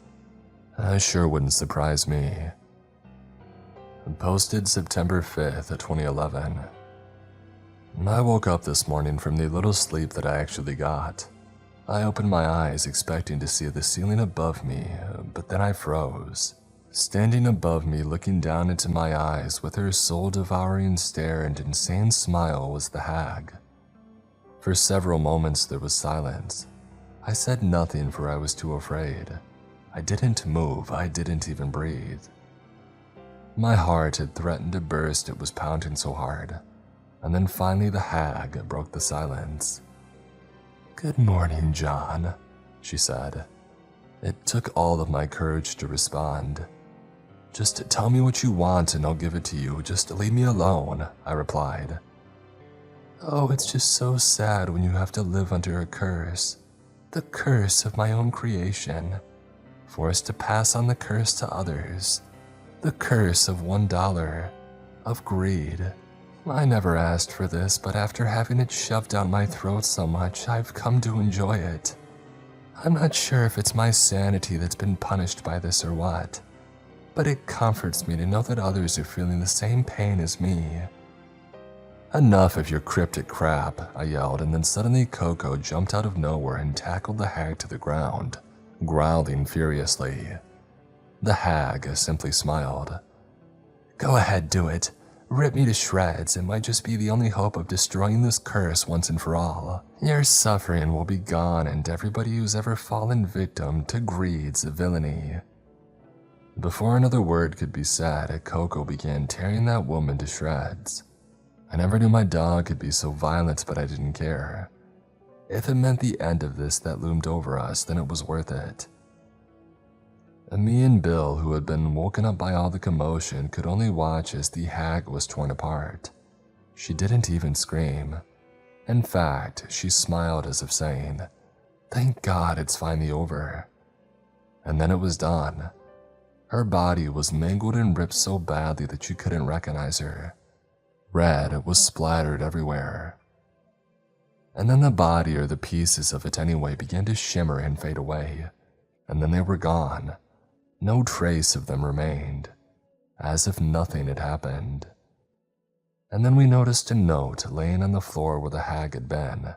Sure wouldn't surprise me. Posted September 5th, 2011. I woke up this morning from the little sleep that I actually got. I opened my eyes expecting to see the ceiling above me, but then I froze. Standing above me, looking down into my eyes with her soul-devouring stare and insane smile, was the hag. For several moments there was silence. I said nothing, for I was too afraid. I didn't move, I didn't even breathe. My heart had threatened to burst, it was pounding so hard. And then finally the hag broke the silence. "Good morning, John," she said. It took all of my courage to respond. "Just tell me what you want and I'll give it to you. Just leave me alone," I replied. "Oh, it's just so sad when you have to live under a curse. The curse of my own creation. Forced to pass on the curse to others. The curse of $1, of greed. I never asked for this, but after having it shoved down my throat so much, I've come to enjoy it. I'm not sure if it's my sanity that's been punished by this or what, but it comforts me to know that others are feeling the same pain as me. Enough of your cryptic crap, I yelled, and then suddenly Coco jumped out of nowhere and tackled the hag to the ground, growling furiously. The hag simply smiled. Go ahead, do it. Rip me to shreds. It might just be the only hope of destroying this curse once and for all. Your suffering will be gone, and everybody who's ever fallen victim to greed's villainy. Before another word could be said, Coco began tearing that woman to shreds. I never knew my dog could be so violent, but I didn't care. If it meant the end of this that loomed over us, then it was worth it. Me and Bill, who had been woken up by all the commotion, could only watch as the hag was torn apart. She didn't even scream. In fact, she smiled as if saying, "Thank God it's finally over." And then it was done. Her body was mangled and ripped so badly that you couldn't recognize her. Red was splattered everywhere. And then the body, or the pieces of it anyway, began to shimmer and fade away. And then they were gone. No trace of them remained, as if nothing had happened. And then we noticed a note laying on the floor where the hag had been.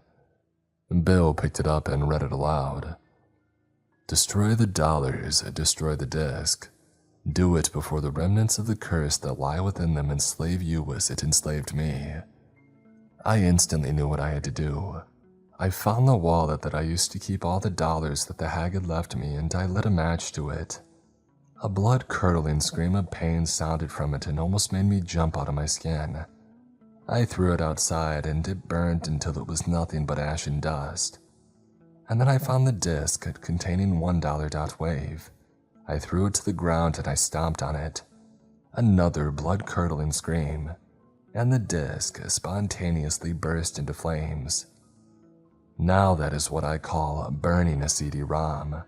Bill picked it up and read it aloud. Destroy the dollars, destroy the disc. Do it before the remnants of the curse that lie within them enslave you as it enslaved me. I instantly knew what I had to do. I found the wallet that I used to keep all the dollars that the hag had left me, and I lit a match to it. A blood-curdling scream of pain sounded from it and almost made me jump out of my skin. I threw it outside, and it burned until it was nothing but ash and dust. And then I found the disc containing $1 wave. I threw it to the ground and I stomped on it. Another blood-curdling scream, and the disc spontaneously burst into flames. Now that is what I call burning a CD-ROM.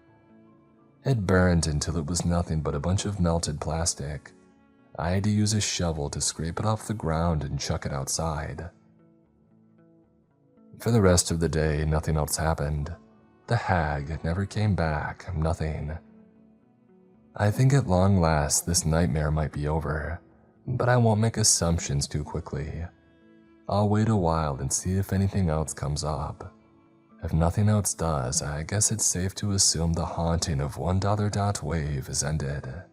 It burned until it was nothing but a bunch of melted plastic. I had to use a shovel to scrape it off the ground and chuck it outside. For the rest of the day, nothing else happened. The hag never came back, nothing. I think at long last this nightmare might be over, but I won't make assumptions too quickly. I'll wait a while and see if anything else comes up. If nothing else does, I guess it's safe to assume the haunting of $1 wave is ended.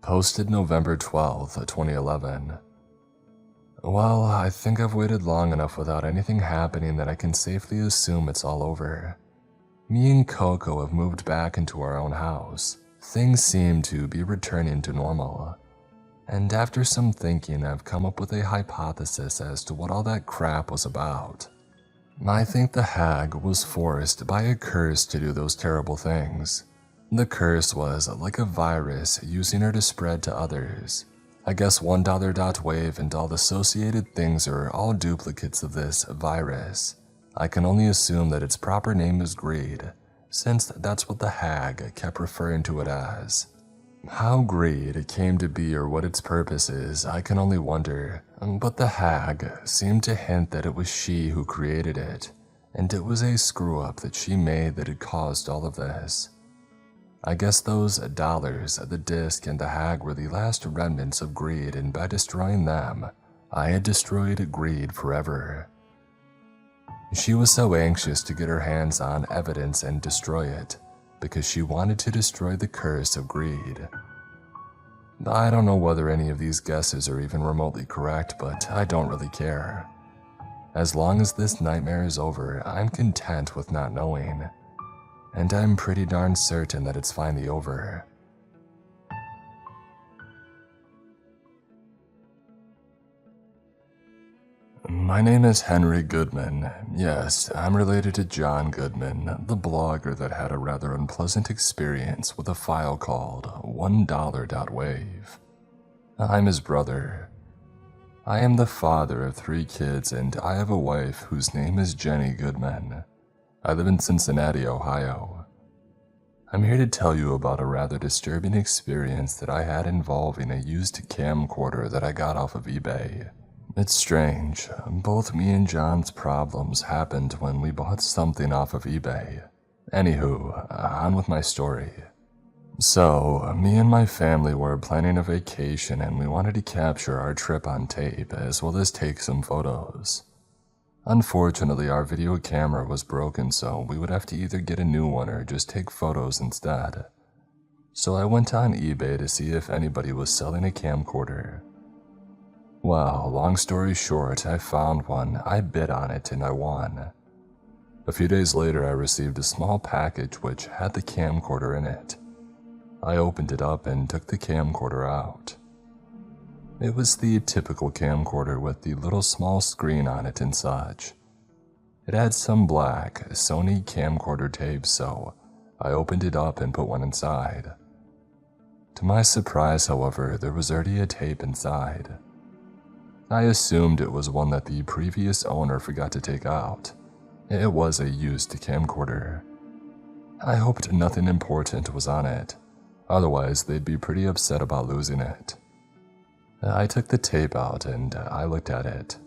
Posted November 12th, 2011. Well, I think I've waited long enough without anything happening that I can safely assume it's all over. Me and Coco have moved back into our own house. Things seem to be returning to normal. And after some thinking, I've come up with a hypothesis as to what all that crap was about. I think the hag was forced by a curse to do those terrible things. The curse was like a virus using her to spread to others. I guess $1 wave and all the associated things are all duplicates of this virus. I can only assume that its proper name is greed, since that's what the hag kept referring to it as. How greed came to be or what its purpose is, I can only wonder, but the hag seemed to hint that it was she who created it, and it was a screw-up that she made that had caused all of this. I guess those dollars, the disc, and the hag were the last remnants of greed, and by destroying them, I had destroyed greed forever. She was so anxious to get her hands on evidence and destroy it, because she wanted to destroy the curse of greed. I don't know whether any of these guesses are even remotely correct, but I don't really care. As long as this nightmare is over, I'm content with not knowing. And I'm pretty darn certain that it's finally over. My name is Henry Goodman. Yes, I'm related to John Goodman, the blogger that had a rather unpleasant experience with a file called $1.wave. I'm his brother. I am the father of 3 kids, and I have a wife whose name is Jenny Goodman. I live in Cincinnati, Ohio. I'm here to tell you about a rather disturbing experience that I had involving a used camcorder that I got off of eBay. It's strange, both me and John's problems happened when we bought something off of eBay. Anywho, on with my story. So, me and my family were planning a vacation and we wanted to capture our trip on tape as well as take some photos. Unfortunately, our video camera was broken, so we would have to either get a new one or just take photos instead. So I went on eBay to see if anybody was selling a camcorder. Well, long story short, I found one, I bid on it, and I won. A few days later, I received a small package which had the camcorder in it. I opened it up and took the camcorder out. It was the typical camcorder with the little small screen on it and such. It had some black Sony camcorder tapes, so I opened it up and put one inside. To my surprise, however, there was already a tape inside. I assumed it was one that the previous owner forgot to take out. It was a used camcorder. I hoped nothing important was on it, otherwise they'd be pretty upset about losing it. I took the tape out and I looked at it.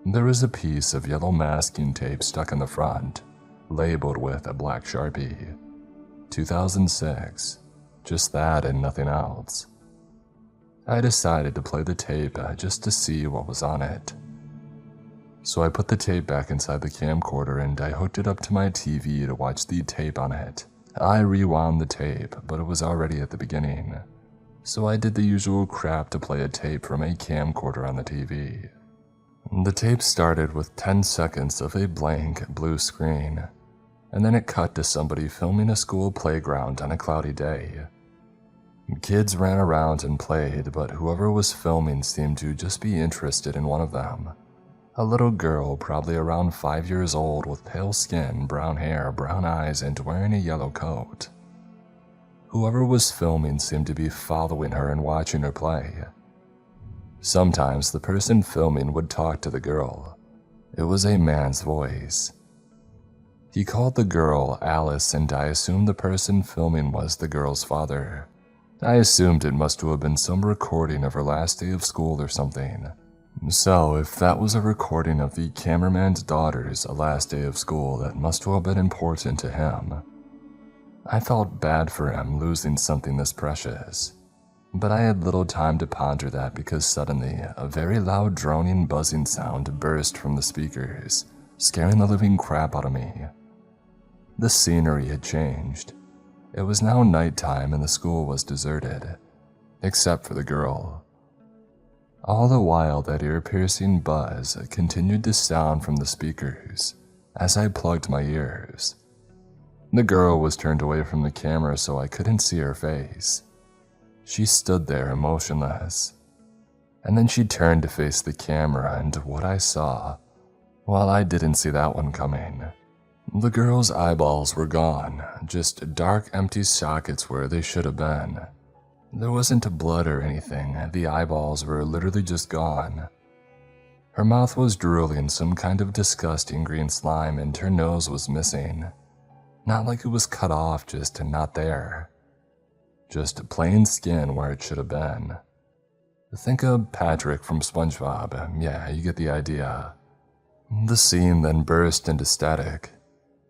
There was a piece of yellow masking tape stuck in the front, labeled with a black Sharpie. 2006. Just that and nothing else. I decided to play the tape just to see what was on it. So I put the tape back inside the camcorder and I hooked it up to my TV to watch the tape on it. I rewound the tape, but it was already at the beginning. So I did the usual crap to play a tape from a camcorder on the TV. The tape started with 10 seconds of a blank blue screen, and then it cut to somebody filming a school playground on a cloudy day. Kids ran around and played, but whoever was filming seemed to just be interested in one of them. A little girl, probably around 5 years old, with pale skin, brown hair, brown eyes, and wearing a yellow coat. Whoever was filming seemed to be following her and watching her play. Sometimes the person filming would talk to the girl. It was a man's voice. He called the girl Alice, and I assumed the person filming was the girl's father. I assumed it must have been some recording of her last day of school or something. So, if that was a recording of the cameraman's daughter's last day of school, that must have been important to him. I felt bad for him losing something this precious, but I had little time to ponder that because suddenly a very loud droning buzzing sound burst from the speakers, scaring the living crap out of me. The scenery had changed. It was now nighttime and the school was deserted, except for the girl. All the while that ear-piercing buzz continued to sound from the speakers as I plugged my ears. The girl was turned away from the camera so I couldn't see her face. She stood there motionless, and then she turned to face the camera, and what I saw, well, I didn't see that one coming. The girl's eyeballs were gone, just dark empty sockets where they should have been. There wasn't blood or anything, the eyeballs were literally just gone. Her mouth was drooling some kind of disgusting green slime and her nose was missing. Not like it was cut off, just not there. Just plain skin where it should have been. Think of Patrick from SpongeBob, yeah, you get the idea. The scene then burst into static.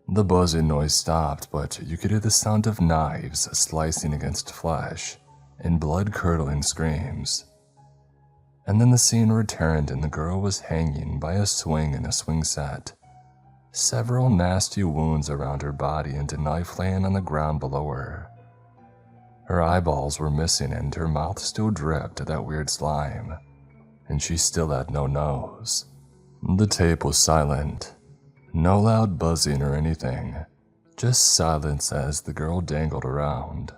The buzzing noise stopped, but you could hear the sound of knives slicing against flesh and blood-curdling screams. And then the scene returned and the girl was hanging by a swing in a swing set. Several nasty wounds around her body and a knife laying on the ground below her. Her eyeballs were missing and her mouth still dripped that weird slime, and she still had no nose. The tape was silent. No loud buzzing or anything, just silence as the girl dangled around.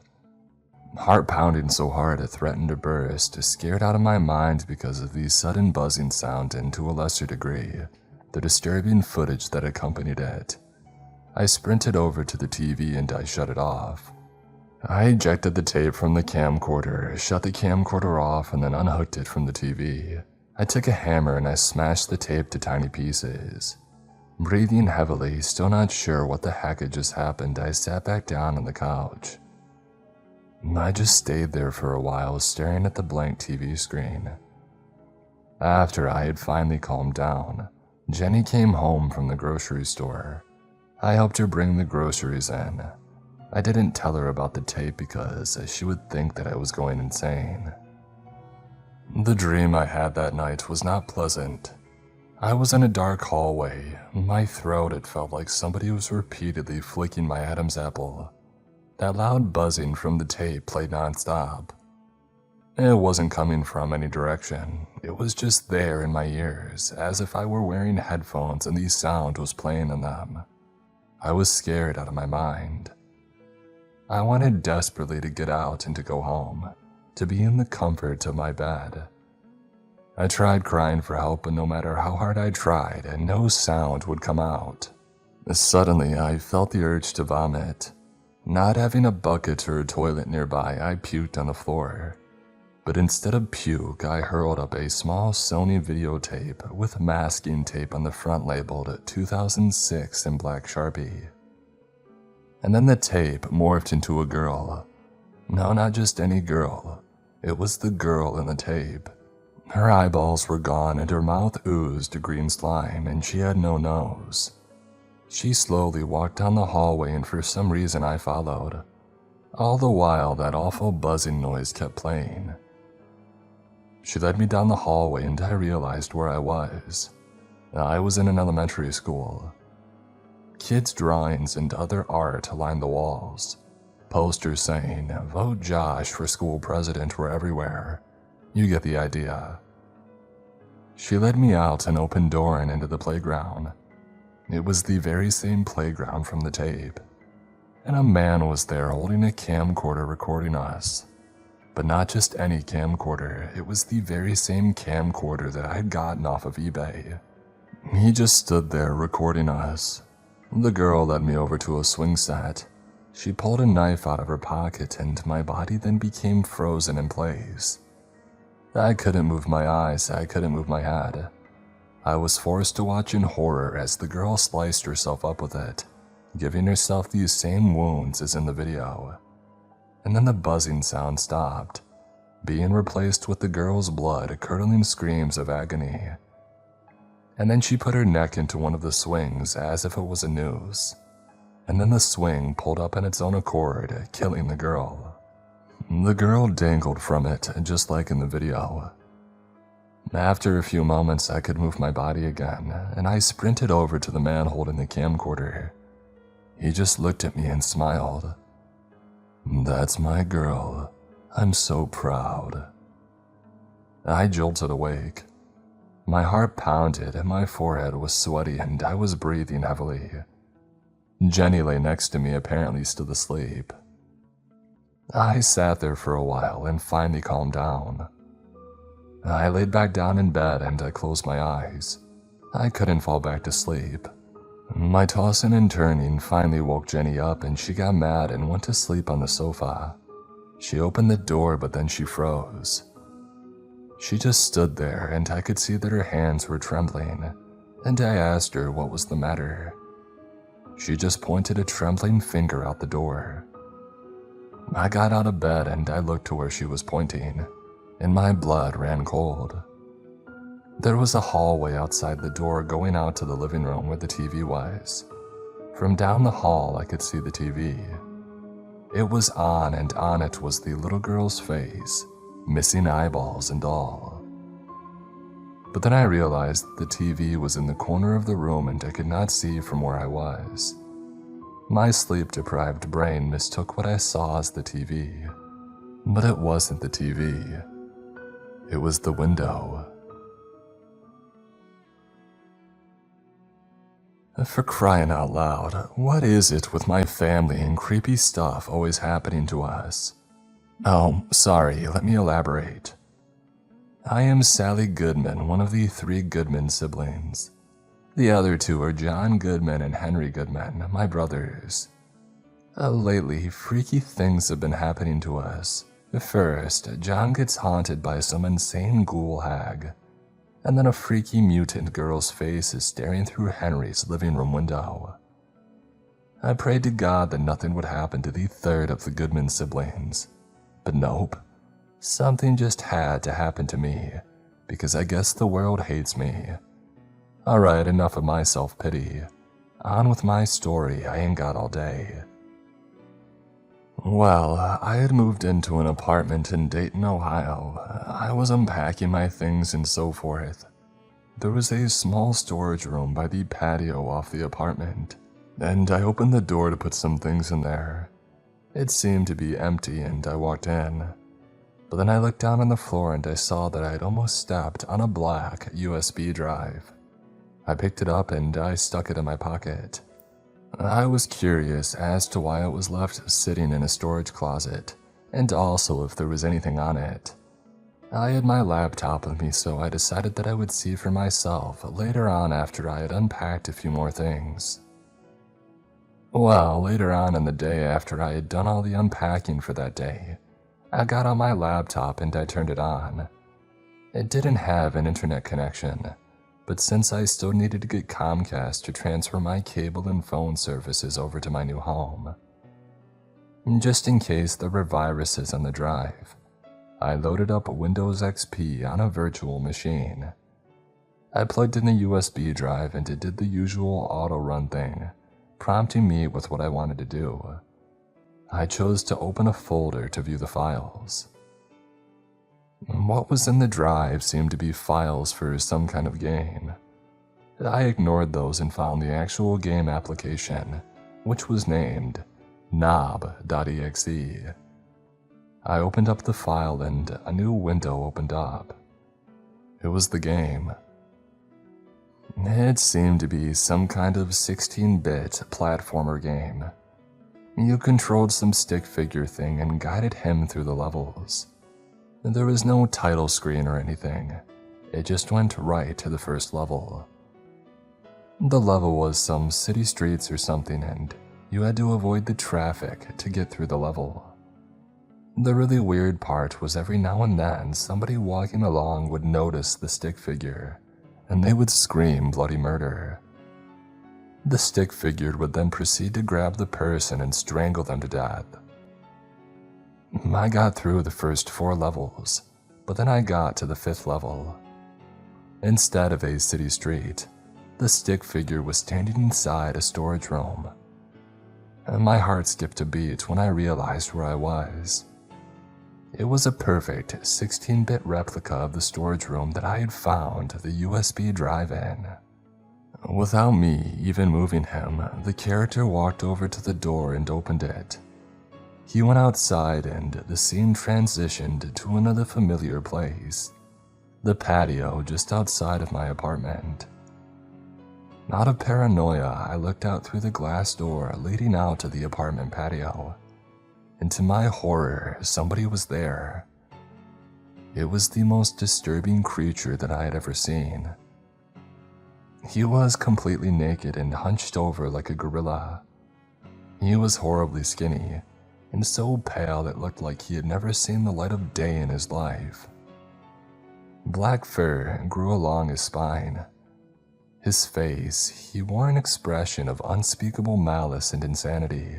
Heart pounding so hard it threatened to burst, scared out of my mind because of the sudden buzzing sound and to a lesser degree, the disturbing footage that accompanied it. I sprinted over to the TV and I shut it off. I ejected the tape from the camcorder, shut the camcorder off, and then unhooked it from the TV. I took a hammer and I smashed the tape to tiny pieces. Breathing heavily, still not sure what the heck had just happened, I sat back down on the couch. I just stayed there for a while, staring at the blank TV screen. After I had finally calmed down, Jenny came home from the grocery store. I helped her bring the groceries in. I didn't tell her about the tape because she would think that I was going insane. The dream I had that night was not pleasant. I was in a dark hallway. My throat, it felt like somebody was repeatedly flicking my Adam's apple. That loud buzzing from the tape played nonstop. It wasn't coming from any direction. It was just there in my ears, as if I were wearing headphones and the sound was playing in them. I was scared out of my mind. I wanted desperately to get out and to go home, to be in the comfort of my bed. I tried crying for help, but no matter how hard I tried, no sound would come out. Suddenly, I felt the urge to vomit. Not having a bucket or a toilet nearby, I puked on the floor. But instead of puke, I hurled up a small Sony videotape with masking tape on the front labeled 2006 in black Sharpie. And then the tape morphed into a girl. No, not just any girl. It was the girl in the tape. Her eyeballs were gone and her mouth oozed green slime, and she had no nose. She slowly walked down the hallway, and for some reason I followed. All the while, that awful buzzing noise kept playing. She led me down the hallway and I realized where I was. I was in an elementary school. Kids' drawings and other art lined the walls. Posters saying, "Vote Josh for school president" were everywhere. You get the idea. She led me out an open door and into the playground. It was the very same playground from the tape. And a man was there holding a camcorder recording us. But not just any camcorder, it was the very same camcorder that I had gotten off of eBay. He just stood there recording us. The girl led me over to a swing set. She pulled a knife out of her pocket and my body then became frozen in place. I couldn't move my eyes, I couldn't move my head. I was forced to watch in horror as the girl sliced herself up with it, giving herself these same wounds as in the video. And then the buzzing sound stopped, being replaced with the girl's blood-curdling screams of agony. And then she put her neck into one of the swings as if it was a noose. And then the swing pulled up on its own accord, killing the girl. The girl dangled from it, just like in the video. After a few moments, I could move my body again, and I sprinted over to the man holding the camcorder. He just looked at me and smiled. "That's my girl. I'm so proud." I jolted awake. My heart pounded and my forehead was sweaty and I was breathing heavily. Jenny lay next to me, apparently still asleep. I sat there for a while and finally calmed down. I laid back down in bed and I closed my eyes. I couldn't fall back to sleep. My tossing and turning finally woke Jenny up and she got mad and went to sleep on the sofa. She opened the door but then she froze. She just stood there and I could see that her hands were trembling, and I asked her what was the matter. She just pointed a trembling finger out the door. I got out of bed and I looked to where she was pointing, and my blood ran cold. There was a hallway outside the door going out to the living room where the TV was. From down the hall I could see the TV. It was on and on it was the little girl's face, missing eyeballs and all. But then I realized the TV was in the corner of the room and I could not see from where I was. My sleep-deprived brain mistook what I saw as the TV. But it wasn't the TV. It was the window. For crying out loud, what is it with my family and creepy stuff always happening to us? Oh, sorry, let me elaborate. I am Sally Goodman, one of the 3 Goodman siblings. The other 2 are John Goodman and Henry Goodman, my brothers. Lately, freaky things have been happening to us. First, John gets haunted by some insane ghoul hag, and then a freaky mutant girl's face is staring through Henry's living room window. I prayed to God that nothing would happen to the 3rd of the Goodman siblings, but nope. Something just had to happen to me, because I guess the world hates me. Alright, enough of my self-pity. On with my story, I ain't got all day. Well, I had moved into an apartment in Dayton, Ohio. I was unpacking my things and so forth. There was a small storage room by the patio off the apartment, and I opened the door to put some things in there. It seemed to be empty and I walked in. But then I looked down on the floor and I saw that I had almost stepped on a black USB drive. I picked it up and I stuck it in my pocket. I was curious as to why it was left sitting in a storage closet, and also if there was anything on it. I had my laptop with me, so I decided that I would see for myself later on after I had unpacked a few more things. Well, later on in the day after I had done all the unpacking for that day, I got on my laptop and I turned it on. It didn't have an internet connection, but since I still needed to get Comcast to transfer my cable and phone services over to my new home, just in case there were viruses on the drive, I loaded up Windows XP on a virtual machine. I plugged in the USB drive and it did the usual auto-run thing, prompting me with what I wanted to do. I chose to open a folder to view the files. What was in the drive seemed to be files for some kind of game. I ignored those and found the actual game application, which was named knob.exe. I opened up the file and a new window opened up. It was the game. It seemed to be some kind of 16-bit platformer game. You controlled some stick figure thing and guided him through the levels. There was no title screen or anything. It just went right to the first level. The level was some city streets or something, and you had to avoid the traffic to get through the level. The really weird part was every now and then somebody walking along would notice the stick figure, and they would scream bloody murder. The stick figure would then proceed to grab the person and strangle them to death. I got through the first 4 levels, but then I got to the 5th level. Instead of a city street, the stick figure was standing inside a storage room. My heart skipped a beat when I realized where I was. It was a perfect 16-bit replica of the storage room that I had found the USB drive in. Without me even moving him, the character walked over to the door and opened it. He went outside and the scene transitioned to another familiar place, the patio just outside of my apartment. Out of paranoia, I looked out through the glass door leading out to the apartment patio. And to my horror, somebody was there. It was the most disturbing creature that I had ever seen. He was completely naked and hunched over like a gorilla. He was horribly skinny, and so pale it looked like he had never seen the light of day in his life. Black fur grew along his spine. His face, he wore an expression of unspeakable malice and insanity.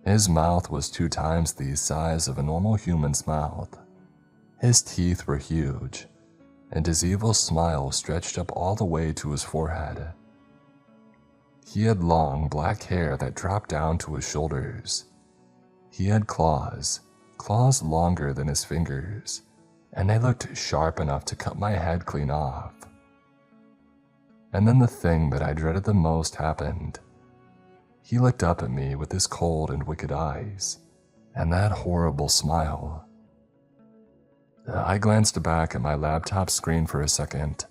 His mouth was 2 times the size of a normal human's mouth. His teeth were huge, and his evil smile stretched up all the way to his forehead. He had long black hair that dropped down to his shoulders. He had claws longer than his fingers, and they looked sharp enough to cut my head clean off. And then the thing that I dreaded the most happened. He looked up at me with his cold and wicked eyes, and that horrible smile. I glanced back at my laptop screen for a second.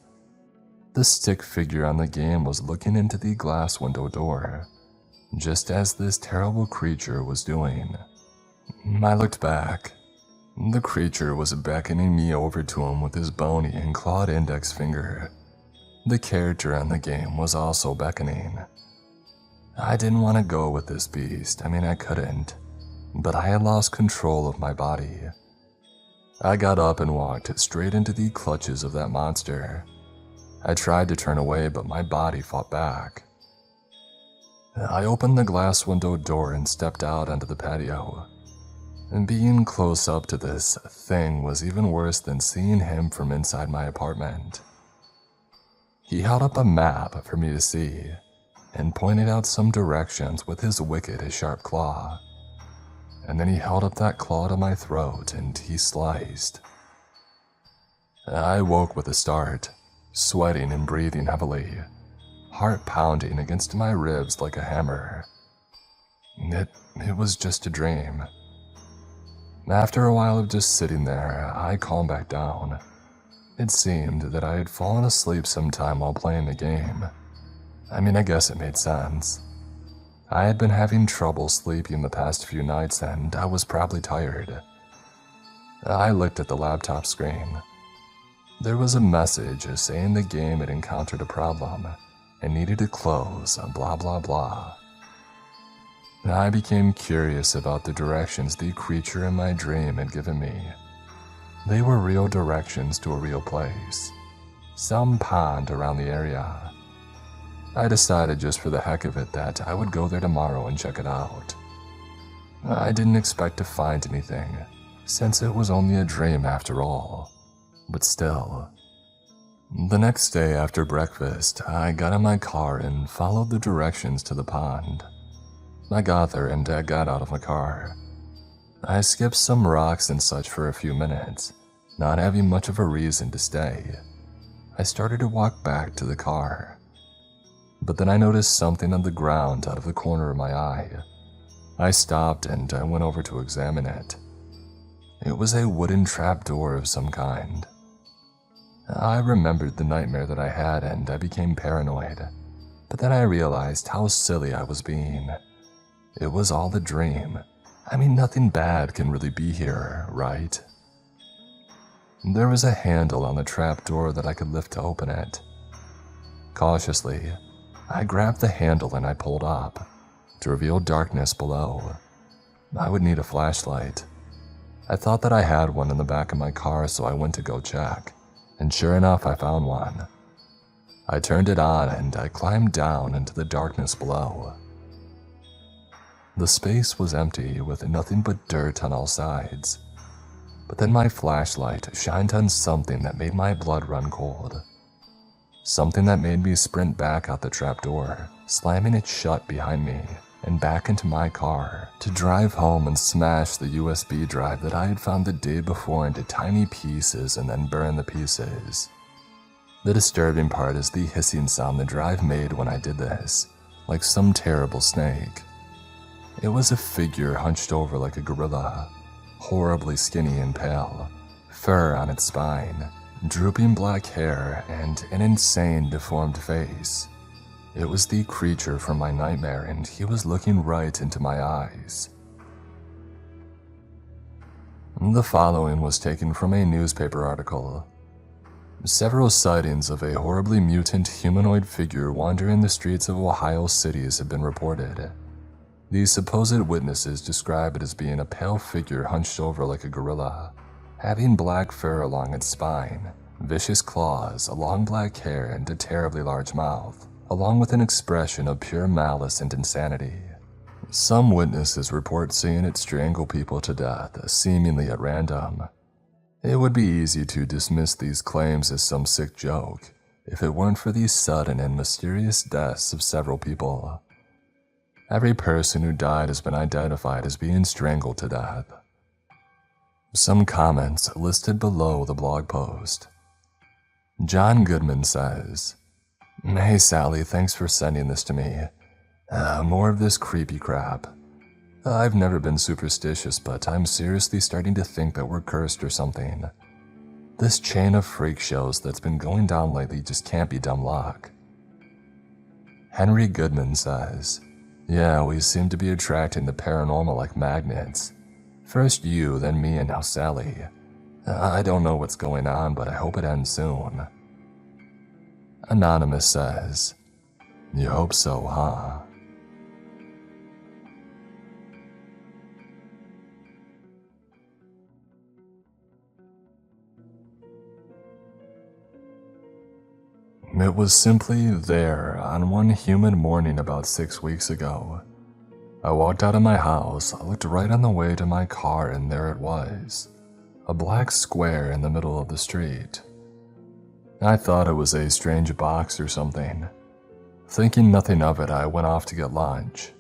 The stick figure on the game was looking into the glass window door, just as this terrible creature was doing. I looked back. The creature was beckoning me over to him with his bony and clawed index finger. The character on the game was also beckoning. I didn't want to go with this beast. I couldn't. But I had lost control of my body. I got up and walked straight into the clutches of that monster. I tried to turn away, but my body fought back. I opened the glass window door and stepped out onto the patio. And being close up to this thing was even worse than seeing him from inside my apartment. He held up a map for me to see and pointed out some directions with his wicked sharp claw. And then he held up that claw to my throat and he sliced. I woke with a start, sweating and breathing heavily, heart pounding against my ribs like a hammer. It was just a dream. After a while of just sitting there, I calmed back down. It seemed that I had fallen asleep sometime while playing the game. I guess it made sense. I had been having trouble sleeping the past few nights and I was probably tired. I looked at the laptop screen. There was a message saying the game had encountered a problem and needed to close, blah blah blah. I became curious about the directions the creature in my dream had given me. They were real directions to a real place, some pond around the area. I decided just for the heck of it that I would go there tomorrow and check it out. I didn't expect to find anything, since it was only a dream after all, but still. The next day after breakfast, I got in my car and followed the directions to the pond. I got there and I got out of my car. I skipped some rocks and such for a few minutes, not having much of a reason to stay. I started to walk back to the car. But then I noticed something on the ground out of the corner of my eye. I stopped and I went over to examine it. It was a wooden trapdoor of some kind. I remembered the nightmare that I had and I became paranoid. But then I realized how silly I was being. It was all a dream. Nothing bad can really be here, right? There was a handle on the trapdoor that I could lift to open it. Cautiously, I grabbed the handle and I pulled up, to reveal darkness below. I would need a flashlight. I thought that I had one in the back of my car, so I went to go check, and sure enough, I found one. I turned it on and I climbed down into the darkness below. The space was empty with nothing but dirt on all sides. But then my flashlight shined on something that made my blood run cold. Something that made me sprint back out the trapdoor, slamming it shut behind me, and back into my car to drive home and smash the USB drive that I had found the day before into tiny pieces and then burn the pieces. The disturbing part is the hissing sound the drive made when I did this, like some terrible snake. It was a figure hunched over like a gorilla, horribly skinny and pale, fur on its spine, drooping black hair, and an insane deformed face. It was the creature from my nightmare and he was looking right into my eyes. The following was taken from a newspaper article. Several sightings of a horribly mutant humanoid figure wandering the streets of Ohio cities have been reported. These supposed witnesses describe it as being a pale figure hunched over like a gorilla, having black fur along its spine, vicious claws, long black hair, and a terribly large mouth, along with an expression of pure malice and insanity. Some witnesses report seeing it strangle people to death, seemingly at random. It would be easy to dismiss these claims as some sick joke, if it weren't for these sudden and mysterious deaths of several people. Every person who died has been identified as being strangled to death. Some comments listed below the blog post. John Goodman says, "Hey Sally, thanks for sending this to me. More of this creepy crap. I've never been superstitious, but I'm seriously starting to think that we're cursed or something. This chain of freak shows that's been going down lately just can't be dumb luck." Henry Goodman says, "Yeah, we seem to be attracting the paranormal like magnets. First you, then me, and now Sally. I don't know what's going on, but I hope it ends soon." Anonymous says, "You hope so, huh?" It was simply there on one humid morning about 6 weeks ago. I walked out of my house, I looked right on the way to my car, and there it was. A black square in the middle of the street. I thought it was a strange box or something. Thinking nothing of it, I went off to get lunch.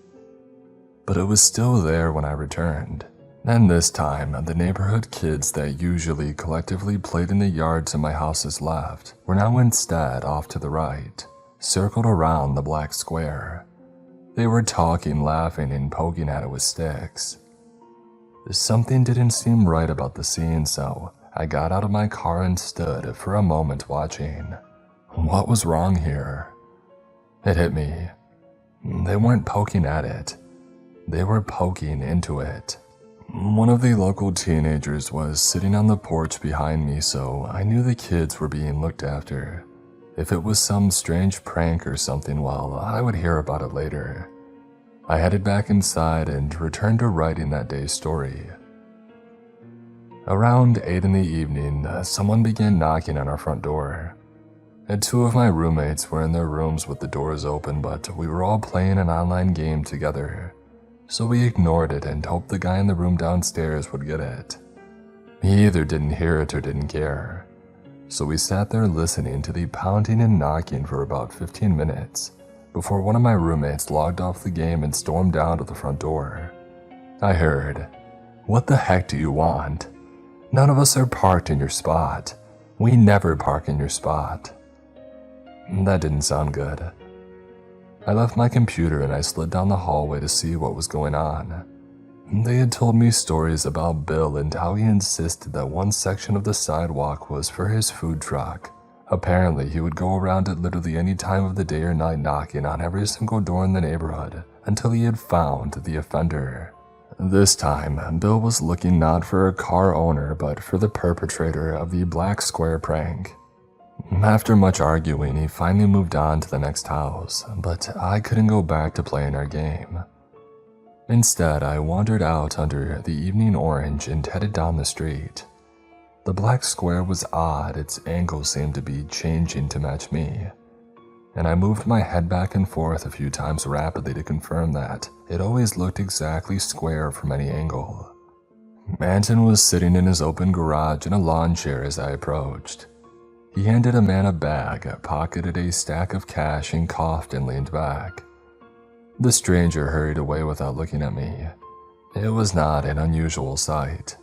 But it was still there when I returned. And this time, the neighborhood kids that usually collectively played in the yard to my house's left were now instead off to the right, circled around the black square. They were talking, laughing, and poking at it with sticks. Something didn't seem right about the scene, so I got out of my car and stood for a moment watching. What was wrong here? It hit me. They weren't poking at it. They were poking into it. One of the local teenagers was sitting on the porch behind me, so I knew the kids were being looked after. If it was some strange prank or something, well, I would hear about it later. I headed back inside and returned to writing that day's story. Around 8 in the evening, someone began knocking on our front door. And 2 of my roommates were in their rooms with the doors open, but we were all playing an online game together. So we ignored it and hoped the guy in the room downstairs would get it. He either didn't hear it or didn't care. So we sat there listening to the pounding and knocking for about 15 minutes before one of my roommates logged off the game and stormed down to the front door. I heard, "What the heck do you want? None of us are parked in your spot. We never park in your spot." That didn't sound good. I left my computer and I slid down the hallway to see what was going on. They had told me stories about Bill and how he insisted that one section of the sidewalk was for his food truck. Apparently, he would go around at literally any time of the day or night knocking on every single door in the neighborhood until he had found the offender. This time, Bill was looking not for a car owner but for the perpetrator of the black square prank. After much arguing, he finally moved on to the next house, but I couldn't go back to playing our game. Instead, I wandered out under the evening orange and headed down the street. The black square was odd, its angle seemed to be changing to match me, and I moved my head back and forth a few times rapidly to confirm that it always looked exactly square from any angle. Anton was sitting in his open garage in a lawn chair as I approached. He handed a man a bag, pocketed a stack of cash, and coughed and leaned back. The stranger hurried away without looking at me. It was not an unusual sight.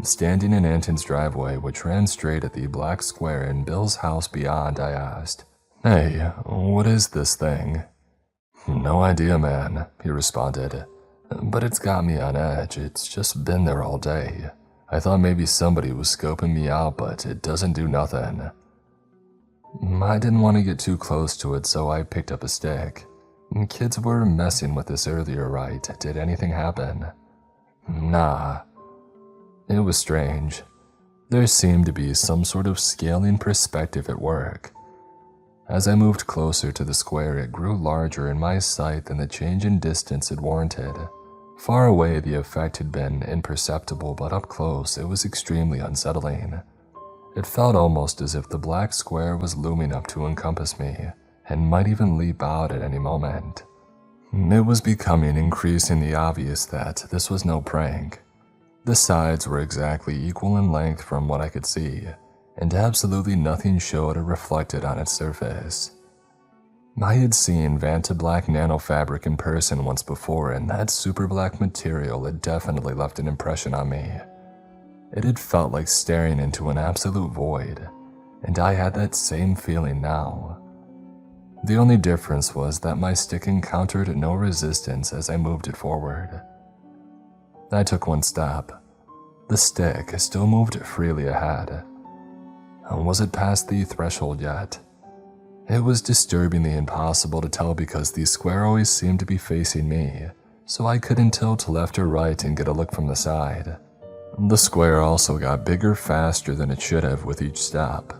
Standing in Anton's driveway, which ran straight at the black square in Bill's house beyond, I asked, "Hey, what is this thing?" "No idea, man," he responded. "But it's got me on edge. It's just been there all day. I thought maybe somebody was scoping me out, but it doesn't do nothing." I didn't want to get too close to it, so I picked up a stick. Kids were messing with this earlier, right? Did anything happen? Nah. It was strange. There seemed to be some sort of scaling perspective at work. As I moved closer to the square, it grew larger in my sight than the change in distance it warranted. Far away, the effect had been imperceptible, but up close, it was extremely unsettling. It felt almost as if the black square was looming up to encompass me, and might even leap out at any moment. It was becoming increasingly obvious that this was no prank. The sides were exactly equal in length from what I could see, and absolutely nothing showed or reflected on its surface. I had seen Vanta Black nanofabric in person once before, and that super black material had definitely left an impression on me. It had felt like staring into an absolute void, and I had that same feeling now. The only difference was that my stick encountered no resistance as I moved it forward. I took one step. The stick still moved freely ahead. Was it past the threshold yet? It was disturbingly impossible to tell because the square always seemed to be facing me, so I couldn't tilt to left or right and get a look from the side. The square also got bigger faster than it should have with each step,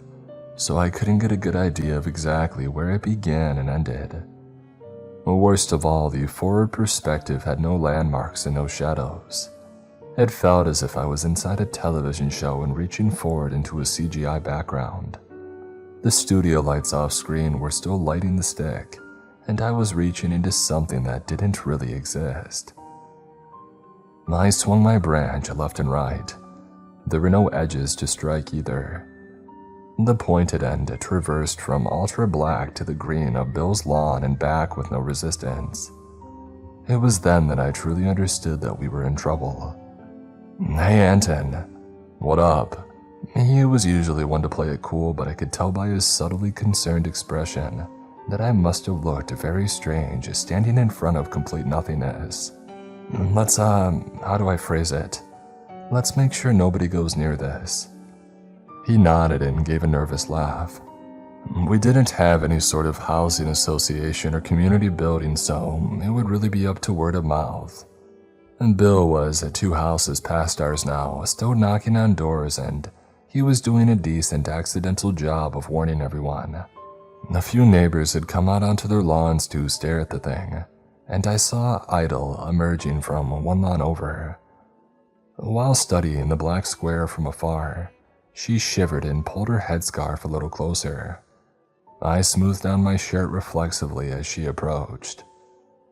so I couldn't get a good idea of exactly where it began and ended. Worst of all, the forward perspective had no landmarks and no shadows. It felt as if I was inside a television show and reaching forward into a CGI background. The studio lights off screen were still lighting the stick, and I was reaching into something that didn't really exist. I swung my branch left and right. There were no edges to strike either. The pointed end traversed from ultra black to the green of Bill's lawn and back with no resistance. It was then that I truly understood that we were in trouble. "Hey, Anton." "What up?" He was usually one to play it cool, but I could tell by his subtly concerned expression that I must have looked very strange standing in front of complete nothingness. How do I phrase it? Let's make sure nobody goes near this." He nodded and gave a nervous laugh. We didn't have any sort of housing association or community building, so it would really be up to word of mouth. And Bill was 2 houses past ours now, still knocking on doors, and he was doing a decent accidental job of warning everyone. A few neighbors had come out onto their lawns to stare at the thing, and I saw Idle emerging from one lawn over. While studying the black square from afar, she shivered and pulled her headscarf a little closer. I smoothed down my shirt reflexively as she approached.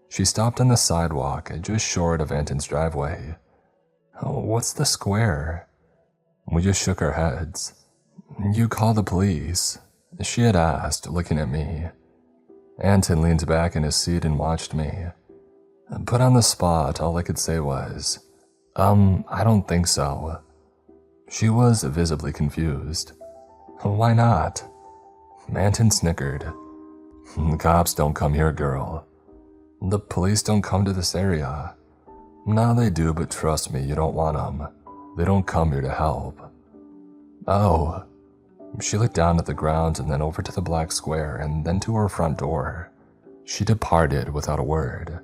She stopped on the sidewalk just short of Anton's driveway. "What's the square?" We just shook our heads. "You call the police?" she had asked, looking at me. Anton leaned back in his seat and watched me. Put on the spot, all I could say was, I don't think so." She was visibly confused. "Why not?" Anton snickered. "The cops don't come here, girl. The police don't come to this area. Now they do, but trust me, you don't want them. They don't come here to help." "Oh." She looked down at the ground and then over to the black square and then to her front door. She departed without a word.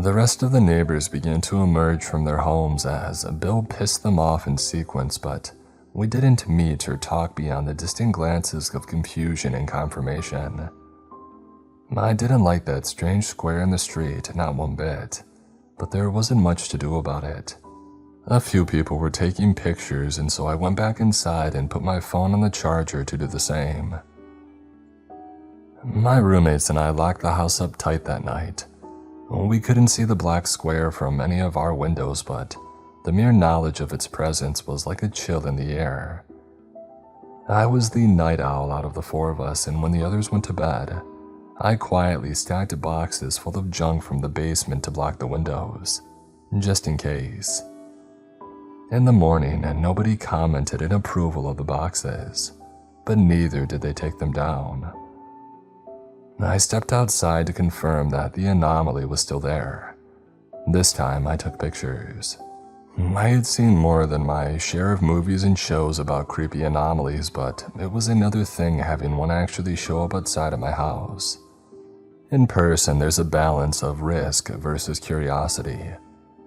The rest of the neighbors began to emerge from their homes as Bill pissed them off in sequence, but we didn't meet or talk beyond the distant glances of confusion and confirmation. I didn't like that strange square in the street, not one bit, but there wasn't much to do about it. A few people were taking pictures, and so I went back inside and put my phone on the charger to do the same. My roommates and I locked the house up tight that night. We couldn't see the black square from any of our windows, but the mere knowledge of its presence was like a chill in the air. I was the night owl out of the 4 of us, and when the others went to bed, I quietly stacked boxes full of junk from the basement to block the windows, just in case. In the morning, nobody commented in approval of the boxes, but neither did they take them down. I stepped outside to confirm that the anomaly was still there. This time I took pictures. I had seen more than my share of movies and shows about creepy anomalies, but it was another thing having one actually show up outside of my house. In person, there's a balance of risk versus curiosity,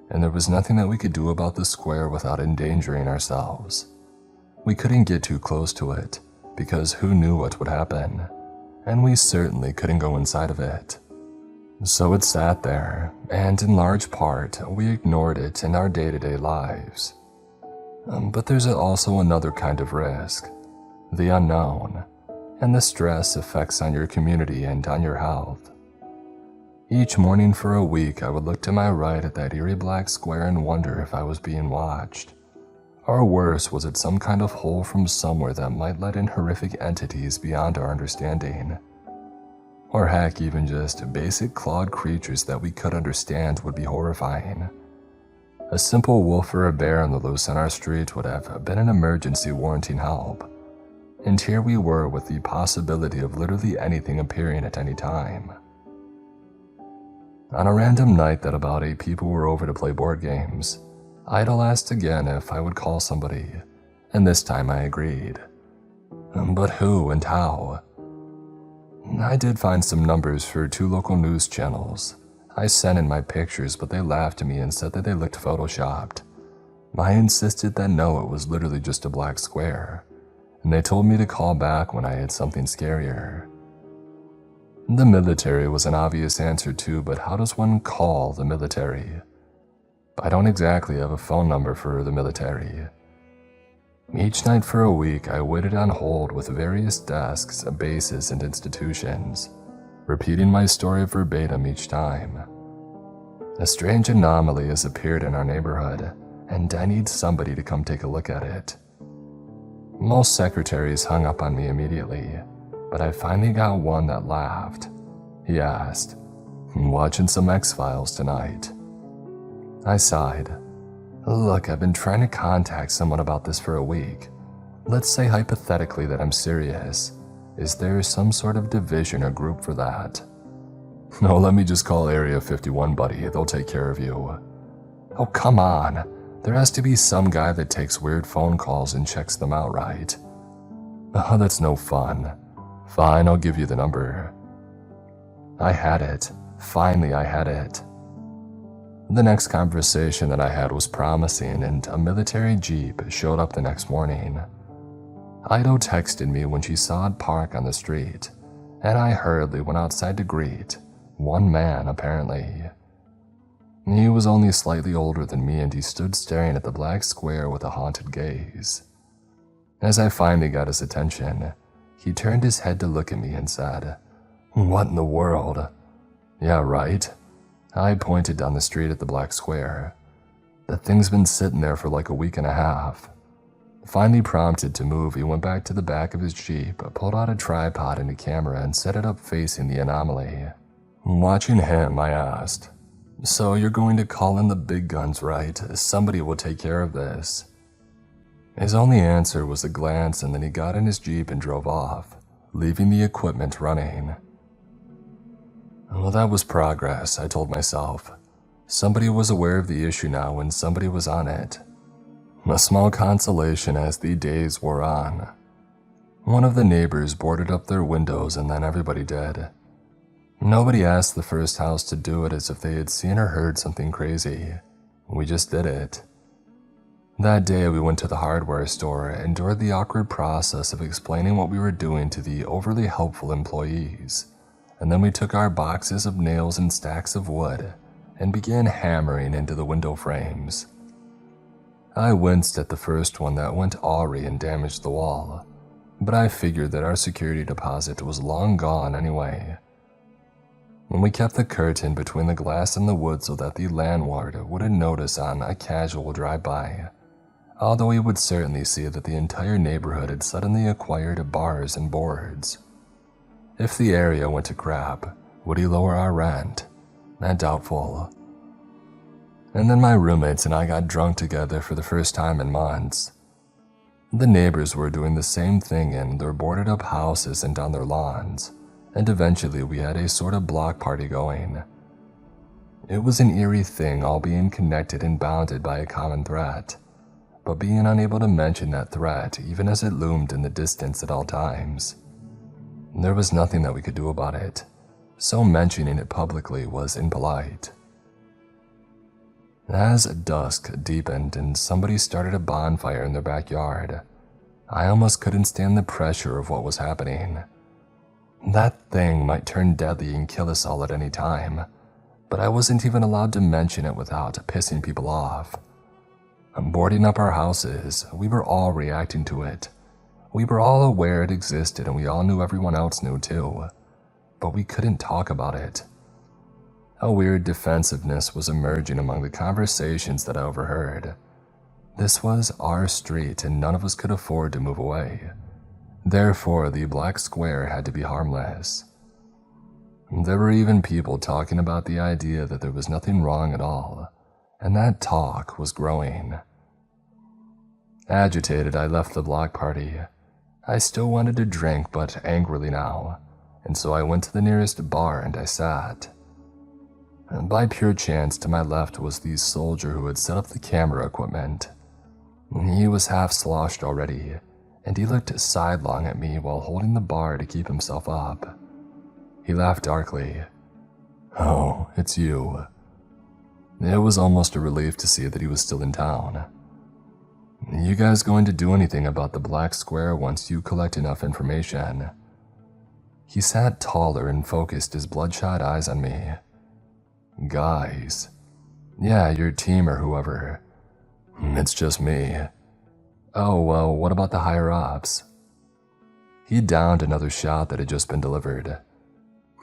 and there was nothing that we could do about the square without endangering ourselves. We couldn't get too close to it, because who knew what would happen, and we certainly couldn't go inside of it. So it sat there, and in large part, we ignored it in our day-to-day lives. But there's also another kind of risk, the unknown, and the stress effects on your community and on your health. Each morning for a week, I would look to my right at that eerie black square and wonder if I was being watched. Or worse, was it some kind of hole from somewhere that might let in horrific entities beyond our understanding? Or heck, even just basic clawed creatures that we could understand would be horrifying. A simple wolf or a bear on the loose on our street would have been an emergency warranting help. And here we were with the possibility of literally anything appearing at any time. On a random night that about 8 people were over to play board games, Idle asked again if I would call somebody, and this time I agreed. But who and how? I did find some numbers for 2 local news channels. I sent in my pictures, but they laughed at me and said that they looked photoshopped. I insisted that no, it was literally just a black square, and they told me to call back when I had something scarier. The military was an obvious answer too, but how does one call the military? I don't exactly have a phone number for the military. Each night for a week, I waited on hold with various desks, bases, and institutions, repeating my story verbatim each time. A strange anomaly has appeared in our neighborhood, and I need somebody to come take a look at it. Most secretaries hung up on me immediately, but I finally got one that laughed. He asked, "Watching some X-Files tonight?" I sighed. "Look, I've been trying to contact someone about this for a week. Let's say hypothetically that I'm serious. Is there some sort of division or group for that?" "No, let me just call Area 51, buddy. They'll take care of you." "Oh, come on. There has to be some guy that takes weird phone calls and checks them out, right?" "Oh, that's no fun." "Fine, I'll give you the number." I had it. Finally, I had it. The next conversation that I had was promising, and a military jeep showed up the next morning. Ido texted me when she saw it park on the street, and I hurriedly went outside to greet one man, apparently. He was only slightly older than me, and he stood staring at the black square with a haunted gaze. As I finally got his attention, he turned his head to look at me and said, "What in the world?" "Yeah, right." I pointed down the street at the black square. "That thing's been sitting there for like a week and a half." Finally prompted to move, he went back to the back of his Jeep, pulled out a tripod and a camera, and set it up facing the anomaly. Watching him, I asked, "So you're going to call in the big guns, right? Somebody will take care of this." His only answer was a glance, and then he got in his Jeep and drove off, leaving the equipment running. Well, that was progress, I told myself. Somebody was aware of the issue now, and somebody was on it. A small consolation as the days wore on. One of the neighbors boarded up their windows, and then everybody did. Nobody asked the first house to do it as if they had seen or heard something crazy. We just did it. That day we went to the hardware store and endured the awkward process of explaining what we were doing to the overly helpful employees, and then we took our boxes of nails and stacks of wood and began hammering into the window frames. I winced at the first one that went awry and damaged the wall, but I figured that our security deposit was long gone anyway. We kept the curtain between the glass and the wood so that the landlord wouldn't notice on a casual drive-by, although he would certainly see that the entire neighborhood had suddenly acquired bars and boards. If the area went to crap, would he lower our rent? Doubtful. And then my roommates and I got drunk together for the first time in months. The neighbors were doing the same thing in their boarded up houses and on their lawns, and eventually we had a sort of block party going. It was an eerie thing, all being connected and bounded by a common threat, but being unable to mention that threat even as it loomed in the distance at all times. There was nothing that we could do about it, so mentioning it publicly was impolite. As dusk deepened and somebody started a bonfire in their backyard, I almost couldn't stand the pressure of what was happening. That thing might turn deadly and kill us all at any time, but I wasn't even allowed to mention it without pissing people off. Boarding up our houses, we were all reacting to it. We were all aware it existed, and we all knew everyone else knew too, but we couldn't talk about it. A weird defensiveness was emerging among the conversations that I overheard. This was our street, and none of us could afford to move away. Therefore, the black square had to be harmless. There were even people talking about the idea that there was nothing wrong at all, and that talk was growing. Agitated, I left the block party. I still wanted to drink, but angrily now, and so I went to the nearest bar and I sat. By pure chance, to my left was the soldier who had set up the camera equipment. He was half sloshed already, and he looked sidelong at me while holding the bar to keep himself up. He laughed darkly. "Oh, it's you." It was almost a relief to see that he was still in town. "You guys going to do anything about the black square once you collect enough information?" He sat taller and focused his bloodshot eyes on me. "Guys. Yeah, your team or whoever." "It's just me." "Oh, well, what about the higher-ups?" He downed another shot that had just been delivered.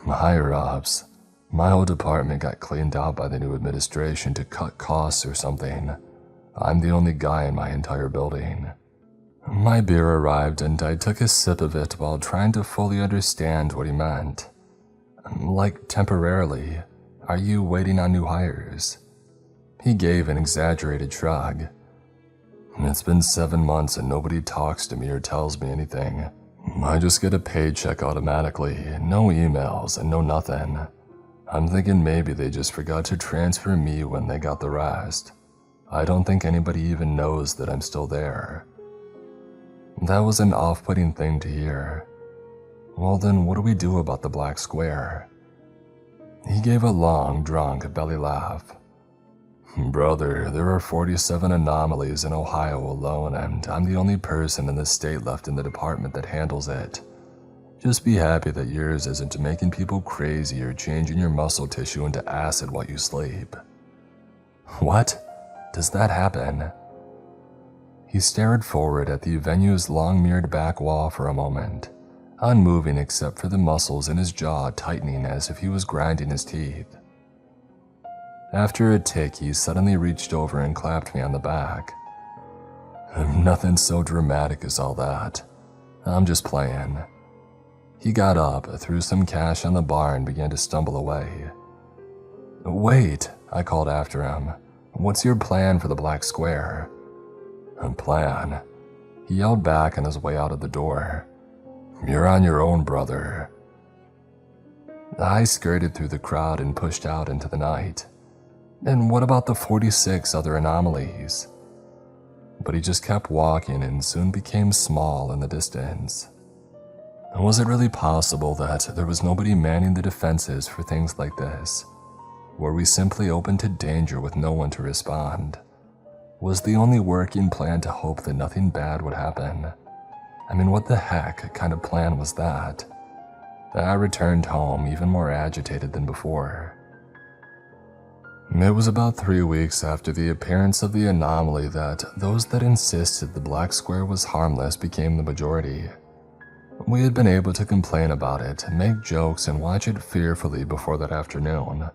Higher-ups. My whole department got cleaned out by the new administration to cut costs or something. I'm the only guy in my entire building. My beer arrived and I took a sip of it while trying to fully understand what he meant. Like, temporarily, are you waiting on new hires? He gave an exaggerated shrug. It's been 7 months and nobody talks to me or tells me anything. I just get a paycheck automatically, no emails and no nothing. I'm thinking maybe they just forgot to transfer me when they got the rest. I don't think anybody even knows that I'm still there. That was an off-putting thing to hear. Well then, what do we do about the black square? He gave a long, drunk belly laugh. Brother, there are 47 anomalies in Ohio alone, and I'm the only person in the state left in the department that handles it. Just be happy that yours isn't making people crazy or changing your muscle tissue into acid while you sleep. What? Does that happen? He stared forward at the venue's long-mirrored back wall for a moment, unmoving except for the muscles in his jaw tightening as if he was grinding his teeth. After a tick, he suddenly reached over and clapped me on the back. Nothing so dramatic as all that. I'm just playing. He got up, threw some cash on the bar, and began to stumble away. Wait, I called after him. What's your plan for the black square? Plan? He yelled back on his way out of the door. You're on your own, brother. I skirted through the crowd and pushed out into the night. And what about the 46 other anomalies? But he just kept walking and soon became small in the distance. Was it really possible that there was nobody manning the defenses for things like this? Were we simply open to danger with no one to respond? Was the only working plan to hope that nothing bad would happen? I mean, what the heck kind of plan was that? I returned home even more agitated than before. It was about 3 weeks after the appearance of the anomaly that those that insisted the black square was harmless became the majority. We had been able to complain about it, make jokes, and watch it fearfully before that afternoon.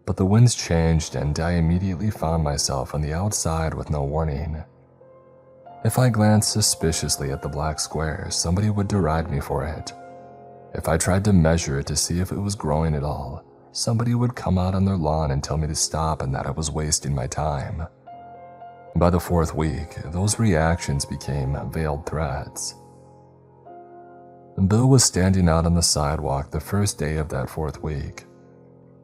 But the winds changed and I immediately found myself on the outside with no warning. If I glanced suspiciously at the black square, somebody would deride me for it. If I tried to measure it to see if it was growing at all, somebody would come out on their lawn and tell me to stop and that I was wasting my time. By the 4th week, those reactions became veiled threats. Bill was standing out on the sidewalk the first day of that 4th week.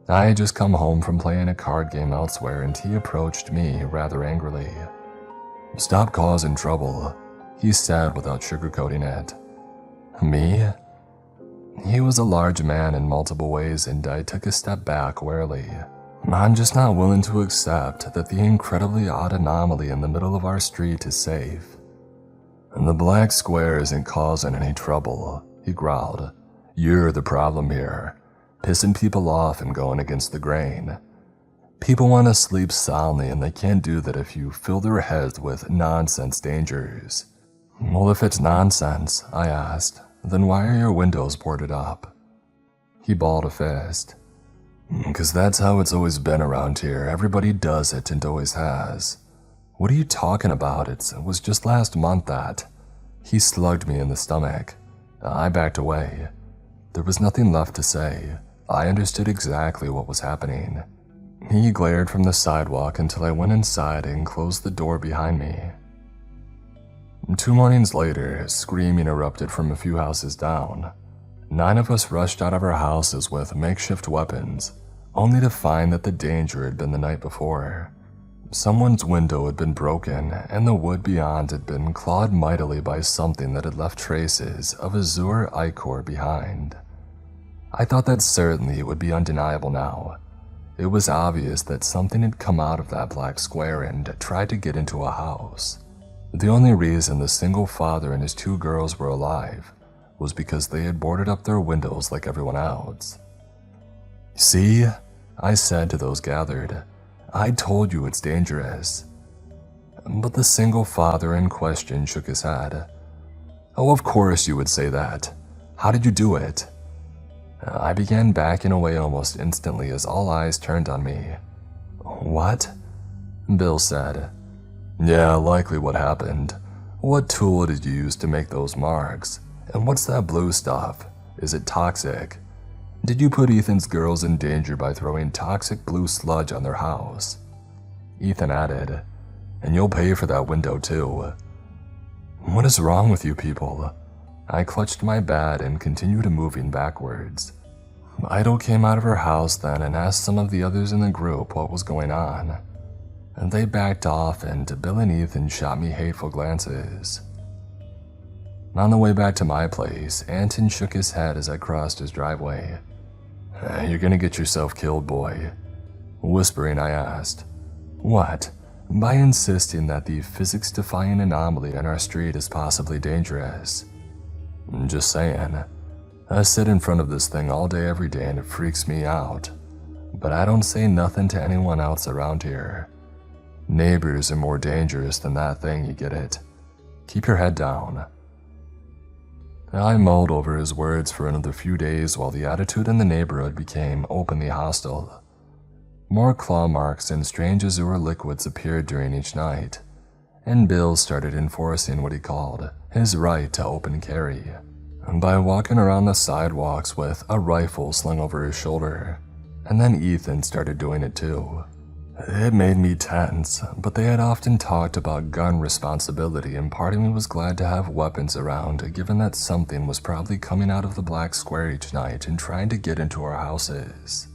I had just come home from playing a card game elsewhere and he approached me rather angrily. Stop causing trouble, he said without sugarcoating it. Me? He was a large man in multiple ways and I took a step back warily. I'm just not willing to accept that the incredibly odd anomaly in the middle of our street is safe. And the black square isn't causing any trouble, he growled. You're the problem here, pissing people off and going against the grain. People want to sleep soundly and they can't do that if you fill their heads with nonsense dangers. Well, if it's nonsense, I asked, then why are your windows boarded up? He balled a fist. Because that's how it's always been around here. Everybody does it and always has. What are you talking about? It was just last month that. He slugged me in the stomach. I backed away. There was nothing left to say. I understood exactly what was happening. He glared from the sidewalk until I went inside and closed the door behind me. 2 mornings later, screaming erupted from a few houses down. 9 of us rushed out of our houses with makeshift weapons, only to find that the danger had been the night before. Someone's window had been broken, and the wood beyond had been clawed mightily by something that had left traces of azure ichor behind. I thought that certainly it would be undeniable now. It was obvious that something had come out of that black square and tried to get into a house. The only reason the single father and his 2 girls were alive was because they had boarded up their windows like everyone else. See, I said to those gathered, I told you it's dangerous. But the single father in question shook his head. Oh, of course you would say that. How did you do it? I began backing away almost instantly as all eyes turned on me. "What?" Bill said. "Yeah, likely what happened. What tool did you use to make those marks? And what's that blue stuff? Is it toxic? Did you put Ethan's girls in danger by throwing toxic blue sludge on their house?" Ethan added, "And you'll pay for that window too." "What is wrong with you people?" I clutched my bat and continued moving backwards. Idle came out of her house then and asked some of the others in the group what was going on. And they backed off and Bill and Ethan shot me hateful glances. On the way back to my place, Anton shook his head as I crossed his driveway. "You're gonna get yourself killed, boy." Whispering, I asked, "What?" By insisting that the physics-defying anomaly in our street is possibly dangerous. "Just saying. I sit in front of this thing all day every day and it freaks me out. But I don't say nothing to anyone else around here. Neighbors are more dangerous than that thing, you get it? Keep your head down." I mulled over his words for another few days while the attitude in the neighborhood became openly hostile. More claw marks and strange azure liquids appeared during each night, and Bill started enforcing what he called his right to open carry by walking around the sidewalks with a rifle slung over his shoulder, and then Ethan started doing it too. It made me tense, but they had often talked about gun responsibility and part of me was glad to have weapons around given that something was probably coming out of the black square each night and trying to get into our houses.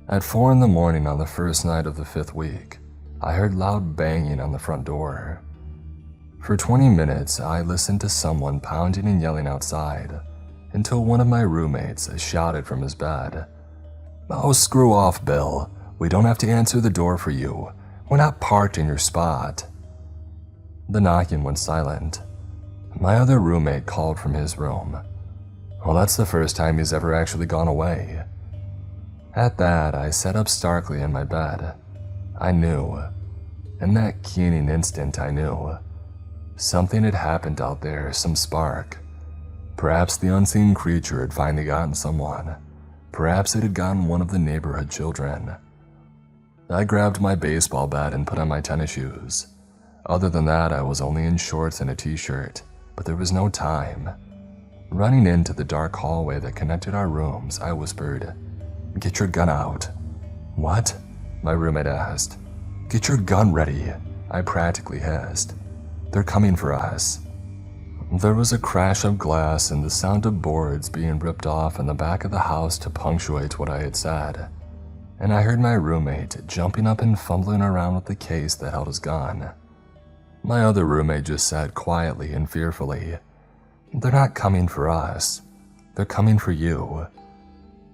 At 4 in the morning on the first night of the 5th week, I heard loud banging on the front door. For 20 minutes, I listened to someone pounding and yelling outside, until one of my roommates shouted from his bed, "Oh, screw off, Bill. We don't have to answer the door for you. We're not parked in your spot." The knocking went silent. My other roommate called from his room. Well, that's the first time he's ever actually gone away. At that, I sat up starkly in my bed. I knew. In that keening instant, I knew. Something had happened out there, some spark. Perhaps the unseen creature had finally gotten someone. Perhaps it had gotten one of the neighborhood children. I grabbed my baseball bat and put on my tennis shoes. Other than that, I was only in shorts and a t-shirt, but there was no time. Running into the dark hallway that connected our rooms, I whispered, "Get your gun out." "What?" my roommate asked. "Get your gun ready," I practically hissed. "They're coming for us." There was a crash of glass and the sound of boards being ripped off in the back of the house to punctuate what I had said. And I heard my roommate jumping up and fumbling around with the case that held his gun. My other roommate just sat quietly and fearfully. "They're not coming for us. They're coming for you."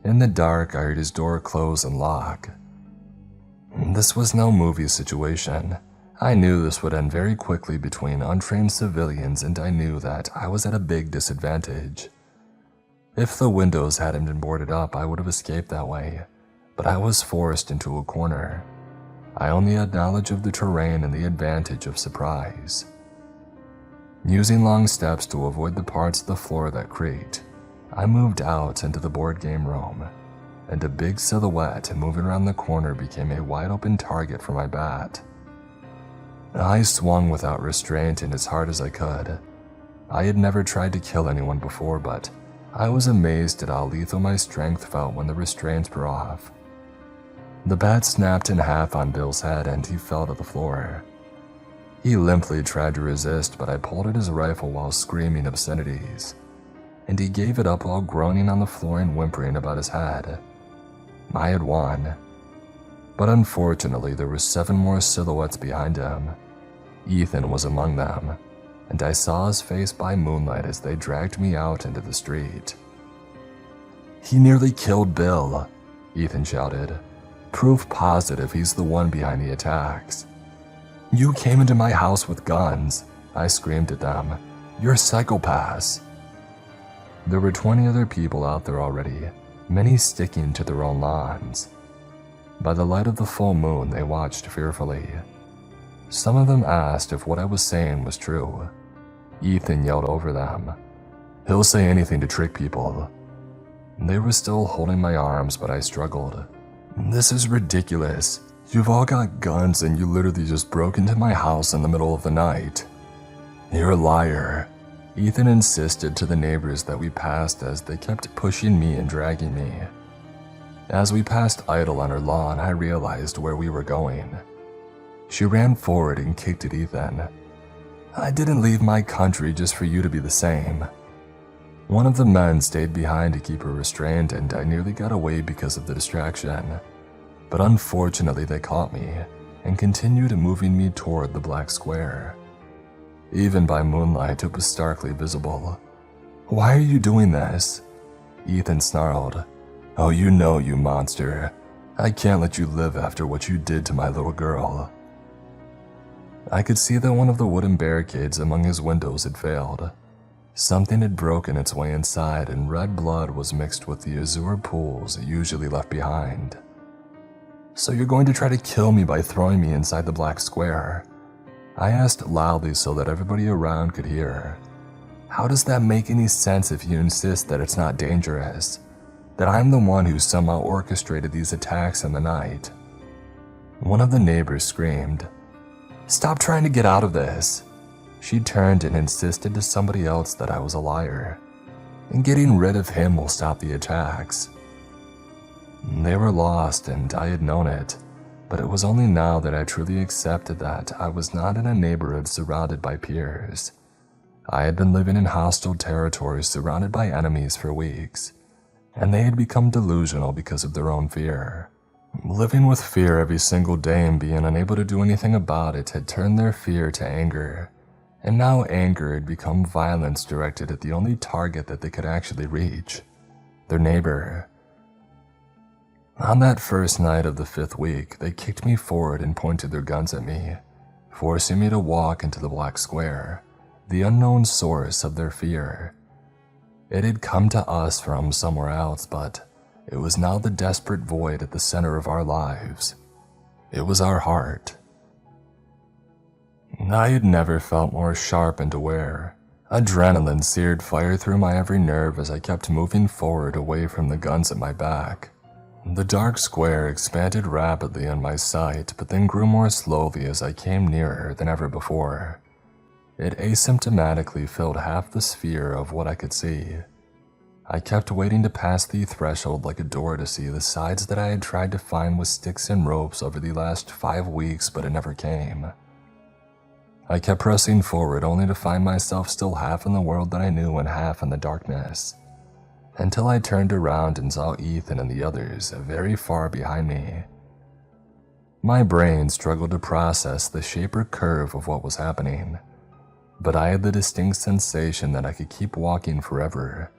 In the dark, I heard his door close and lock. This was no movie situation. I knew this would end very quickly between untrained civilians, and I knew that I was at a big disadvantage. If the windows hadn't been boarded up, I would have escaped that way, but I was forced into a corner. I only had knowledge of the terrain and the advantage of surprise. Using long steps to avoid the parts of the floor that creaked, I moved out into the board game room, and a big silhouette moving around the corner became a wide-open target for my bat. I swung without restraint and as hard as I could. I had never tried to kill anyone before, but I was amazed at how lethal my strength felt when the restraints were off. The bat snapped in half on Bill's head and he fell to the floor. He limply tried to resist, but I pulled at his rifle while screaming obscenities, and he gave it up while groaning on the floor and whimpering about his head. I had won. But unfortunately, there were 7 more silhouettes behind him. Ethan was among them, and I saw his face by moonlight as they dragged me out into the street. "He nearly killed Bill," Ethan shouted. "Proof positive he's the one behind the attacks." "You came into my house with guns," I screamed at them. "You're psychopaths." There were 20 other people out there already, many sticking to their own lawns. By the light of the full moon, they watched fearfully. Some of them asked if what I was saying was true. Ethan yelled over them, "He'll say anything to trick people." They were still holding my arms, but I struggled. "This is ridiculous. You've all got guns and you literally just broke into my house in the middle of the night." "You're a liar," Ethan insisted to the neighbors that we passed as they kept pushing me and dragging me. As we passed Idle on her lawn, I realized where we were going. She ran forward and kicked at Ethan. "I didn't leave my country just for you to be the same." One of the men stayed behind to keep her restrained, and I nearly got away because of the distraction. But unfortunately they caught me and continued moving me toward the black square. Even by moonlight, it was starkly visible. "Why are you doing this?" Ethan snarled. "Oh, you know, you monster. I can't let you live after what you did to my little girl." I could see that one of the wooden barricades among his windows had failed. Something had broken its way inside, and red blood was mixed with the azure pools usually left behind. "So you're going to try to kill me by throwing me inside the black square?" I asked loudly so that everybody around could hear. "How does that make any sense if you insist that it's not dangerous? That I'm the one who somehow orchestrated these attacks in the night?" One of the neighbors screamed, "Stop trying to get out of this." She turned and insisted to somebody else that I was a liar, and getting rid of him will stop the attacks. They were lost, and I had known it, but it was only now that I truly accepted that I was not in a neighborhood surrounded by peers. I had been living in hostile territory surrounded by enemies for weeks, and they had become delusional because of their own fear. Living with fear every single day and being unable to do anything about it had turned their fear to anger, and now anger had become violence directed at the only target that they could actually reach, their neighbor. On that first night of the 5th week, they kicked me forward and pointed their guns at me, forcing me to walk into the black square, the unknown source of their fear. It had come to us from somewhere else, but it was now the desperate void at the center of our lives. It was our heart. I had never felt more sharp and aware. Adrenaline seared fire through my every nerve as I kept moving forward away from the guns at my back. The dark square expanded rapidly in my sight, but then grew more slowly as I came nearer than ever before. It asymptomatically filled half the sphere of what I could see. I kept waiting to pass the threshold like a door to see the sides that I had tried to find with sticks and ropes over the last 5 weeks, but it never came. I kept pressing forward only to find myself still half in the world that I knew and half in the darkness, until I turned around and saw Ethan and the others very far behind me. My brain struggled to process the shape or curve of what was happening, but I had the distinct sensation that I could keep walking forever,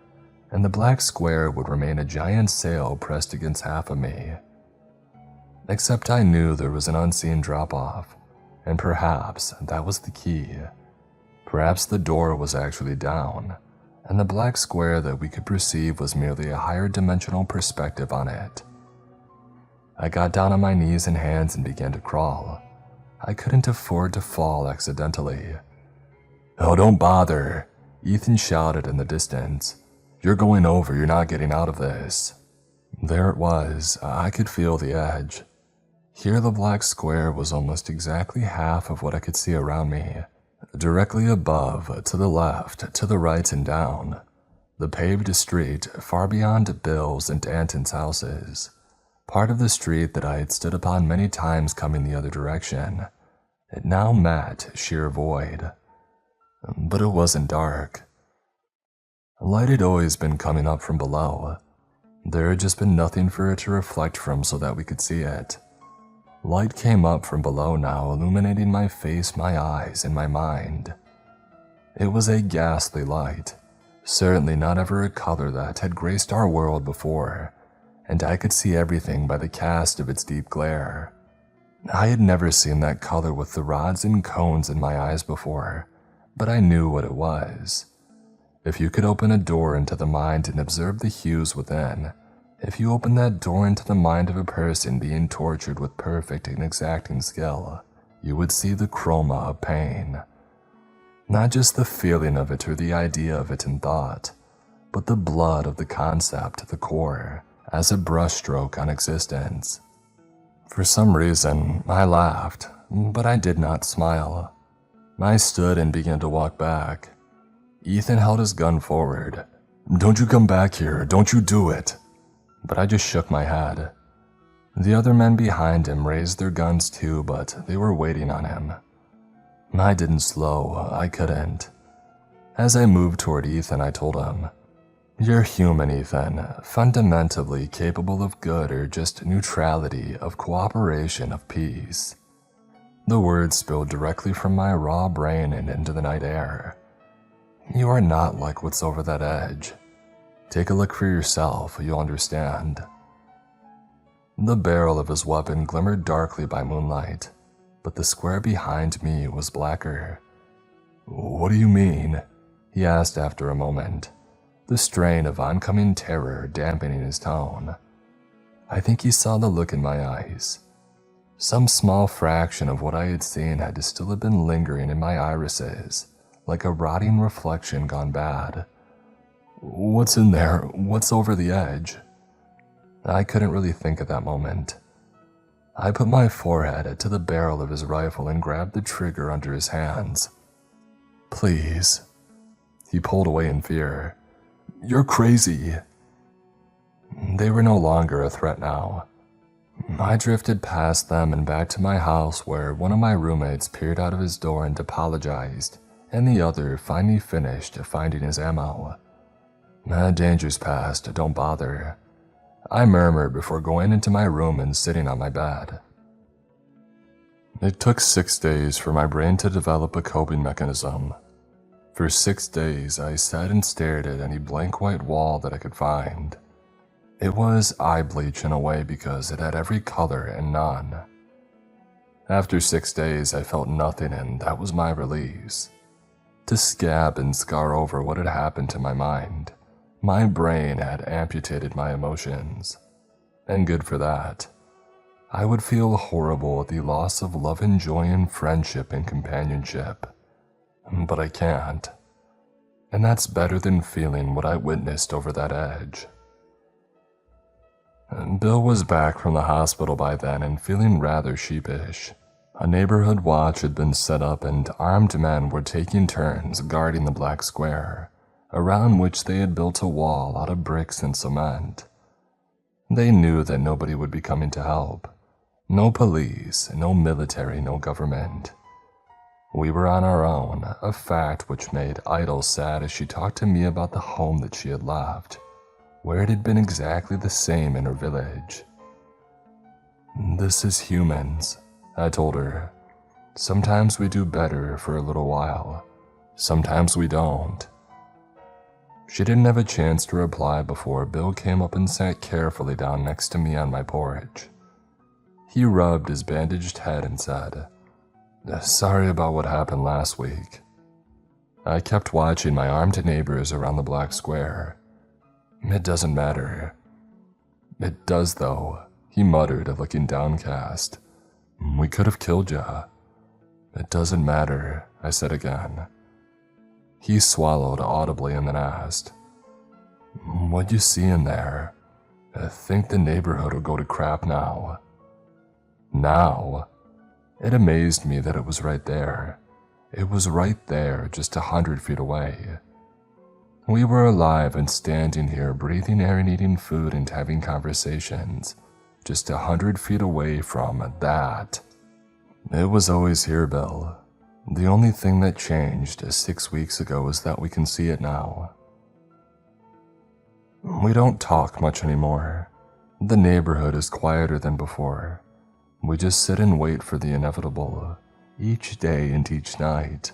and the black square would remain a giant sail pressed against half of me. Except I knew there was an unseen drop-off, and perhaps that was the key. Perhaps the door was actually down, and the black square that we could perceive was merely a higher dimensional perspective on it. I got down on my knees and hands and began to crawl. I couldn't afford to fall accidentally. "Oh, don't bother," Ethan shouted in the distance. "You're going over, you're not getting out of this." There it was. I could feel the edge. Here the black square was almost exactly half of what I could see around me. Directly above, to the left, to the right and down. The paved street, far beyond Bill's and Anton's houses. Part of the street that I had stood upon many times coming the other direction. It now met sheer void. But it wasn't dark. Light had always been coming up from below. There had just been nothing for it to reflect from so that we could see it. Light came up from below now, illuminating my face, my eyes, and my mind. It was a ghastly light, certainly not ever a color that had graced our world before, and I could see everything by the cast of its deep glare. I had never seen that color with the rods and cones in my eyes before, but I knew what it was. If you could open a door into the mind and observe the hues within, if you opened that door into the mind of a person being tortured with perfect and exacting skill, you would see the chroma of pain. Not just the feeling of it or the idea of it in thought, but the blood of the concept at the core as a brushstroke on existence. For some reason, I laughed, but I did not smile. I stood and began to walk back. Ethan held his gun forward. "Don't you come back here, don't you do it." But I just shook my head. The other men behind him raised their guns too, but they were waiting on him. I didn't slow, I couldn't. As I moved toward Ethan, I told him, "You're human, Ethan, fundamentally capable of good or just neutrality, of cooperation, of peace." The words spilled directly from my raw brain and into the night air. You are not like what's over that edge. Take a look for yourself, you'll understand. The barrel of his weapon glimmered darkly by moonlight, but the square behind me was blacker. "What do you mean?" he asked after a moment, the strain of oncoming terror dampening his tone. I think he saw the look in my eyes. Some small fraction of what I had seen had to still have been lingering in my irises, like a rotting reflection gone bad. "What's in there? What's over the edge?" I couldn't really think at that moment. I put my forehead to the barrel of his rifle and grabbed the trigger under his hands. "Please." He pulled away in fear. "You're crazy." They were no longer a threat now. I drifted past them and back to my house, where one of my roommates peered out of his door and apologized, and the other finally finished finding his ammo. "Danger's past, don't bother," I murmured before going into my room and sitting on my bed. It took 6 days for my brain to develop a coping mechanism. For 6 days, I sat and stared at any blank white wall that I could find. It was eye bleach in a way because it had every color and none. After 6 days, I felt nothing, and that was my release. To scab and scar over what had happened to my mind. My brain had amputated my emotions. And good for that. I would feel horrible at the loss of love and joy and friendship and companionship. But I can't. And that's better than feeling what I witnessed over that edge. Bill was back from the hospital by then and feeling rather sheepish. A neighborhood watch had been set up and armed men were taking turns guarding the black square, around which they had built a wall out of bricks and cement. They knew that nobody would be coming to help. No police, no military, no government. We were on our own, a fact which made Idle sad as she talked to me about the home that she had left, where it had been exactly the same in her village. "This is humans," I told her. "Sometimes we do better for a little while. Sometimes we don't." She didn't have a chance to reply before Bill came up and sat carefully down next to me on my porch. He rubbed his bandaged head and said, "Sorry about what happened last week." I kept watching my armed neighbors around the black square. "It doesn't matter." "It does though," he muttered, looking downcast. "We could have killed ya." "It doesn't matter," I said again. He swallowed audibly and then asked, "What you see in there? I think the neighborhood will go to crap now." Now? It amazed me that it was right there. It was right there, just 100 feet away. We were alive and standing here, breathing air and eating food and having conversations, just 100 feet away from that. It was always here, Bill. The only thing that changed 6 weeks ago is that we can see it now. We don't talk much anymore. The neighborhood is quieter than before. We just sit and wait for the inevitable, each day and each night.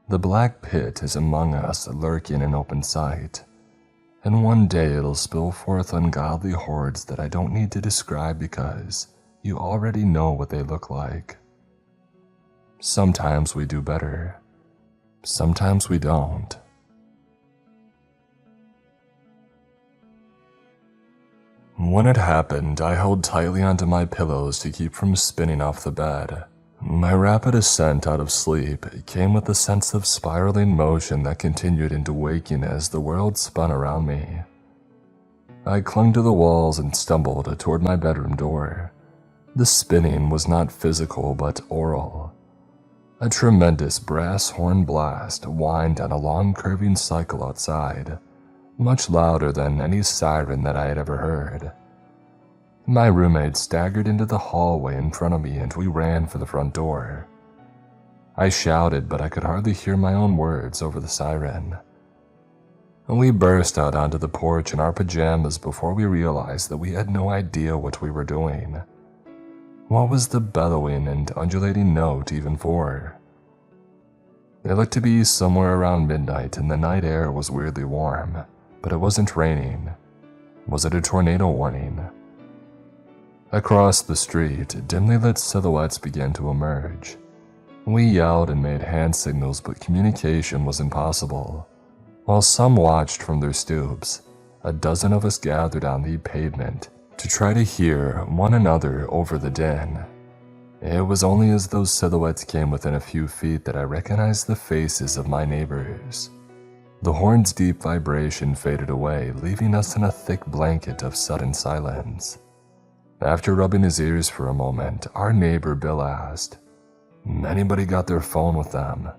The black pit is among us, lurking in open sight, and one day it'll spill forth ungodly hordes that I don't need to describe because you already know what they look like. Sometimes we do better. Sometimes we don't. When it happened, I held tightly onto my pillows to keep from spinning off the bed. My rapid ascent out of sleep came with a sense of spiraling motion that continued into waking as the world spun around me. I clung to the walls and stumbled toward my bedroom door. The spinning was not physical but oral. A tremendous brass horn blast whined down a long curving cycle outside, much louder than any siren that I had ever heard. My roommate staggered into the hallway in front of me and we ran for the front door. I shouted, but I could hardly hear my own words over the siren. We burst out onto the porch in our pajamas before we realized that we had no idea what we were doing. What was the bellowing and undulating note even for? It looked to be somewhere around midnight and the night air was weirdly warm, but it wasn't raining. Was it a tornado warning? Across the street, dimly lit silhouettes began to emerge. We yelled and made hand signals, but communication was impossible. While some watched from their stoops, a dozen of us gathered on the pavement to try to hear one another over the din. It was only as those silhouettes came within a few feet that I recognized the faces of my neighbors. The horn's deep vibration faded away, leaving us in a thick blanket of sudden silence. After rubbing his ears for a moment, our neighbor Bill asked, "Anybody got their phone with them?"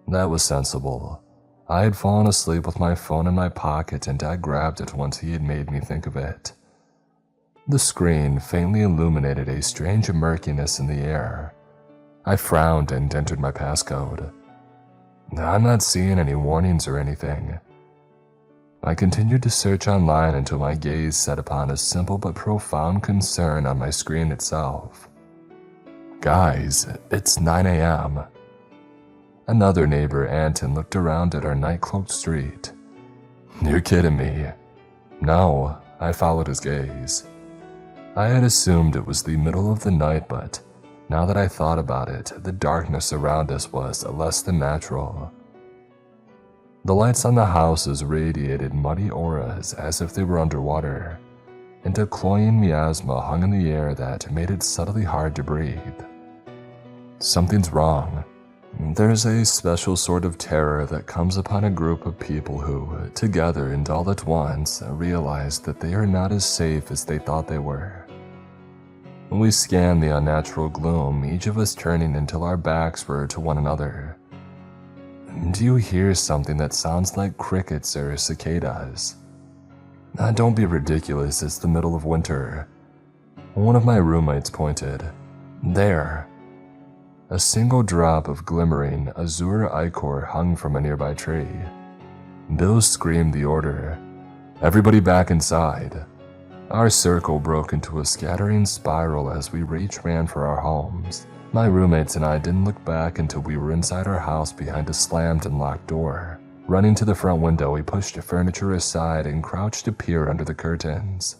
That was sensible. I had fallen asleep with my phone in my pocket and I grabbed it once he had made me think of it. The screen faintly illuminated a strange murkiness in the air. I frowned and entered my passcode. I'm not seeing any warnings or anything. I continued to search online until my gaze set upon a simple but profound concern on my screen itself. "Guys, it's 9 a.m. Another neighbor, Anton, looked around at our night-cloaked street. "You're kidding me." No, I followed his gaze. I had assumed it was the middle of the night, but now that I thought about it, the darkness around us was less than natural. The lights on the houses radiated muddy auras as if they were underwater, and a cloying miasma hung in the air that made it subtly hard to breathe. Something's wrong. There's a special sort of terror that comes upon a group of people who, together and all at once, realize that they are not as safe as they thought they were. We scanned the unnatural gloom, each of us turning until our backs were to one another. Do you hear something that sounds like crickets or cicadas? Don't be ridiculous, it's the middle of winter. One of my roommates pointed. There. A single drop of glimmering azure ichor hung from a nearby tree. Bill screamed the order. "Everybody back inside." Our circle broke into a scattering spiral as we each ran for our homes. My roommates and I didn't look back until we were inside our house behind a slammed and locked door. Running to the front window, we pushed the furniture aside and crouched to peer under the curtains.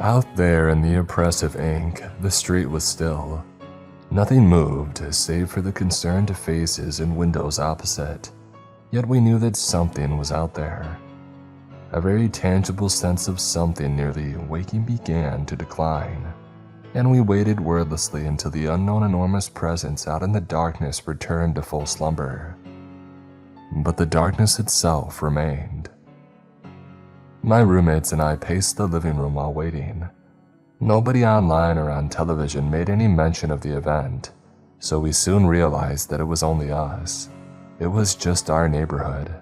Out there in the oppressive ink, the street was still. Nothing moved, save for the concerned faces and windows opposite. Yet we knew that something was out there. A very tangible sense of something nearly waking began to decline, and we waited wordlessly until the unknown enormous presence out in the darkness returned to full slumber. But the darkness itself remained. My roommates and I paced the living room while waiting. Nobody online or on television made any mention of the event, so we soon realized that it was only us. It was just our neighborhood.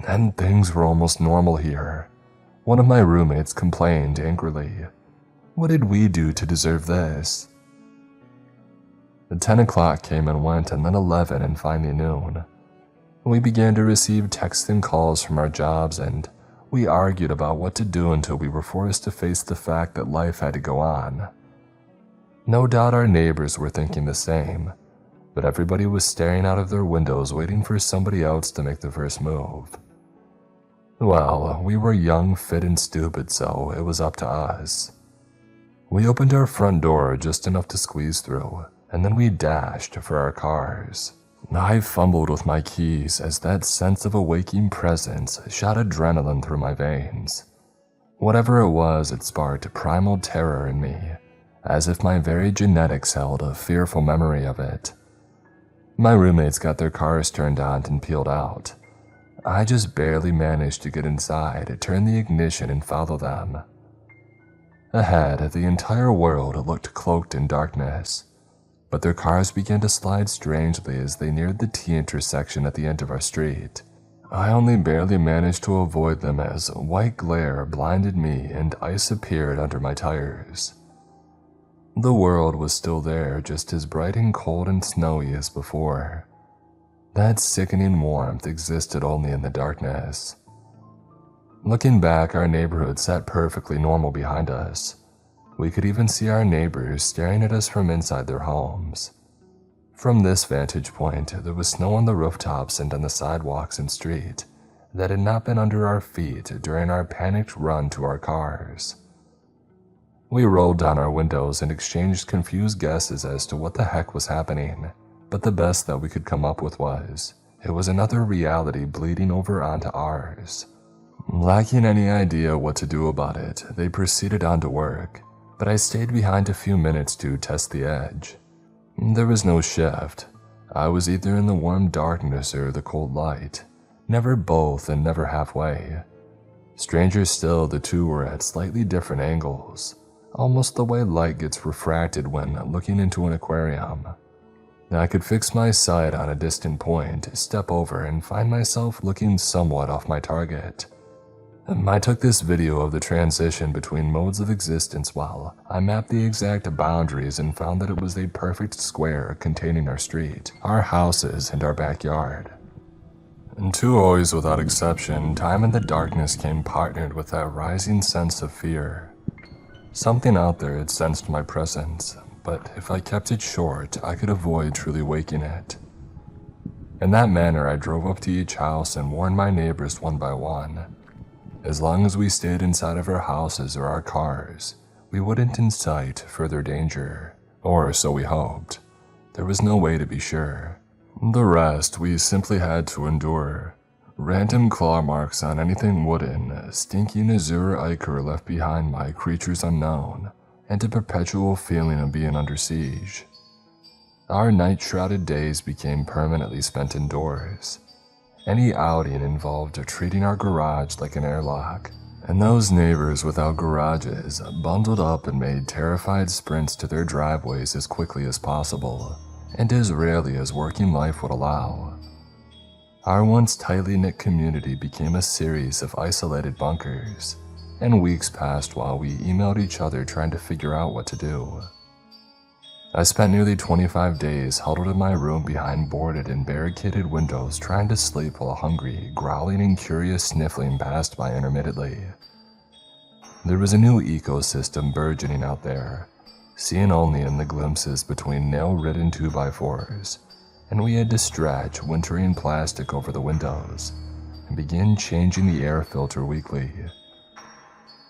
And things were almost normal here. One of my roommates complained angrily. What did we do to deserve this? 10 o'clock came and went, and then 11 and finally noon. We began to receive texts and calls from our jobs, and we argued about what to do until we were forced to face the fact that life had to go on. No doubt our neighbors were thinking the same, but everybody was staring out of their windows waiting for somebody else to make the first move. Well, we were young, fit, and stupid, so it was up to us. We opened our front door just enough to squeeze through, and then we dashed for our cars. I fumbled with my keys as that sense of a waking presence shot adrenaline through my veins. Whatever it was, it sparked primal terror in me, as if my very genetics held a fearful memory of it. My roommates got their cars turned on and peeled out. I just barely managed to get inside, turn the ignition, and follow them. Ahead, the entire world looked cloaked in darkness, but their cars began to slide strangely as they neared the T intersection at the end of our street. I only barely managed to avoid them as white glare blinded me and ice appeared under my tires. The world was still there, just as bright and cold and snowy as before. That sickening warmth existed only in the darkness. Looking back, our neighborhood sat perfectly normal behind us. We could even see our neighbors staring at us from inside their homes. From this vantage point, there was snow on the rooftops and on the sidewalks and street that had not been under our feet during our panicked run to our cars. We rolled down our windows and exchanged confused guesses as to what the heck was happening, but the best that we could come up with was, it was another reality bleeding over onto ours. Lacking any idea what to do about it, they proceeded on to work, but I stayed behind a few minutes to test the edge. There was no shift. I was either in the warm darkness or the cold light, never both and never halfway. Stranger still, the two were at slightly different angles, almost the way light gets refracted when looking into an aquarium. I could fix my sight on a distant point, step over, and find myself looking somewhat off my target. I took this video of the transition between modes of existence while I mapped the exact boundaries and found that it was a perfect square containing our street, our houses, and our backyard. And two always without exception, time in the darkness came partnered with that rising sense of fear. Something out there had sensed my presence, but if I kept it short, I could avoid truly waking it. In that manner, I drove up to each house and warned my neighbors one by one. As long as we stayed inside of our houses or our cars, we wouldn't incite further danger, or so we hoped. There was no way to be sure. The rest we simply had to endure. Random claw marks on anything wooden, stinking azure ichor left behind by creatures unknown, and a perpetual feeling of being under siege. Our night-shrouded days became permanently spent indoors. Any outing involved treating our garage like an airlock, and those neighbors without garages bundled up and made terrified sprints to their driveways as quickly as possible, and as rarely as working life would allow. Our once tightly knit community became a series of isolated bunkers, and weeks passed while we emailed each other trying to figure out what to do. I spent nearly 25 days huddled in my room behind boarded and barricaded windows trying to sleep while hungry, growling and curious sniffling passed by intermittently. There was a new ecosystem burgeoning out there, seen only in the glimpses between nail-ridden 2x4s, and we had to stretch wintering plastic over the windows and begin changing the air filter weekly.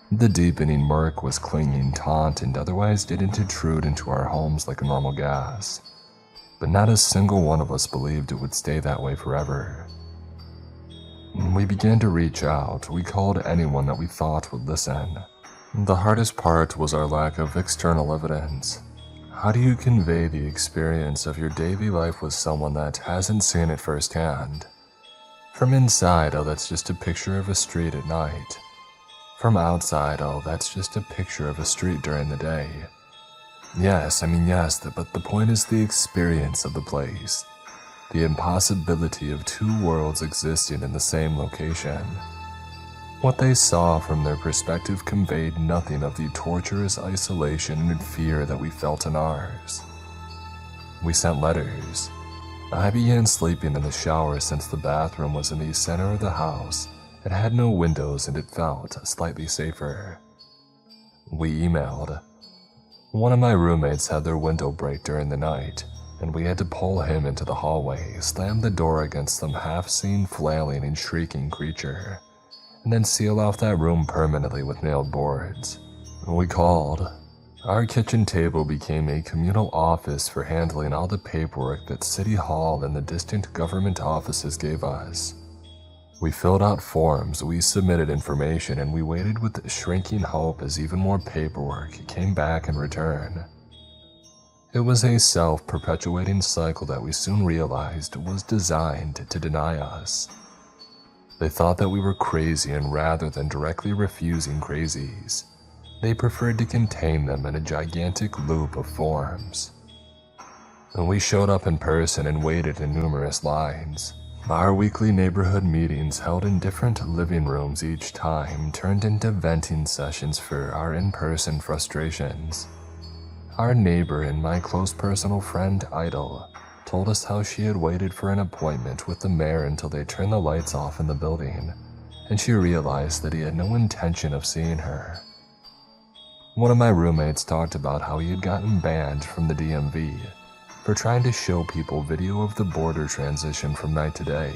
The deepening murk was clinging taut and otherwise didn't intrude into our homes like a normal gas, but not a single one of us believed it would stay that way forever. We began to reach out. We called anyone that we thought would listen. The hardest part was our lack of external evidence. How do you convey the experience of your daily life with someone that hasn't seen it firsthand? From inside, oh, that's just a picture of a street at night. From outside, oh, that's just a picture of a street during the day. Yes, but the point is the experience of the place. The impossibility of two worlds existing in the same location. What they saw from their perspective conveyed nothing of the torturous isolation and fear that we felt in ours. We sent letters. I began sleeping in the shower since the bathroom was in the center of the house. It had no windows and it felt slightly safer. We emailed. One of my roommates had their window break during the night, and we had to pull him into the hallway, slam the door against some half-seen flailing and shrieking creature, and then seal off that room permanently with nailed boards. We called. Our kitchen table became a communal office for handling all the paperwork that City Hall and the distant government offices gave us. We filled out forms, we submitted information, and we waited with shrinking hope as even more paperwork came back in return. It was a self-perpetuating cycle that we soon realized was designed to deny us. They thought that we were crazy, and rather than directly refusing crazies, they preferred to contain them in a gigantic loop of forms. And we showed up in person and waited in numerous lines. Our weekly neighborhood meetings, held in different living rooms each time, turned into venting sessions for our in-person frustrations. Our neighbor and my close personal friend, Idol, told us how she had waited for an appointment with the mayor until they turned the lights off in the building, and she realized that he had no intention of seeing her. One of my roommates talked about how he had gotten banned from the DMV for trying to show people video of the border transition from night to day.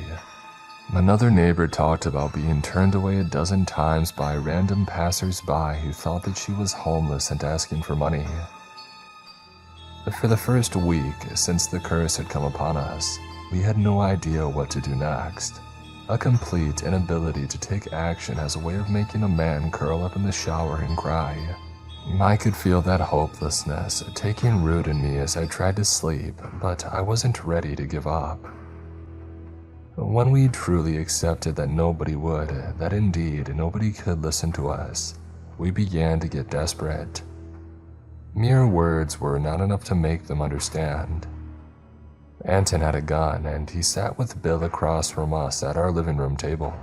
Another neighbor talked about being turned away a dozen times by random passers-by who thought that she was homeless and asking for money. For the first week since the curse had come upon us, we had no idea what to do next. A complete inability to take action as a way of making a man curl up in the shower and cry. I could feel that hopelessness taking root in me as I tried to sleep, but I wasn't ready to give up. When we truly accepted that nobody would, that indeed nobody could listen to us, we began to get desperate. Mere words were not enough to make them understand. Anton had a gun, and he sat with Bill across from us at our living room table.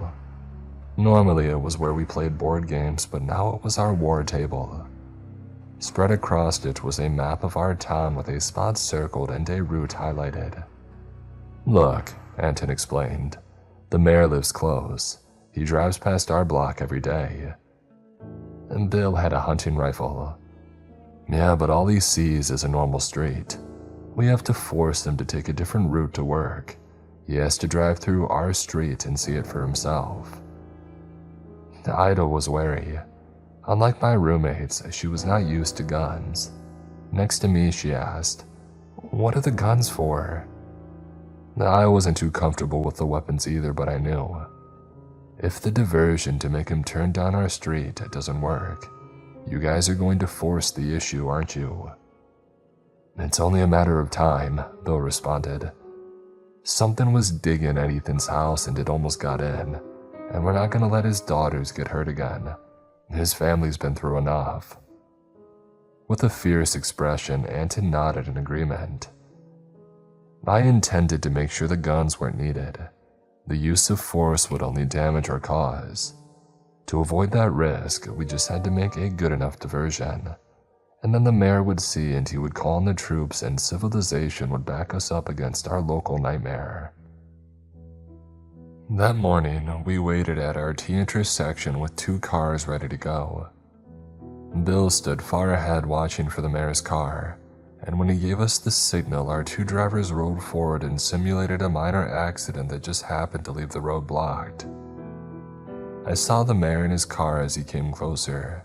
Normally it was where we played board games, but now it was our war table. Spread across it was a map of our town with a spot circled and a route highlighted. "Look," Anton explained, "the mayor lives close. He drives past our block every day." And Bill had a hunting rifle. "Yeah, but all he sees is a normal street. We have to force him to take a different route to work. He has to drive through our street and see it for himself." Ida was wary. Unlike my roommates, she was not used to guns. Next to me, she asked, "What are the guns for?" I wasn't too comfortable with the weapons either, but I knew. If the diversion to make him turn down our street doesn't work, you guys are going to force the issue, aren't you? "It's only a matter of time," Bill responded. "Something was digging at Ethan's house and it almost got in, and we're not going to let his daughters get hurt again. His family's been through enough." With a fierce expression, Anton nodded in agreement. I intended to make sure the guns weren't needed. The use of force would only damage our cause. To avoid that risk, we just had to make a good enough diversion, and then the mayor would see and he would call in the troops and civilization would back us up against our local nightmare. That morning, we waited at our T-intersection with 2 cars ready to go. Bill stood far ahead watching for the mayor's car, and when he gave us the signal, our 2 drivers rolled forward and simulated a minor accident that just happened to leave the road blocked. I saw the mayor in his car as he came closer.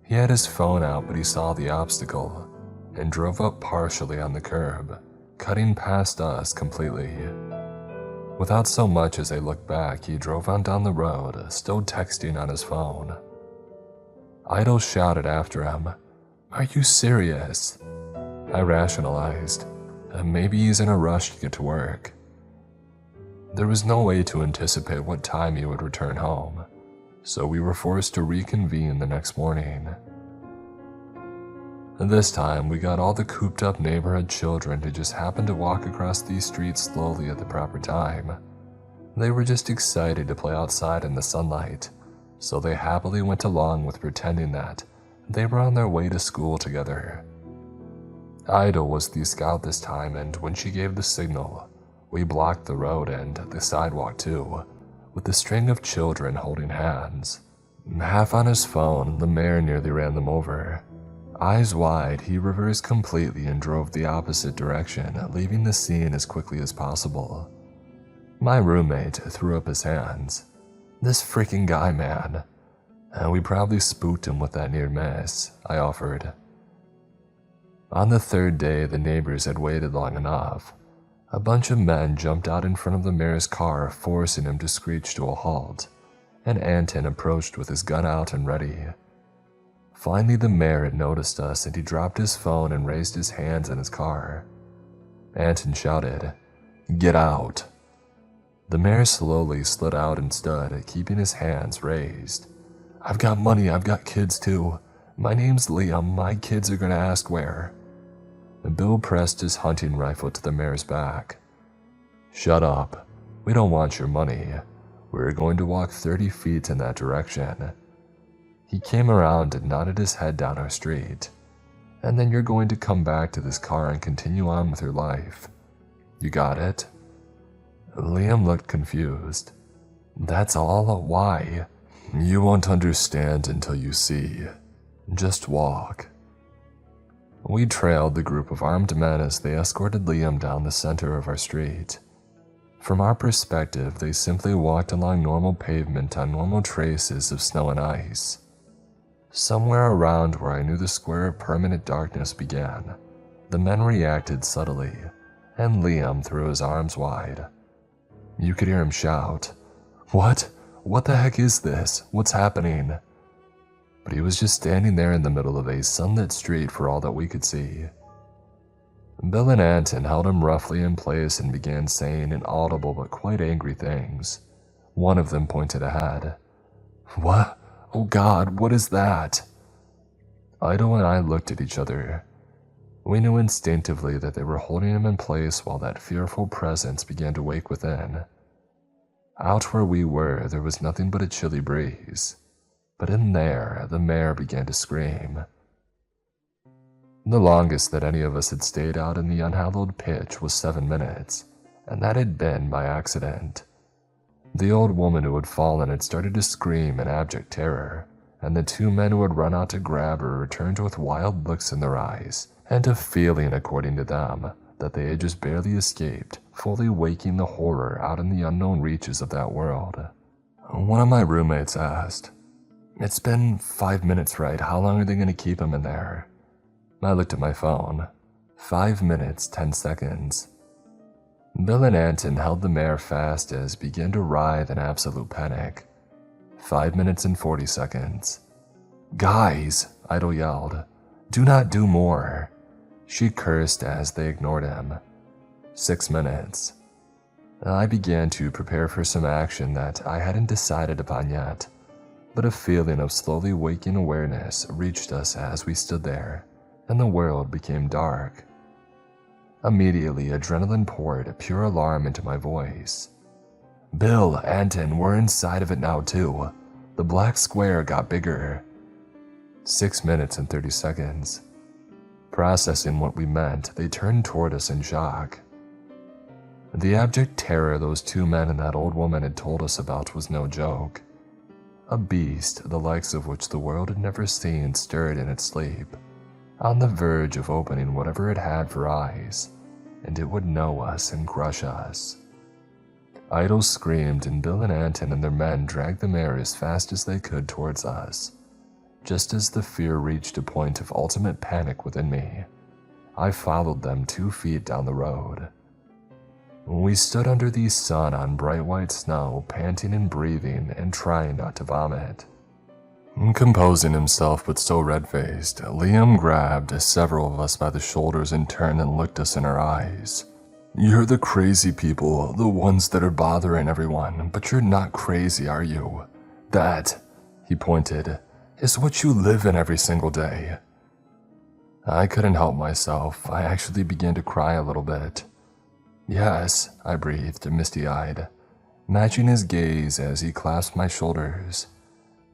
He had his phone out, but he saw the obstacle and drove up partially on the curb, cutting past us completely. Without so much as a look back, he drove on down the road, still texting on his phone. Idol shouted after him, "Are you serious?" I rationalized, maybe he's in a rush to get to work. There was no way to anticipate what time he would return home, so we were forced to reconvene the next morning. This time, we got all the cooped-up neighborhood children to just happen to walk across these streets slowly at the proper time. They were just excited to play outside in the sunlight, so they happily went along with pretending that they were on their way to school together. Ida was the scout this time, and when she gave the signal, we blocked the road and the sidewalk too, with a string of children holding hands. Half on his phone, the mayor nearly ran them over. Eyes wide, he reversed completely and drove the opposite direction, leaving the scene as quickly as possible. My roommate threw up his hands. "This freaking guy, man." "We probably spooked him with that near miss," I offered. On the 3rd day, the neighbors had waited long enough. A bunch of men jumped out in front of the mayor's car, forcing him to screech to a halt, and Anton approached with his gun out and ready. Finally, the mayor had noticed us, and he dropped his phone and raised his hands in his car. Anton shouted, "Get out!" The mayor slowly slid out and stood, keeping his hands raised. "I've got money, I've got kids too. My name's Liam, my kids are gonna ask where." Bill pressed his hunting rifle to the mayor's back. "Shut up. We don't want your money. We're going to walk 30 feet in that direction." He came around and nodded his head down our street. "And then you're going to come back to this car and continue on with your life. You got it?" Liam looked confused. "That's all? Why?" "You won't understand until you see. Just walk." We trailed the group of armed men as they escorted Liam down the center of our street. From our perspective, they simply walked along normal pavement on normal traces of snow and ice. Somewhere around where I knew the square of permanent darkness began, the men reacted subtly, and Liam threw his arms wide. You could hear him shout, "What? What the heck is this? What's happening?" But he was just standing there in the middle of a sunlit street for all that we could see. Bill and Anton held him roughly in place and began saying inaudible but quite angry things. One of them pointed ahead. "What? Oh God, what is that?" Idle and I looked at each other. We knew instinctively that they were holding him in place while that fearful presence began to wake within. Out where we were, there was nothing but a chilly breeze. But in there, the mayor began to scream. The longest that any of us had stayed out in the unhallowed pitch was 7 minutes, and that had been by accident. The old woman who had fallen had started to scream in abject terror, and the 2 men who had run out to grab her returned with wild looks in their eyes, and a feeling, according to them, that they had just barely escaped, fully waking the horror out in the unknown reaches of that world. One of my roommates asked, "It's been 5 minutes, right? How long are they going to keep him in there?" I looked at my phone. 5 minutes, 10 seconds. Bill and Anton held the mayor fast as he began to writhe in absolute panic. 5 minutes and 40 seconds. "Guys," Idle yelled, "do not do more." She cursed as they ignored him. 6 minutes. I began to prepare for some action that I hadn't decided upon yet, but a feeling of slowly waking awareness reached us as we stood there, and the world became dark. Immediately, adrenaline poured pure alarm into my voice. "Bill, Anton, we're inside of it now too. The black square got bigger." 6 minutes and 30 seconds. Processing what we meant, they turned toward us in shock. The abject terror those 2 men and that old woman had told us about was no joke. A beast, the likes of which the world had never seen, stirred in its sleep, on the verge of opening whatever it had for eyes, and it would know us and crush us. Idle screamed, and Bill and Anton and their men dragged the mayor as fast as they could towards us. Just as the fear reached a point of ultimate panic within me, I followed them 2 feet down the road. We stood under the sun on bright white snow, panting and breathing and trying not to vomit. Composing himself but still red-faced, Liam grabbed several of us by the shoulders in turn and looked us in our eyes. "You're the crazy people, the ones that are bothering everyone, but you're not crazy, are you? That," he pointed, "is what you live in every single day." I couldn't help myself. I actually began to cry a little bit. "Yes," I breathed, misty-eyed, matching his gaze as he clasped my shoulders.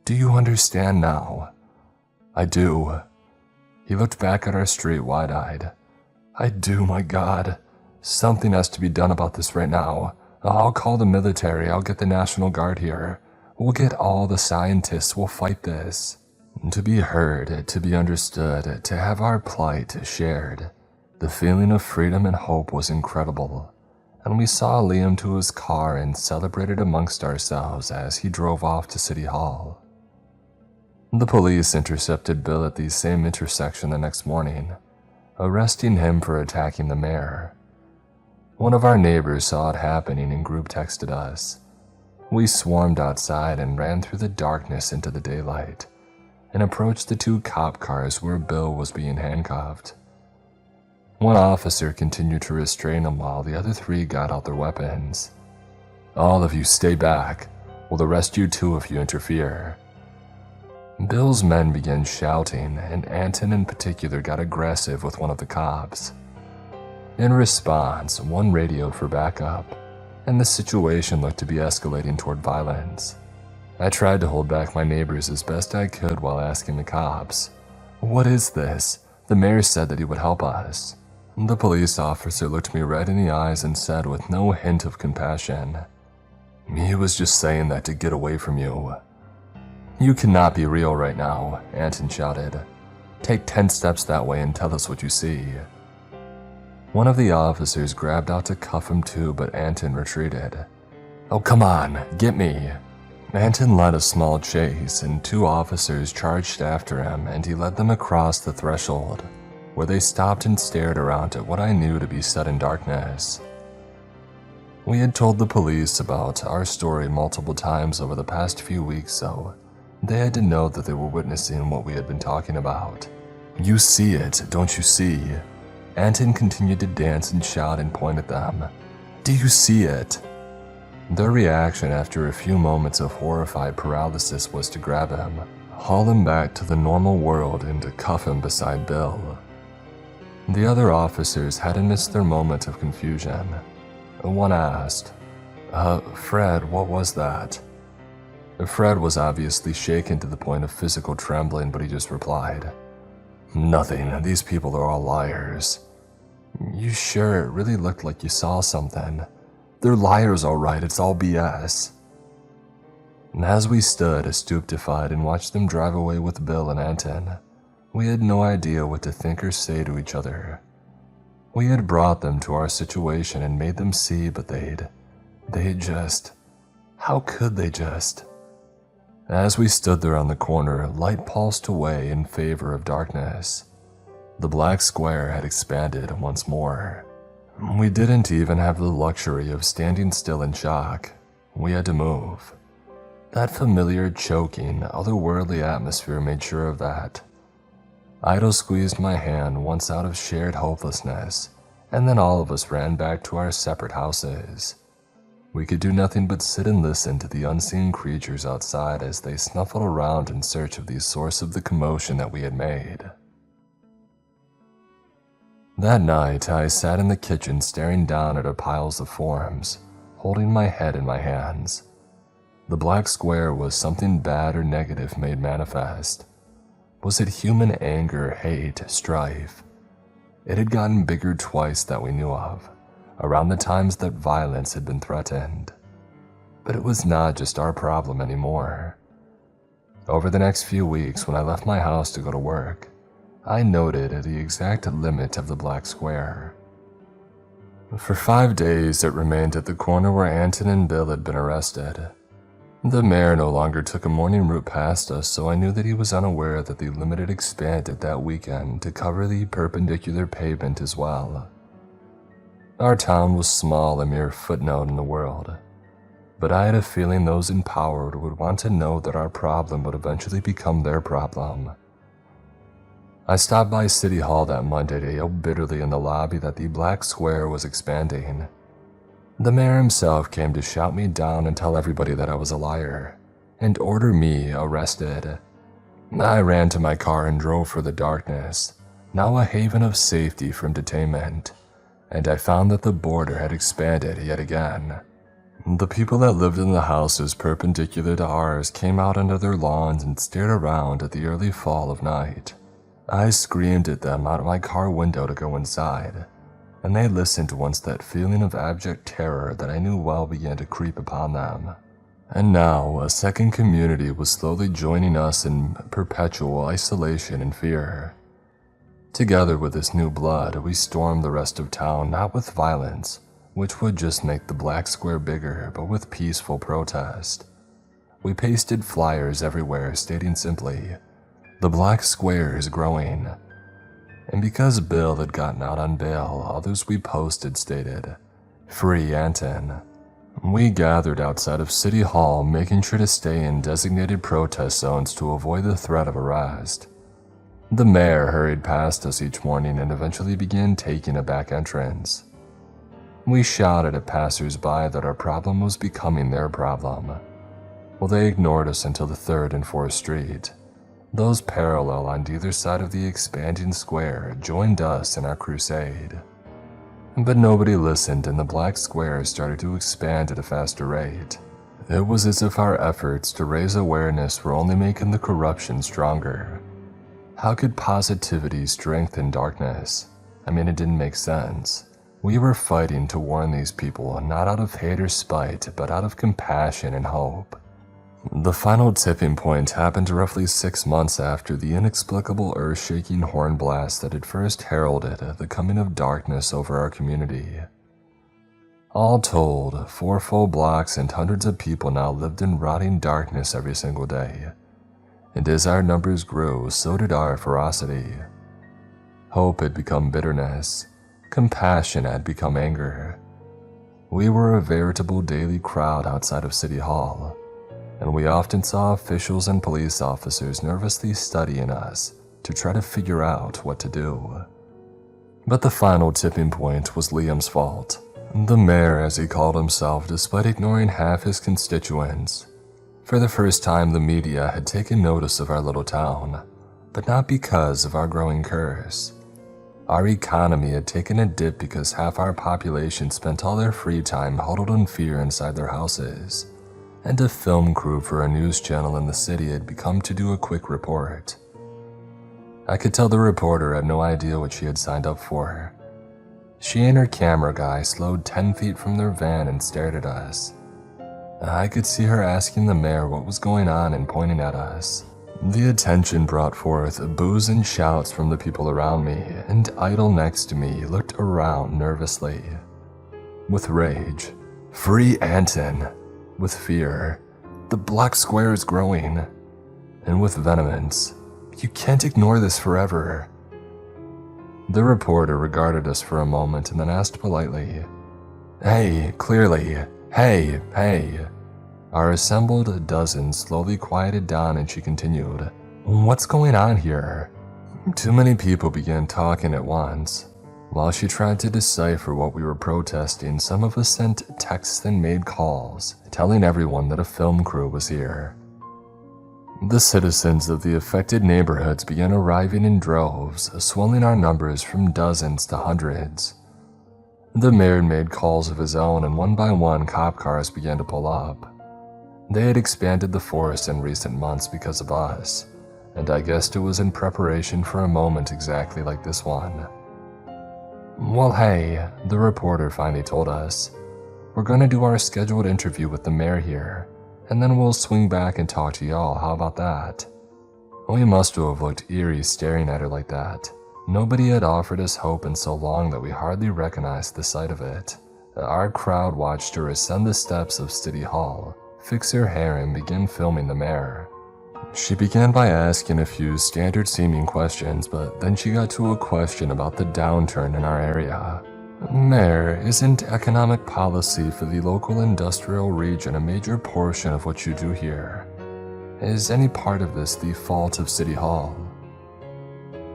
"Do you understand now?" "I do." He looked back at our street wide-eyed. "I do, my God. Something has to be done about this right now. I'll call the military, I'll get the National Guard here. We'll get all the scientists, we'll fight this." To be heard, to be understood, to have our plight shared. The feeling of freedom and hope was incredible, and we saw Liam to his car and celebrated amongst ourselves as he drove off to City Hall. The police intercepted Bill at the same intersection the next morning, arresting him for attacking the mayor. One of our neighbors saw it happening and group texted us. We swarmed outside and ran through the darkness into the daylight and approached the 2 cop cars where Bill was being handcuffed. One officer continued to restrain him while the other 3 got out their weapons. "All of you stay back. We'll arrest you too if you interfere." Bill's men began shouting, and Anton in particular got aggressive with one of the cops. In response, one radioed for backup, and the situation looked to be escalating toward violence. I tried to hold back my neighbors as best I could while asking the cops, "What is this? The mayor said that he would help us." The police officer looked me right in the eyes and said with no hint of compassion, "He was just saying that to get away from you." "You cannot be real right now," Anton shouted. "Take 10 steps that way and tell us what you see." One of the officers grabbed out to cuff him too, but Anton retreated. "Oh, come on, get me." Anton led a small chase, and 2 officers charged after him, and he led them across the threshold, where they stopped and stared around at what I knew to be sudden darkness. We had told the police about our story multiple times over the past few weeks, so they had to know that they were witnessing what we had been talking about. "You see it, don't you see?" Anton continued to dance and shout and point at them. "Do you see it?" Their reaction after a few moments of horrified paralysis was to grab him, haul him back to the normal world, and to cuff him beside Bill. The other officers hadn't missed their moment of confusion. One asked, Fred, what was that?" Fred was obviously shaken to the point of physical trembling, but he just replied, "Nothing, these people are all liars." "You sure? It really looked like you saw something." "They're liars, all right, it's all BS." And as we stood, stupefied, and watched them drive away with Bill and Anton, we had no idea what to think or say to each other. We had brought them to our situation and made them see, but they'd just... How could they just? As we stood there on the corner, light pulsed away in favor of darkness. The black square had expanded once more. We didn't even have the luxury of standing still in shock. We had to move. That familiar, choking, otherworldly atmosphere made sure of that. Idle squeezed my hand once out of shared hopelessness, and then all of us ran back to our separate houses. We could do nothing but sit and listen to the unseen creatures outside as they snuffled around in search of the source of the commotion that we had made. That night, I sat in the kitchen staring down at our piles of forms, holding my head in my hands. The black square was something bad or negative made manifest. Was it human anger, hate, strife? It had gotten bigger twice that we knew of, around the times that violence had been threatened. But it was not just our problem anymore. Over the next few weeks, when I left my house to go to work, I noted the exact limit of the black square. For 5 days, it remained at the corner where Anton and Bill had been arrested. The mayor no longer took a morning route past us, so I knew that he was unaware that the limit had expanded that weekend to cover the perpendicular pavement as well. Our town was small, a mere footnote in the world, but I had a feeling those in power would want to know that our problem would eventually become their problem. I stopped by City Hall that Monday to yell bitterly in the lobby that the black square was expanding. The mayor himself came to shout me down and tell everybody that I was a liar, and order me arrested. I ran to my car and drove for the darkness, now a haven of safety from detainment, and I found that the border had expanded yet again. The people that lived in the houses perpendicular to ours came out under their lawns and stared around at the early fall of night. I screamed at them out of my car window to go inside, and they listened once that feeling of abject terror that I knew well began to creep upon them. And now, a second community was slowly joining us in perpetual isolation and fear. Together with this new blood, we stormed the rest of town, not with violence, which would just make the black square bigger, but with peaceful protest. We pasted flyers everywhere stating simply, "The black square is growing." And because Bill had gotten out on bail, others we posted stated, Free Anton. We gathered outside of City Hall, making sure to stay in designated protest zones to avoid the threat of arrest. The mayor hurried past us each morning and eventually began taking a back entrance. We shouted at passers-by that our problem was becoming their problem. Well, they ignored us until the 3rd and 4th Street. Those parallel on either side of the expanding square joined us in our crusade. But nobody listened and the black square started to expand at a faster rate. It was as if our efforts to raise awareness were only making the corruption stronger. How could positivity strengthen darkness? I mean, it didn't make sense. We were fighting to warn these people, not out of hate or spite, but out of compassion and hope. The final tipping point happened roughly 6 months after the inexplicable earth-shaking horn blast that had first heralded the coming of darkness over our community. All told, 4 full blocks and hundreds of people now lived in rotting darkness every single day. And as our numbers grew, so did our ferocity. Hope had become bitterness. Compassion had become anger. We were a veritable daily crowd outside of City Hall, and we often saw officials and police officers nervously studying us to try to figure out what to do. But the final tipping point was Liam's fault. The mayor, as he called himself, despite ignoring half his constituents. For the first time, the media had taken notice of our little town, but not because of our growing curse. Our economy had taken a dip because half our population spent all their free time huddled in fear inside their houses, and a film crew for a news channel in the city had become to do a quick report. I could tell the reporter had no idea what she had signed up for. She and her camera guy slowed 10 feet from their van and stared at us. I could see her asking the mayor what was going on and pointing at us. The attention brought forth boos and shouts from the people around me, and Idle next to me looked around nervously. With rage, "Free Anton!" With fear, "The black square is growing!" And with vehemence, "You can't ignore this forever!" The reporter regarded us for a moment and then asked politely, "Hey, clearly, hey, hey." Our assembled dozen slowly quieted down and she continued, "What's going on here?" Too many people began talking at once. While she tried to decipher what we were protesting, some of us sent texts and made calls, telling everyone that a film crew was here. The citizens of the affected neighborhoods began arriving in droves, swelling our numbers from dozens to hundreds. The mayor made calls of his own, and one by one cop cars began to pull up. They had expanded the force in recent months because of us, and I guessed it was in preparation for a moment exactly like this one. "Well, hey," the reporter finally told us. "We're gonna do our scheduled interview with the mayor here, and then we'll swing back and talk to y'all, how about that?" We must have looked eerie staring at her like that. Nobody had offered us hope in so long that we hardly recognized the sight of it. Our crowd watched her ascend the steps of City Hall, fix her hair, and begin filming the mayor. She began by asking a few standard-seeming questions, but then she got to a question about the downturn in our area. "Mayor, isn't economic policy for the local industrial region a major portion of what you do here? Is any part of this the fault of City Hall?"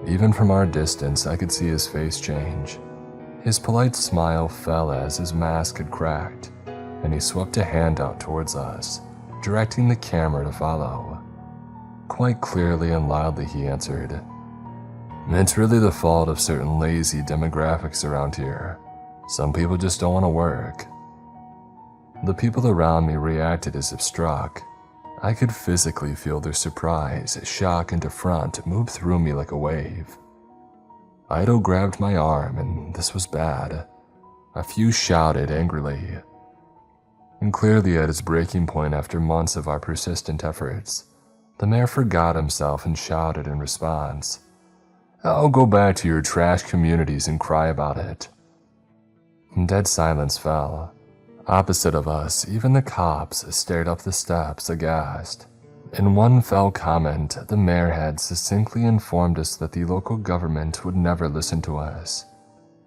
Even from our distance, I could see his face change. His polite smile fell as his mask had cracked, and he swept a hand out towards us, directing the camera to follow. Quite clearly and loudly he answered, "It's really the fault of certain lazy demographics around here. Some people just don't want to work." The people around me reacted as if struck. I could physically feel their surprise, shock, and affront move through me like a wave. Ido grabbed my arm, and this was bad. A few shouted angrily. And clearly at his breaking point after months of our persistent efforts, the mayor forgot himself and shouted in response, "I'll go back to your trash communities and cry about it." Dead silence fell. Opposite of us, even the cops stared up the steps aghast. In one fell comment, the mayor had succinctly informed us that the local government would never listen to us.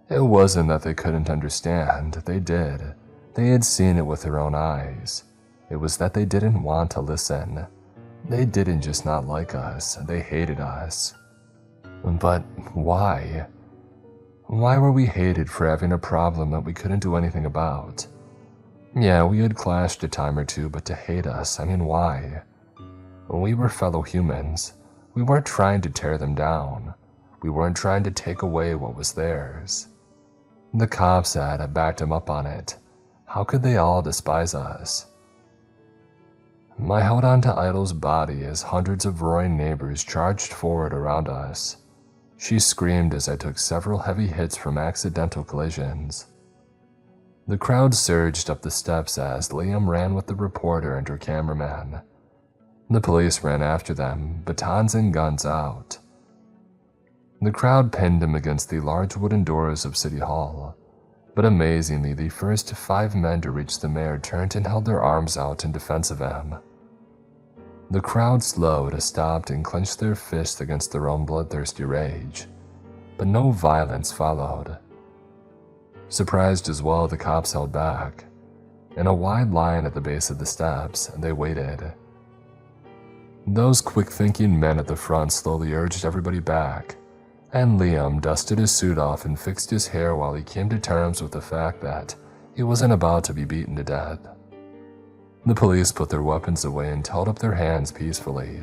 It wasn't that they couldn't understand, they did. They had seen it with their own eyes. It was that they didn't want to listen. They didn't just not like us, they hated us. But why? Why were we hated for having a problem that we couldn't do anything about? Yeah, we had clashed a time or two, but to hate us, I mean, why? We were fellow humans. We weren't trying to tear them down. We weren't trying to take away what was theirs. The cops had backed him up on it. How could they all despise us? I held on to Idle's body as hundreds of roaring neighbors charged forward around us. She screamed as I took several heavy hits from accidental collisions. The crowd surged up the steps as Liam ran with the reporter and her cameraman. The police ran after them, batons and guns out. The crowd pinned him against the large wooden doors of City Hall, but amazingly, the first 5 men to reach the mayor turned and held their arms out in defense of him. The crowd slowed, stopped, and clenched their fists against their own bloodthirsty rage, but no violence followed. Surprised as well, the cops held back. In a wide line at the base of the steps, they waited. Those quick-thinking men at the front slowly urged everybody back, and Liam dusted his suit off and fixed his hair while he came to terms with the fact that he wasn't about to be beaten to death. The police put their weapons away and held up their hands peacefully,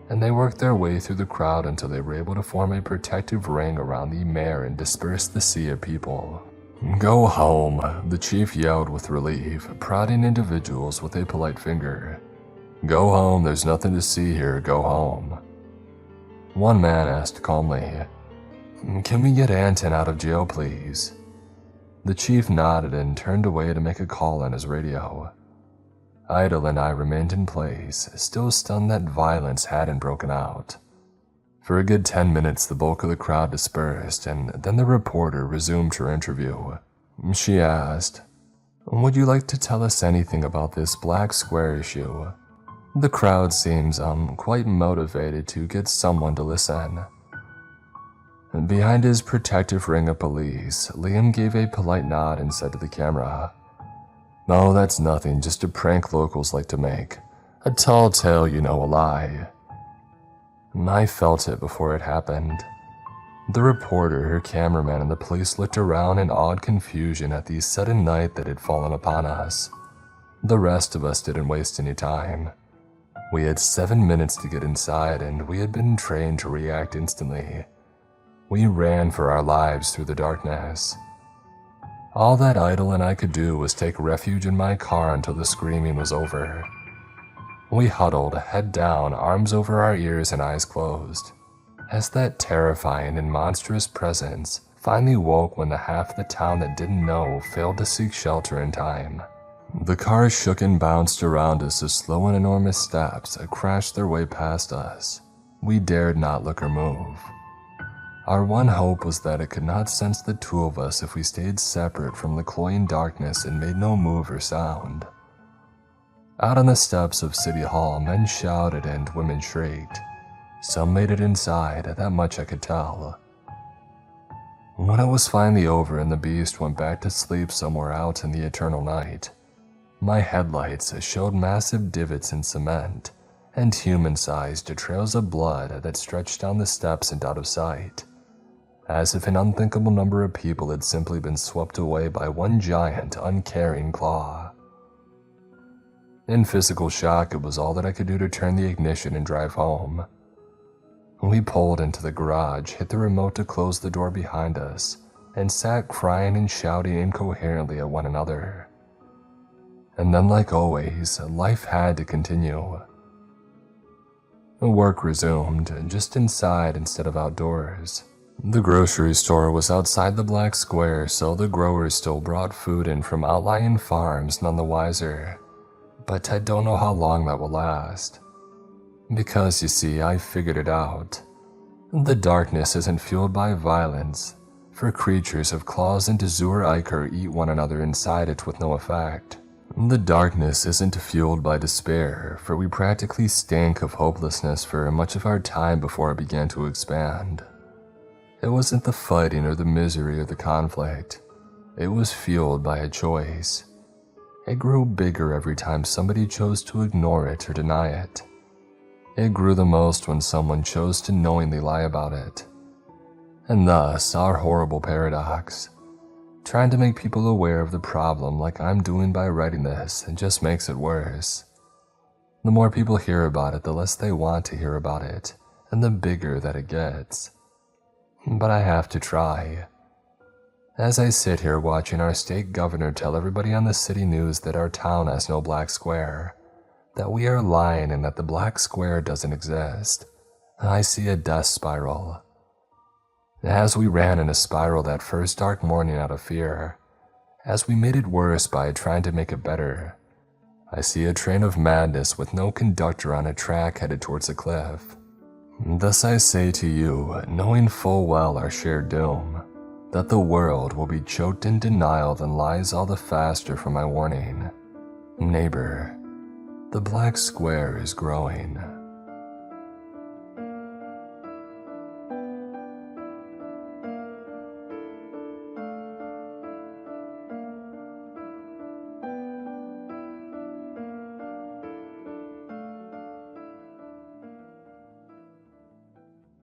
and they worked their way through the crowd until they were able to form a protective ring around the mayor and disperse the sea of people. "Go home," the chief yelled with relief, prodding individuals with a polite finger. "Go home, there's nothing to see here, go home." One man asked calmly, "Can we get Anton out of jail, please?" The chief nodded and turned away to make a call on his radio. Idle and I remained in place, still stunned that violence hadn't broken out. For a good 10 minutes, the bulk of the crowd dispersed, and then the reporter resumed her interview. She asked, "Would you like to tell us anything about this Black Square issue?" The crowd seems quite motivated to get someone to listen. Behind his protective ring of police, Liam gave a polite nod and said to the camera, "Oh, that's nothing, just a prank locals like to make. A tall tale, you know, a lie." I felt it before it happened. The reporter, her cameraman, and the police looked around in awed confusion at the sudden night that had fallen upon us. The rest of us didn't waste any time. We had 7 minutes to get inside, and we had been trained to react instantly. We ran for our lives through the darkness. All that Idle and I could do was take refuge in my car until the screaming was over. We huddled, head down, arms over our ears and eyes closed, as that terrifying and monstrous presence finally woke when the half of the town that didn't know failed to seek shelter in time. The car shook and bounced around us as slow and enormous steps crashed their way past us. We dared not look or move. Our one hope was that it could not sense the two of us if we stayed separate from the cloying darkness and made no move or sound. Out on the steps of City Hall, men shouted and women shrieked. Some made it inside, that much I could tell. When it was finally over and the beast went back to sleep somewhere out in the eternal night, my headlights showed massive divots in cement and human-sized trails of blood that stretched down the steps and out of sight, as if an unthinkable number of people had simply been swept away by one giant, uncaring claw. In physical shock, it was all that I could do to turn the ignition and drive home. We pulled into the garage, hit the remote to close the door behind us, and sat crying and shouting incoherently at one another. And then, like always, life had to continue. Work resumed, just inside instead of outdoors. The grocery store was outside the Black Square, so the growers still brought food in from outlying farms, none the wiser. But I don't know how long that will last. Because, you see, I figured it out. The darkness isn't fueled by violence, for creatures of claws and azure ichor eat one another inside it with no effect. The darkness isn't fueled by despair, for we practically stank of hopelessness for much of our time before it began to expand. It wasn't the fighting or the misery or the conflict. It was fueled by a choice. It grew bigger every time somebody chose to ignore it or deny it. It grew the most when someone chose to knowingly lie about it. And thus, our horrible paradox. Trying to make people aware of the problem like I'm doing by writing this, it just makes it worse. The more people hear about it, the less they want to hear about it, and the bigger that it gets. But I have to try. As I sit here watching our state governor tell everybody on the city news that our town has no black square, that we are lying and that the black square doesn't exist, I see a death spiral. As we ran in a spiral that first dark morning out of fear, as we made it worse by trying to make it better, I see a train of madness with no conductor on a track headed towards a cliff. Thus I say to you, knowing full well our shared doom, that the world will be choked in denial and lies all the faster for my warning. Neighbor, the black square is growing.